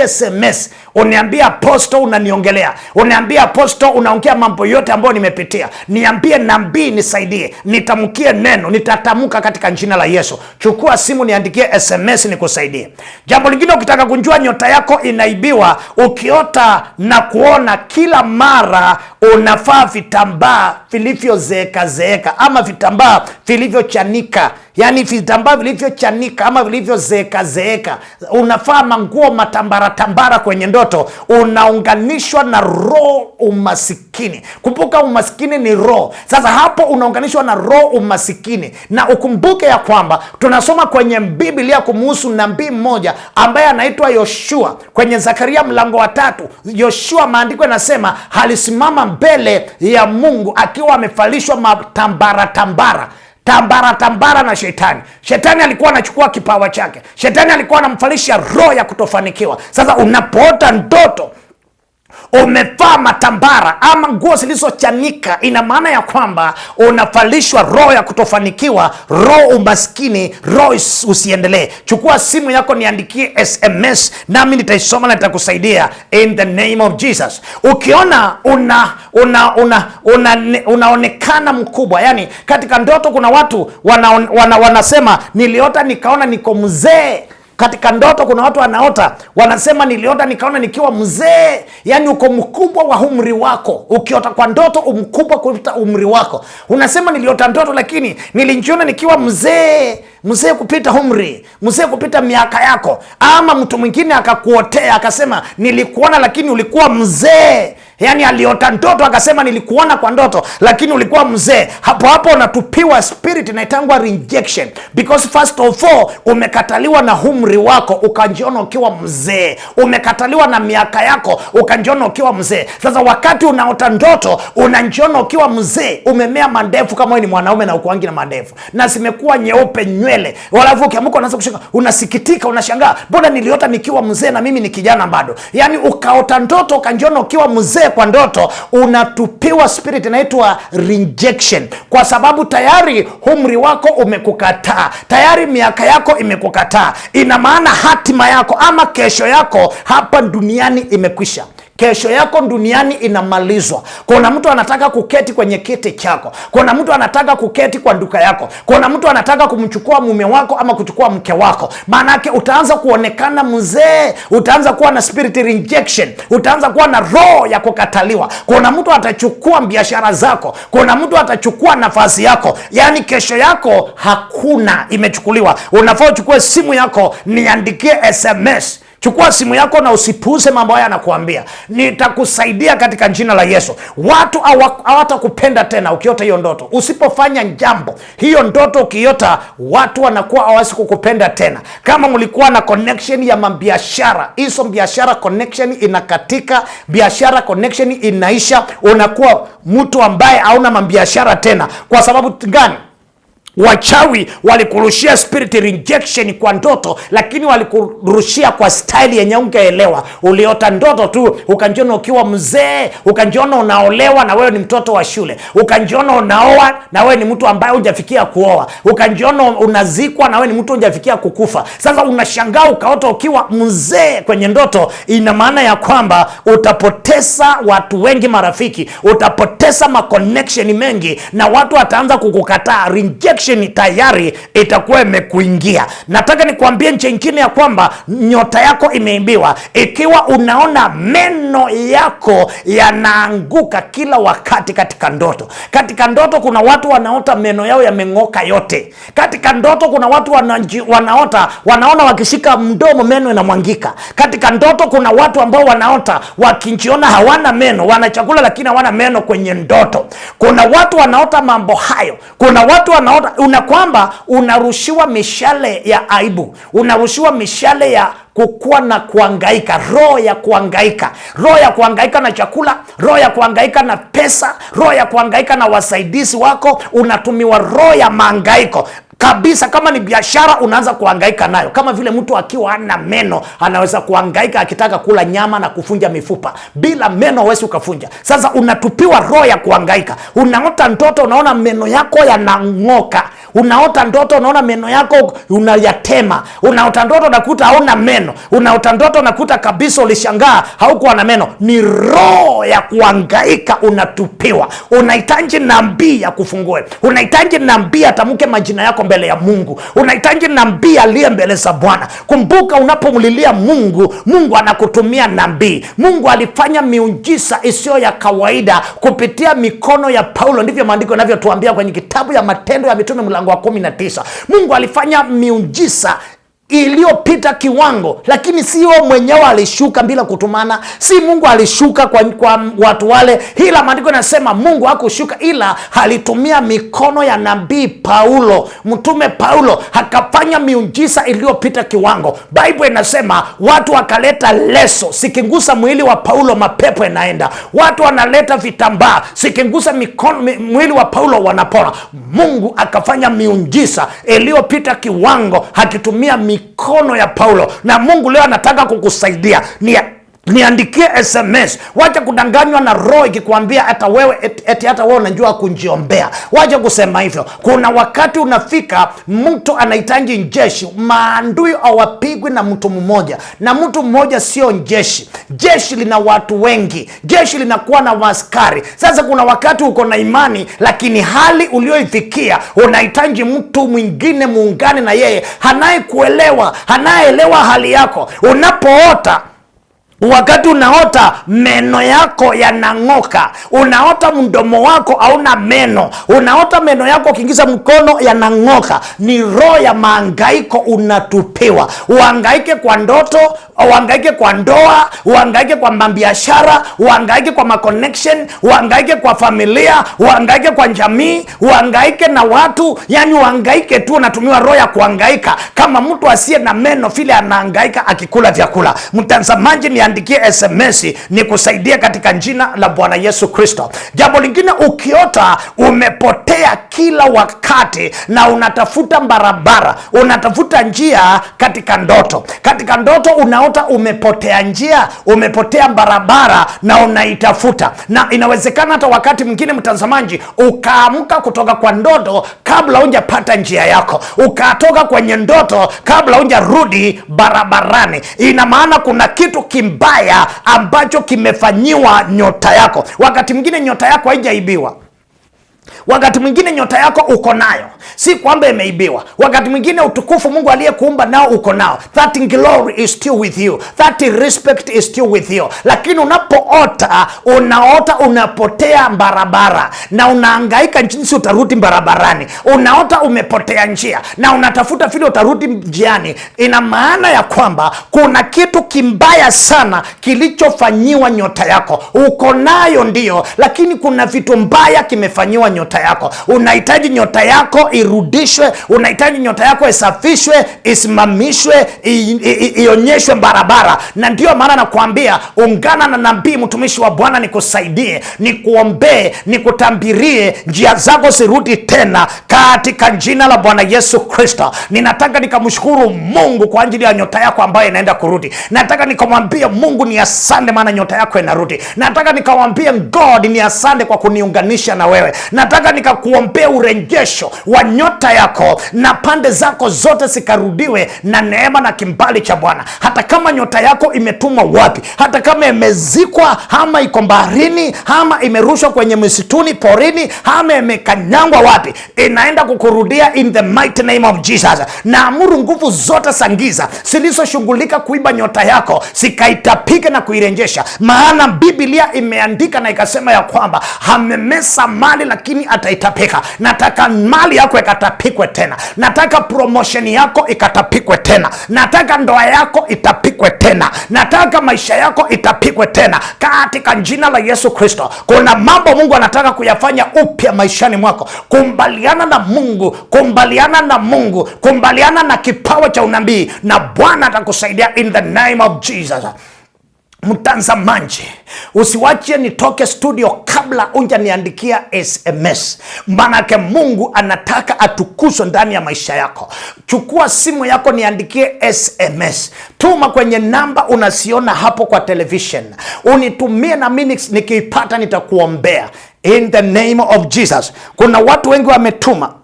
SMS, uniambie Apostle, unaniongelea, uniambie Apostle, unaongea mambo yote ambayo nimepitia, niambie nabii nisaidie, nitamkie neno, nitatamka katika jina la Yesu. Chukua simu niandikie SMS nikusaidie. Jambo lingine, ukitaka kujua nyota yako inaibiwa, ukiota na kuona kila mara unafaa vitambaa vilivyozeeka ama vitambaa vilivyochanika, yani vitambaa vilivyochanika ama vilivyozeeka, unafaa manguo matambara kwenye ndoto, unaunganishwa na roho umasikini. Kumbuka umasikini ni roho. Sasa hapo unaunganishwa na roho umasikini, na ukumbuke ya kwamba tunasoma kwenye Biblia kumuhusu nabii mmoja ambaye anaitwa Yoshua kwenye Zakaria mlango wa 3. Yoshua, maandiko yanasema alisimama mbele ya Mungu akiwa amevalishwa tambara na shetani. Shetani alikuwa anachukua kipawa chake. Shetani alikuwa anamfalisha roho ya kutofanikiwa. Sasa unapoota ndoto umevaa matambara ama nguo zilizochanika, ina maana ya kwamba unafalishwa roho ya kutofanikiwa, roho umaskini, roho usiendelee. Chukua simu yako niandikie SMS, nami nitaisoma na nitakusaidia in the name of Jesus. Ukiona unaonekana mkubwa, yani katika ndoto kuna watu wanasema niliota nikaona niko mzee. Katika ndoto kuna watu wanaota wanasema niliota nikaona nikiwa mzee, yani uko mkubwa wa umri wako. Ukiota kwa ndoto mkubwa kupita umri wako, unasema niliota ndoto lakini nilijiona nikiwa mzee kupita umri, mzee kupita miaka yako. Ama mtu mwingine akakuotea akasema nilikuona lakini ulikuwa mzee, yani aliota ndoto akasema nilikuona kwa ndoto lakini ulikuwa mzee. Hapo unatupiwa spirit inaitangwa rejection, because first of all umekataliwa na umri wako ukajiona ukiwa mzee, umekataliwa na miaka yako ukajiona ukiwa mzee. Sasa wakati unaota ndoto unajiona ukiwa mzee, umemea mandefu kama wewe ni mwanaume na ukuangi na mandefu na zimekuwa nyeupe nywele, walafu ukiamka unaanza kushika, unasikitika, unashangaa mbona niliota nikiwa mzee na mimi ni kijana bado. Yani ukaota ndoto ukajiona ukiwa mzee kwa ndoto, unatupiwa spirit inaitwa rejection, kwa sababu tayari umri wako umekukataa, tayari miaka yako imekukataa. Ina maana hatima yako ama kesho yako hapa duniani imekwisha. Kesho yako duniani inamalizwa. Kuna mtu anataka kuketi kwenye kiti chako, kuna mtu anataka kuketi kwa duka yako, kuna mtu anataka kumchukua mume wako ama kuchukua mke wako. Maana yake utaanza kuonekana mzee, utaanza kuwa na spirit rejection, utaanza kuwa na roho ya kukataliwa. Kuna mtu atachukua biashara zako, kuna mtu atachukua nafasi yako, yani kesho yako hakuna, imechukuliwa. Unafaa uchukue simu yako niandikie SMS. Chukua simu yako na usipuuze mambo haya nakuambia. Nitakusaidia katika jina la Yesu. Watu hawatakupenda tena ukiota hiyo ndoto. Usipofanya jambo, hiyo ndoto ukiota, watu wanakuwa hawasi kukupenda tena. Kama mlikuwa na connection ya mabiashara, hizo biashara connection inakatika, biashara connection inaisha, unakuwa mtu ambaye hauna mabiashara tena. Kwa sababu gani? Wachawi walikurushia spirit rejection kwa ndoto, lakini walikurushia kwa style yenye ungeelewa. Uliota ndoto tu ukajiona ukiwa mzee, ukajiona unaolewa na wewe ni mtoto wa shule, ukajiona unaoa na wewe ni mtu ambaye hujafikia kuoa, ukajiona unazikwa na wewe ni mtu hujafikia kukufa. Sasa unashangaa ukaota ukiwa mzee kwenye ndoto. Ina maana ya kwamba utapoteza watu wengi, marafiki, utapoteza maconnection mengi, na watu wataanza kukukataa. Rejection tayari itakuwa imekuingia. Nataka nikwambie nchi nyingine ya kwamba nyota yako imeibiwa. Ikiwa unaona meno yako yanaanguka kila wakati katika ndoto. Katika ndoto kuna watu wanaota meno yao yameng'oka yote. Katika ndoto kuna watu wanaona wakishika mdomo meno inamwangika. Katika ndoto kuna watu ambao wanaota wakijiona hawana meno, wana chakula lakini hawana meno kwenye ndoto. Kuna watu wanaota mambo hayo. Kuna watu wanaota kwamba unarushiwa mishale ya aibu, unarushiwa mishale ya kukua na kuangaika, roho ya kuangaika, roho ya kuangaika na chakula, roho ya kuangaika na pesa, roho ya kuangaika na wasaidizi wako, unatumiwa roho ya maangaiko. kabisa. Kama ni biashara unaanza kuhangaika nayo, kama vile mtu akiwa hana meno anaweza kuhangaika akitaka kula nyama na kufunja mifupa. Bila meno huwezi ukafunja. Sasa unatupiwa roho ya kuhangaika. Unaota ndoto unaona meno yako yanang'oka, unaota ndoto unaona meno yako unayatema, unaota ndoto unakuta hauna meno, unaota ndoto unakuta kabisa ulishangaa haukuwa na meno. Ni roho ya kuhangaika unatupiwa. Unahitaji nabii ya kufungue, unahitaji nabii atamke majina yako mbele ya Mungu, unahitaji nabii aliye mbele za Bwana. Kumbuka, unapomlilia Mungu, Mungu anakutumia nabii. Mungu alifanya miujiza isiyo ya kawaida kupitia mikono ya Paulo. Ndivyo maandiko yanavyotuambia kwenye kitabu ya Matendo ya Mitume mlango wa 19. Mungu alifanya miujiza iliyopita kiwango, lakini sio mwenyewe alishuka bila kutumana. Si Mungu alishuka kwa watu wale, ila maandiko yanasema Mungu hakushuka, ila alitumia mikono ya nabii Paulo. Mtume Paulo akafanya miujiza iliyopita kiwango. Bible inasema watu wakaleta leso, sikingusa mwili wa Paulo mapepo yanaenda. Watu wanaleta vitambaa, sikingusa mwili wa Paulo wanapona. Mungu akafanya miujiza iliyopita kiwango akitumia mikono ya Paulo. Na Mungu leo anataka kukusaidia. Niandikie SMS. Wacha kudanganywa na roho ikikwambia hata wewe hata wewe unajua kunjiombea. Wacha kusema hivyo. Kuna wakati unafika mtu anahitaji jeshi. Maandui hawapigwi na mtu mmoja, na mtu mmoja sio jeshi. Jeshi lina watu wengi, jeshi linakuwa na askari. Sasa kuna wakati uko na imani, lakini hali ulioifikia unahitaji mtu mwingine muungane na yeye, anayeelewa hali yako. Unapoota, wakati unaota meno yako yanang'oka, unaota mdomo wako hauna meno, unaota meno yako ukiingiza mkono yanang'oka, ni roho ya mahangaiko unatupiwa. Uhangaike kwa ndoto, uhangaike kwa ndoa, uhangaike kwa biashara, uhangaike kwa maconnection, uhangaike kwa familia, uhangaike kwa jamii, uhangaike na watu, yani uhangaike tu. Unatumiwa roho ya kuhangaika kama mtu asiye na meno vile anahangaika akikula vyakula. Mtazamaji, niandikie SMS nikusaidie katika jina la Bwana Yesu Kristo. Jambo lingine, ukiota umepotea kila wakati na unatafuta barabara, unatafuta njia katika ndoto. Katika ndoto unaota umepotea njia, umepotea barabara na unaitafuta. Na inawezekana hata wakati mwingine, mtazamaji, ukaamka kutoka kwa ndoto kabla hujapata njia yako, ukatoka kwenye ndoto kabla hujarudi barabarani. Ina maana kuna kitu kimbaya ambacho kimefanyiwa nyota yako. Wakati mwingine nyota yako haijaibiwa, wakati mwingine nyota yako uko nayo, si kwamba imeibiwa. Wakati mwingine utukufu Mungu aliyekuumba nao uko nao. That glory is still with you, that respect is still with you. Lakini unapoota, unaota unapotea barabara na unahangaika jinsi utarudi barabarani. Unaota umepotea njia na unatafuta vile utarudi njiani. Ina maana ya kwamba kuna kitu kimbaya sana kilichofanyiwa nyota yako. Uko nayo ndio, lakini kuna vitu mbaya kimefanyiwa nyota yako. Unahitaji nyota yako irudishwe, unahitaji nyota yako isafishwe, isimamishwe, ionyeshwe barabara. Na ndio maana nakwambia, ungana na nabii mtumishi wa Bwana nikusaidie, nikuombee, nikutambirie njia zako zirudi tena katika jina la Bwana Yesu Kristo. Ninataka nikamshukuru Mungu kwa ajili ya nyota yako ambayo inaenda kurudi. Nataka nikamwambie Mungu ni asante maana nyota yako inarudi. Nataka nikamwambie God ni asante kwa kuniunganisha na wewe. Nataka nikakuombea urejesho wa nyota yako na pande zako zote zikarudiwe na neema na kimbali cha Bwana. Hata kama nyota yako imetumwa wapi, hata kama imezikwa ama iko baharini ama imerushwa kwenye msituni, porini, ama imekanyangwa wapi, inaenda kukurudia in the mighty name of Jesus. Na amuru nguvu zote za giza zilizoshughulika kuiba nyota yako zikaitapike na kuirejesha. Maana Biblia imeandika na ikasema ya kwamba amemesa mali lakini ataitapika. Nataka mali yako ikatapikwe tena. Nataka promotion yako ikatapikwe tena. Nataka ndoa yako itapikwe tena. Nataka maisha yako itapikwe tena katika jina la Yesu Kristo. Kuna mambo Mungu anataka kuyafanya upya maishani mwako. Kumbaliana na Mungu, kumbaliana na Mungu, kumbaliana na kipawa cha unabii, na Bwana atakusaidia in the name of Jesus. mtazamaji, usiwache nitoke studio kabla unjaniandikia SMS. Manake Mungu anataka atukuzwe ndani ya maisha yako. Chukua simu yako, niandikie SMS. Tuma kwenye namba unasiona hapo kwa television. Unitumie na mimi nikiipata nitakuombea. In the name of Jesus. Kuna watu wengi wametuma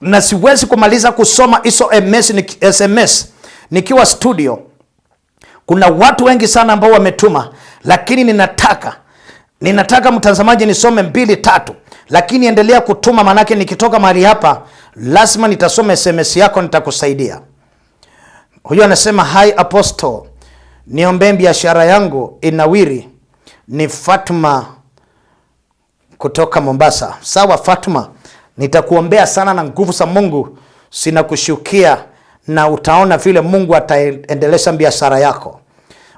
na siwezi kumaliza kusoma hizo SMS nikiwa studio. Kuna watu wengi sana ambao wametuma, lakini ninataka mtazamaji nisome 2-3, lakini endelea kutuma, manake nikitoka mahali hapa lazima nitasome SMS yako, nitakusaidia. Huyo anasema hi Apostle, niombe biashara yangu inawiri. Ni Fatuma kutoka Mombasa. Sawa Fatuma, nitakuombea sana na nguvu za Mungu sinakushukia, na utaona vile Mungu ataendelesha biashara yako.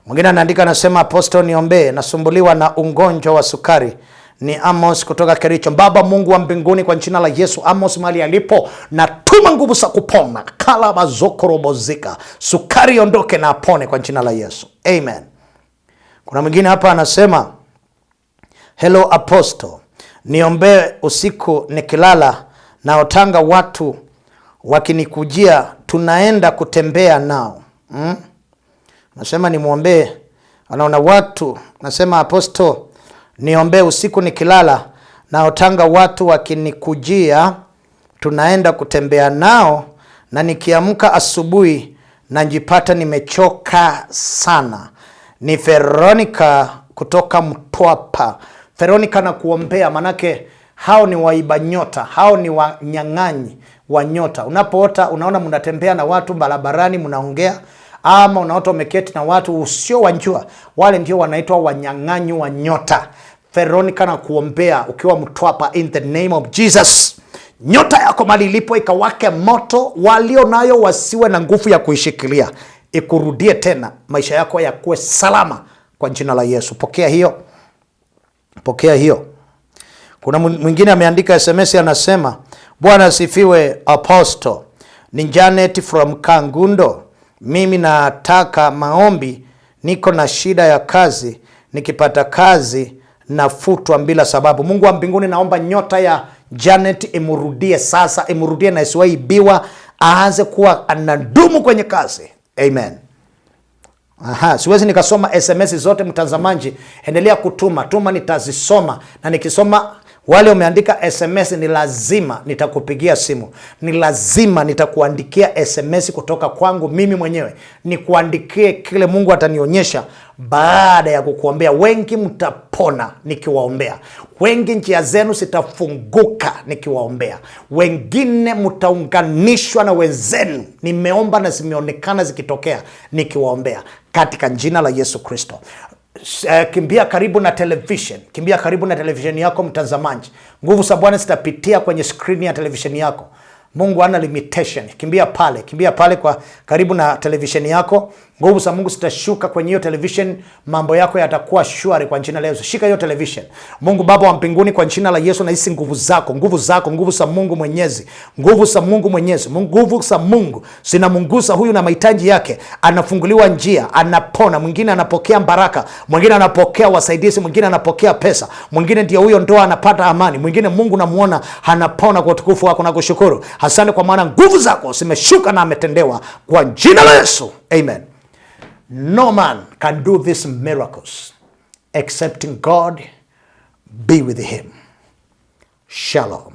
Mwingine anaandika anasema Apostle niombe, nasumbuliwa na ugonjwa wa sukari. Ni Amos kutoka Kericho. Baba Mungu wa mbinguni, kwa jina la Yesu, Amos mahali alipo, na tuma nguvu za kupona. Kala bazokorobozika. Sukari iondoke na apone kwa jina la Yesu. Amen. Kuna mwingine hapa anasema hello Apostle, niombe usiku nikilala na otanga watu wakinikujia tunaenda kutembea nao. Nasema nimuombe, anaona watu. Nasema Apostle niombe usiku nikilala na otanga watu wakinikujia tunaenda kutembea nao, na nikiamka asubuhi najipata nimechoka sana. Ni Veronica kutoka Mtwapa. Veronica na kuombea, manake hao ni waiba nyota, hao ni wanyang'anyi wa nyota. Unapoota unaona mnatembea na watu barabarani mnaongea, ama unaota umeketi na watu usio wanjua, wale ndio wanaitwa wanyang'anyi wa nyota. Veronica na kuombea ukiwa Mtwapa, in the name of Jesus, nyota yako mali ilipo ikawake moto, walio nayo wasiwe na nguvu ya kuishikilia, ikurudie tena, maisha yako yakuwe salama kwa jina la Yesu. Pokea hiyo, pokea hiyo. Kuna mwingine ameandika SMS anasema Bwana asifiwe Apostle, ni Janet from Kangundo. Mimi nataka maombi, niko na shida ya kazi, nikipata kazi nafutwa bila sababu. Mungu wa mbinguni, naomba nyota ya Janet imurudie sasa, imurudie na isiwaibiwa, aanze kuwa anadumu kwenye kazi. Amen. Siwezi nikasoma SMS zote mtazamaji, endelea kutuma, nitazisoma, na nikisoma wale umeandika SMS ni lazima nitakupigia simu, ni lazima nitakuandikia SMS kutoka kwangu mimi mwenyewe, nikuandikie kile Mungu atanionyesha baada ya kukuombea. Wengi mtapona nikiwaombea, wengi njia zenu zitafunguka nikiwaombea, wengine mtaunganishwa na wenzenu, nimeomba na zimeonekana zikitokea nikiwaombea katika jina la Yesu Kristo. Kimbia karibu na television, kimbia karibu na television yako mtazamaji. Nguvu za Bwana zitapitia kwenye screen ya television yako. Mungu hana limitation. Kimbia pale kwa karibu na television yako. Nguvu za Mungu zitashuka kwenye hiyo television, mambo yako yatakuwa shwari kwa jina la Yesu. Shika hiyo television. Mungu Baba wa mbinguni, kwa jina la Yesu, na hisi nguvu za Mungu Mwenyezi. Nguvu za Mungu Mwenyezi. Nguvu za Mungu zinamunguza huyu na mahitaji yake. Anafunguliwa njia, anapona, mwingine anapokea baraka, mwingine anapokea wasaidizi, mwingine anapokea pesa, mwingine ndio huyo ndoa anapata amani, mwingine Mungu namuona anapona kwa utukufu wako na kushukuru. Asante kwa maana nguvu zako zimeshuka na ametendewa kwa jina la Yesu. Amen. No man can do these miracles except God be with him. Shalom.